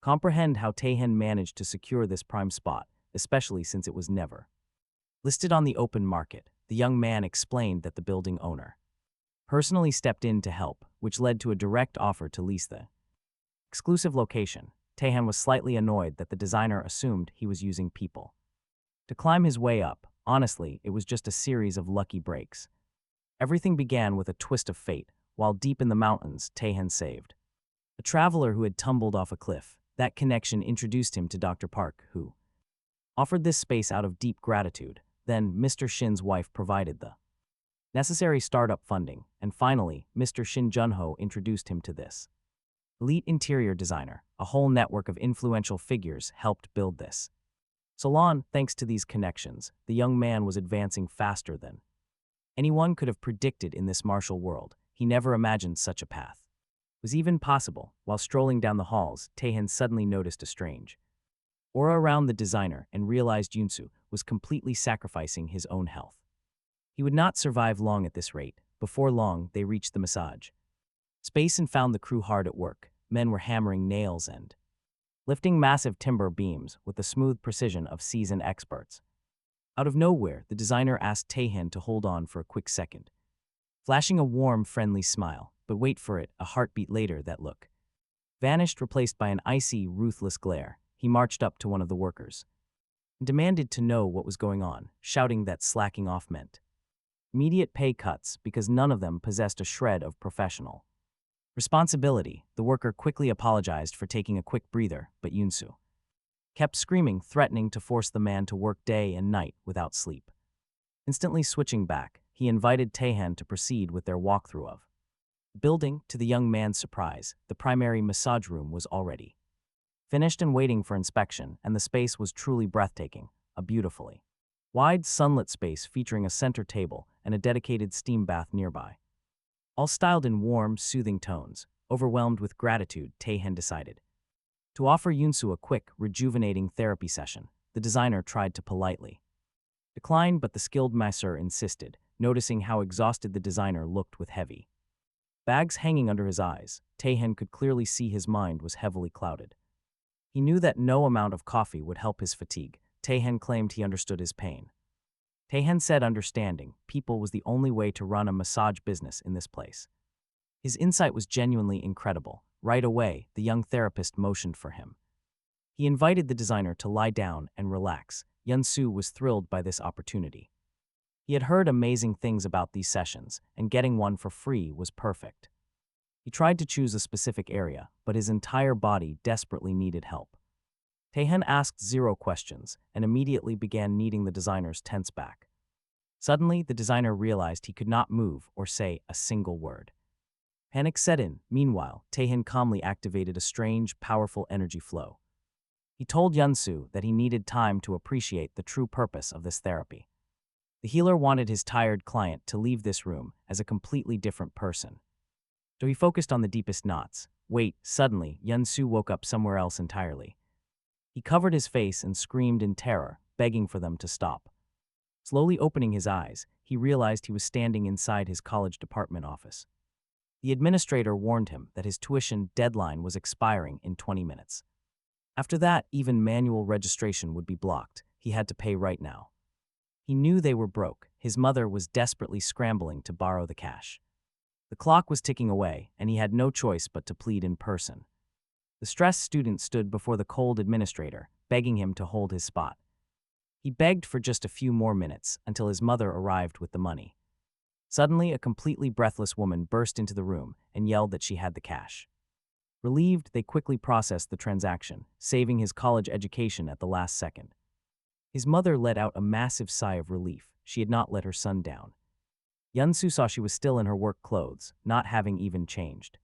comprehend how Taehan managed to secure this prime spot, especially since it was never listed on the open market. The young man explained that the building owner personally stepped in to help, which led to a direct offer to lease the exclusive location. Taehan was slightly annoyed that the designer assumed he was using people to climb his way up. Honestly, it was just a series of lucky breaks. Everything began with a twist of fate. While deep in the mountains, Taehan saved a traveler who had tumbled off a cliff. That connection introduced him to Dr. Park, who offered this space out of deep gratitude. Then, Mr. Shin's wife provided the necessary startup funding, and finally, Mr. Shin Junho introduced him to this elite interior designer. A whole network of influential figures helped build this Salon, thanks to these connections, the young man was advancing faster than anyone could have predicted in this martial world. He never imagined such a path was even possible. While strolling down the halls, Taehan suddenly noticed a strange aura around the designer and realized Yunsu was completely sacrificing his own health. He would not survive long at this rate. Before long, they reached the massage space and found the crew hard at work. Men were hammering nails and lifting massive timber beams with the smooth precision of seasoned experts. Out of nowhere, the designer asked Taehan to hold on for a quick second, flashing a warm, friendly smile. But wait for it, a heartbeat later that look vanished, replaced by an icy, ruthless glare. He marched up to one of the workers and demanded to know what was going on, shouting that slacking off meant immediate pay cuts because none of them possessed a shred of professional responsibility. The worker quickly apologized for taking a quick breather, but Yunsu kept screaming, threatening to force the man to work day and night without sleep. Instantly switching back, he invited Taehan to proceed with their walkthrough of building. To the young man's surprise, the primary massage room was already finished and waiting for inspection, and the space was truly breathtaking, a beautifully wide sunlit space featuring a center table and a dedicated steam bath nearby. All styled in warm, soothing tones. Overwhelmed with gratitude, Taehan decided to offer Yunsu a quick, rejuvenating therapy session. The designer tried to politely decline, but the skilled masseur insisted, noticing how exhausted the designer looked with heavy bags hanging under his eyes. Taehan could clearly see his mind was heavily clouded. He knew that no amount of coffee would help his fatigue. Taehan claimed he understood his pain. Taehan said understanding people was the only way to run a massage business in this place. His insight was genuinely incredible. Right away, the young therapist motioned for him. He invited the designer to lie down and relax. Yunsu was thrilled by this opportunity. He had heard amazing things about these sessions, and getting one for free was perfect. He tried to choose a specific area, but his entire body desperately needed help. Taehan asked 0 questions and immediately began kneading the designer's tense back. Suddenly, the designer realized he could not move or say a single word. Panic set in. Meanwhile, Taehan calmly activated a strange, powerful energy flow. He told Yunsu that he needed time to appreciate the true purpose of this therapy. The healer wanted his tired client to leave this room as a completely different person. So he focused on the deepest knots. Wait, suddenly, Yunsu woke up somewhere else entirely. He covered his face and screamed in terror, begging for them to stop. Slowly opening his eyes, he realized he was standing inside his college department office. The administrator warned him that his tuition deadline was expiring in 20 minutes. After that, even manual registration would be blocked. He had to pay right now. He knew they were broke. His mother was desperately scrambling to borrow the cash. The clock was ticking away, and he had no choice but to plead in person. The stressed student stood before the cold administrator, begging him to hold his spot. He begged for just a few more minutes until his mother arrived with the money. Suddenly, a completely breathless woman burst into the room and yelled that she had the cash. Relieved, they quickly processed the transaction, saving his college education at the last second. His mother let out a massive sigh of relief. She had not let her son down. Yunsu saw she was still in her work clothes, not having even changed.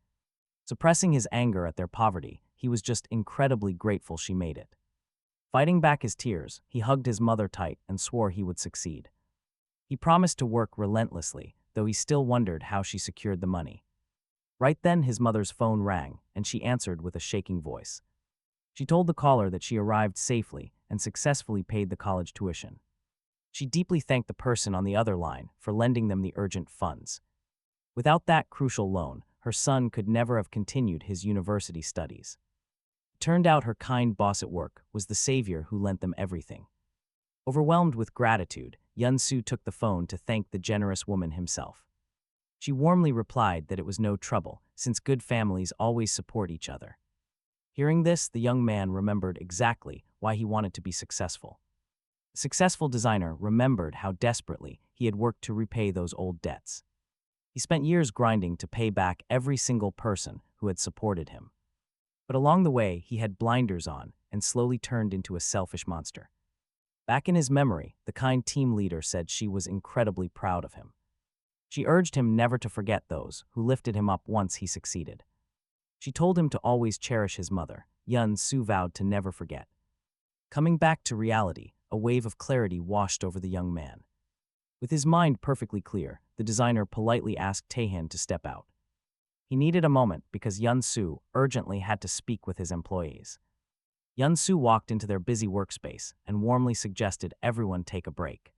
Suppressing his anger at their poverty, he was just incredibly grateful she made it. Fighting back his tears, he hugged his mother tight and swore he would succeed. He promised to work relentlessly, though he still wondered how she secured the money. Right then, his mother's phone rang, and she answered with a shaking voice. She told the caller that she arrived safely and successfully paid the college tuition. She deeply thanked the person on the other line for lending them the urgent funds. Without that crucial loan, her son could never have continued his university studies. It turned out her kind boss at work was the savior who lent them everything. Overwhelmed with gratitude, Yunsu took the phone to thank the generous woman himself. She warmly replied that it was no trouble, since good families always support each other. Hearing this, the young man remembered exactly why he wanted to be successful. The successful designer remembered how desperately he had worked to repay those old debts. He spent years grinding to pay back every single person who had supported him. But along the way, he had blinders on and slowly turned into a selfish monster. Back in his memory, the kind team leader said she was incredibly proud of him. She urged him never to forget those who lifted him up once he succeeded. She told him to always cherish his mother. Yunsu vowed to never forget. Coming back to reality, a wave of clarity washed over the young man. With his mind perfectly clear, the designer politely asked Taehan to step out. He needed a moment because Yun-Soo urgently had to speak with his employees. Yun-Soo walked into their busy workspace and warmly suggested everyone take a break.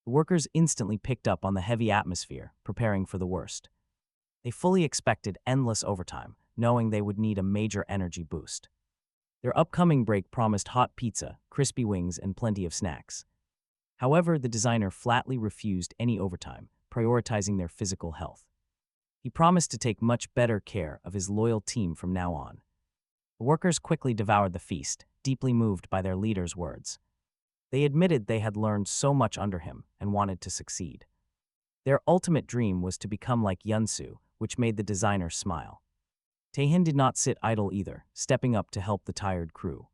The workers instantly picked up on the heavy atmosphere, preparing for the worst. They fully expected endless overtime, knowing they would need a major energy boost. Their upcoming break promised hot pizza, crispy wings, and plenty of snacks. However, the designer flatly refused any overtime, prioritizing their physical health. He promised to take much better care of his loyal team from now on. The workers quickly devoured the feast, deeply moved by their leader's words. They admitted they had learned so much under him and wanted to succeed. Their ultimate dream was to become like Yun-Soo, which made the designer smile. Taehan did not sit idle either, stepping up to help the tired crew.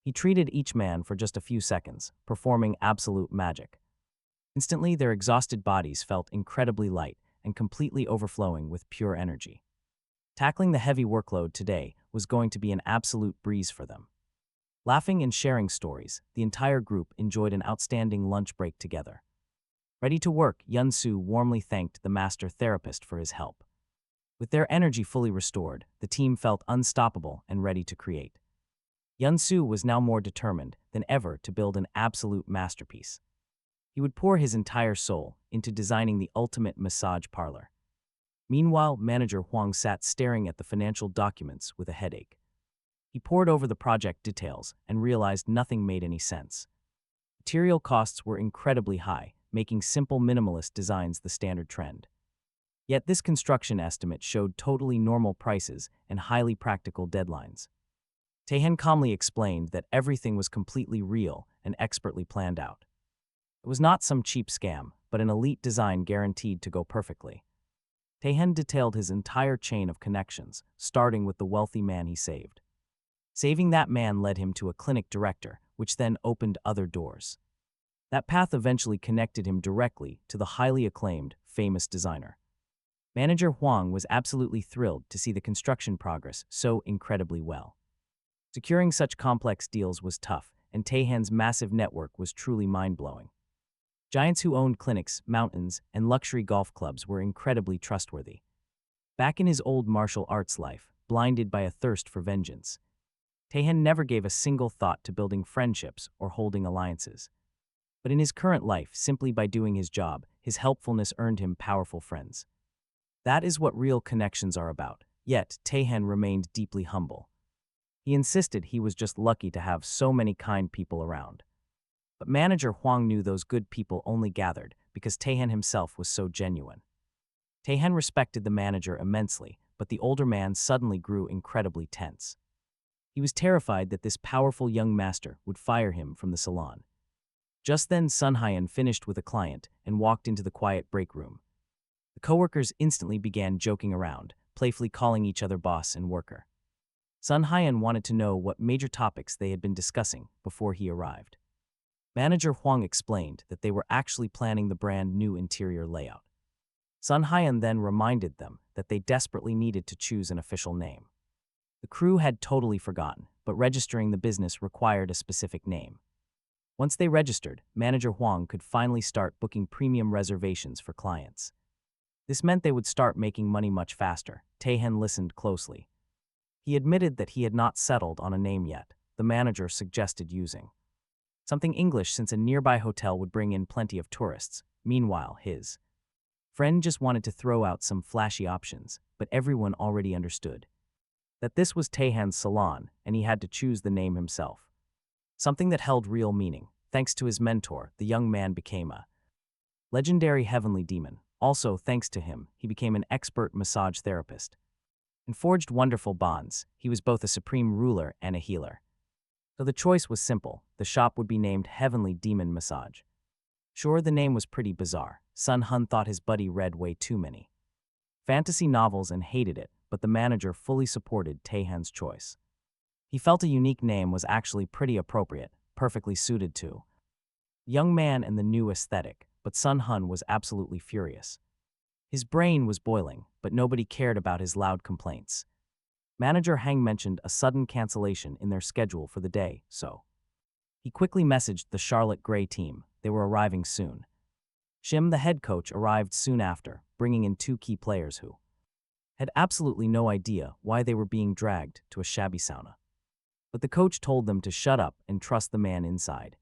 He treated each man for just a few seconds, performing absolute magic. Instantly, their exhausted bodies felt incredibly light and completely overflowing with pure energy. Tackling the heavy workload today was going to be an absolute breeze for them. Laughing and sharing stories, the entire group enjoyed an outstanding lunch break together. Ready to work, Yun-Soo warmly thanked the master therapist for his help. With their energy fully restored, the team felt unstoppable and ready to create. Yun-Soo was now more determined than ever to build an absolute masterpiece. He would pour his entire soul into designing the ultimate massage parlor. Meanwhile, manager Huang sat staring at the financial documents with a headache. He pored over the project details and realized nothing made any sense. Material costs were incredibly high, making simple minimalist designs the standard trend. Yet this construction estimate showed totally normal prices and highly practical deadlines. Taehan calmly explained that everything was completely real and expertly planned out. It was not some cheap scam, but an elite design guaranteed to go perfectly. Taehan detailed his entire chain of connections, starting with the wealthy man he saved. Saving that man led him to a clinic director, which then opened other doors. That path eventually connected him directly to the highly acclaimed, famous designer. Manager Huang was absolutely thrilled to see the construction progress so incredibly well. Securing such complex deals was tough, and Taehan's massive network was truly mind-blowing. Giants who owned clinics, mountains, and luxury golf clubs were incredibly trustworthy. Back in his old martial arts life, blinded by a thirst for vengeance, Taehan never gave a single thought to building friendships or holding alliances. But in his current life, simply by doing his job, his helpfulness earned him powerful friends. That is what real connections are about, yet Taehan remained deeply humble. He insisted he was just lucky to have so many kind people around. But manager Huang knew those good people only gathered because Taehan himself was so genuine. Taehan respected the manager immensely, but the older man suddenly grew incredibly tense. He was terrified that this powerful young master would fire him from the salon. Just then, Sun Hyan finished with a client and walked into the quiet break room. The coworkers instantly began joking around, playfully calling each other boss and worker. Sun Hyan wanted to know what major topics they had been discussing before he arrived. Manager Huang explained that they were actually planning the brand new interior layout. Sun Hyan then reminded them that they desperately needed to choose an official name. The crew had totally forgotten, but registering the business required a specific name. Once they registered, Manager Huang could finally start booking premium reservations for clients. This meant they would start making money much faster. Taehan listened closely. He admitted that he had not settled on a name yet. The manager suggested using something English since a nearby hotel would bring in plenty of tourists. Meanwhile, his friend just wanted to throw out some flashy options, but everyone already understood that this was Taehan's salon and he had to choose the name himself. Something that held real meaning. Thanks to his mentor, the young man became a legendary heavenly demon. Also, thanks to him, he became an expert massage therapist and forged wonderful bonds. He was both a supreme ruler and a healer. So the choice was simple. The shop would be named Heavenly Demon Massage. Sure, the name was pretty bizarre. Sun Hun thought his buddy read way too many fantasy novels and hated it, but the manager fully supported Taehan's choice. He felt a unique name was actually pretty appropriate, perfectly suited to the young man and the new aesthetic, but Sun Hun was absolutely furious. His brain was boiling, but nobody cared about his loud complaints. Manager Hang mentioned a sudden cancellation in their schedule for the day, so He quickly messaged the Charlotte Gray team. They were arriving soon. Shim, the head coach, arrived soon after, bringing in two key players who had absolutely no idea why they were being dragged to a shabby sauna. But the coach told them to shut up and trust the man inside.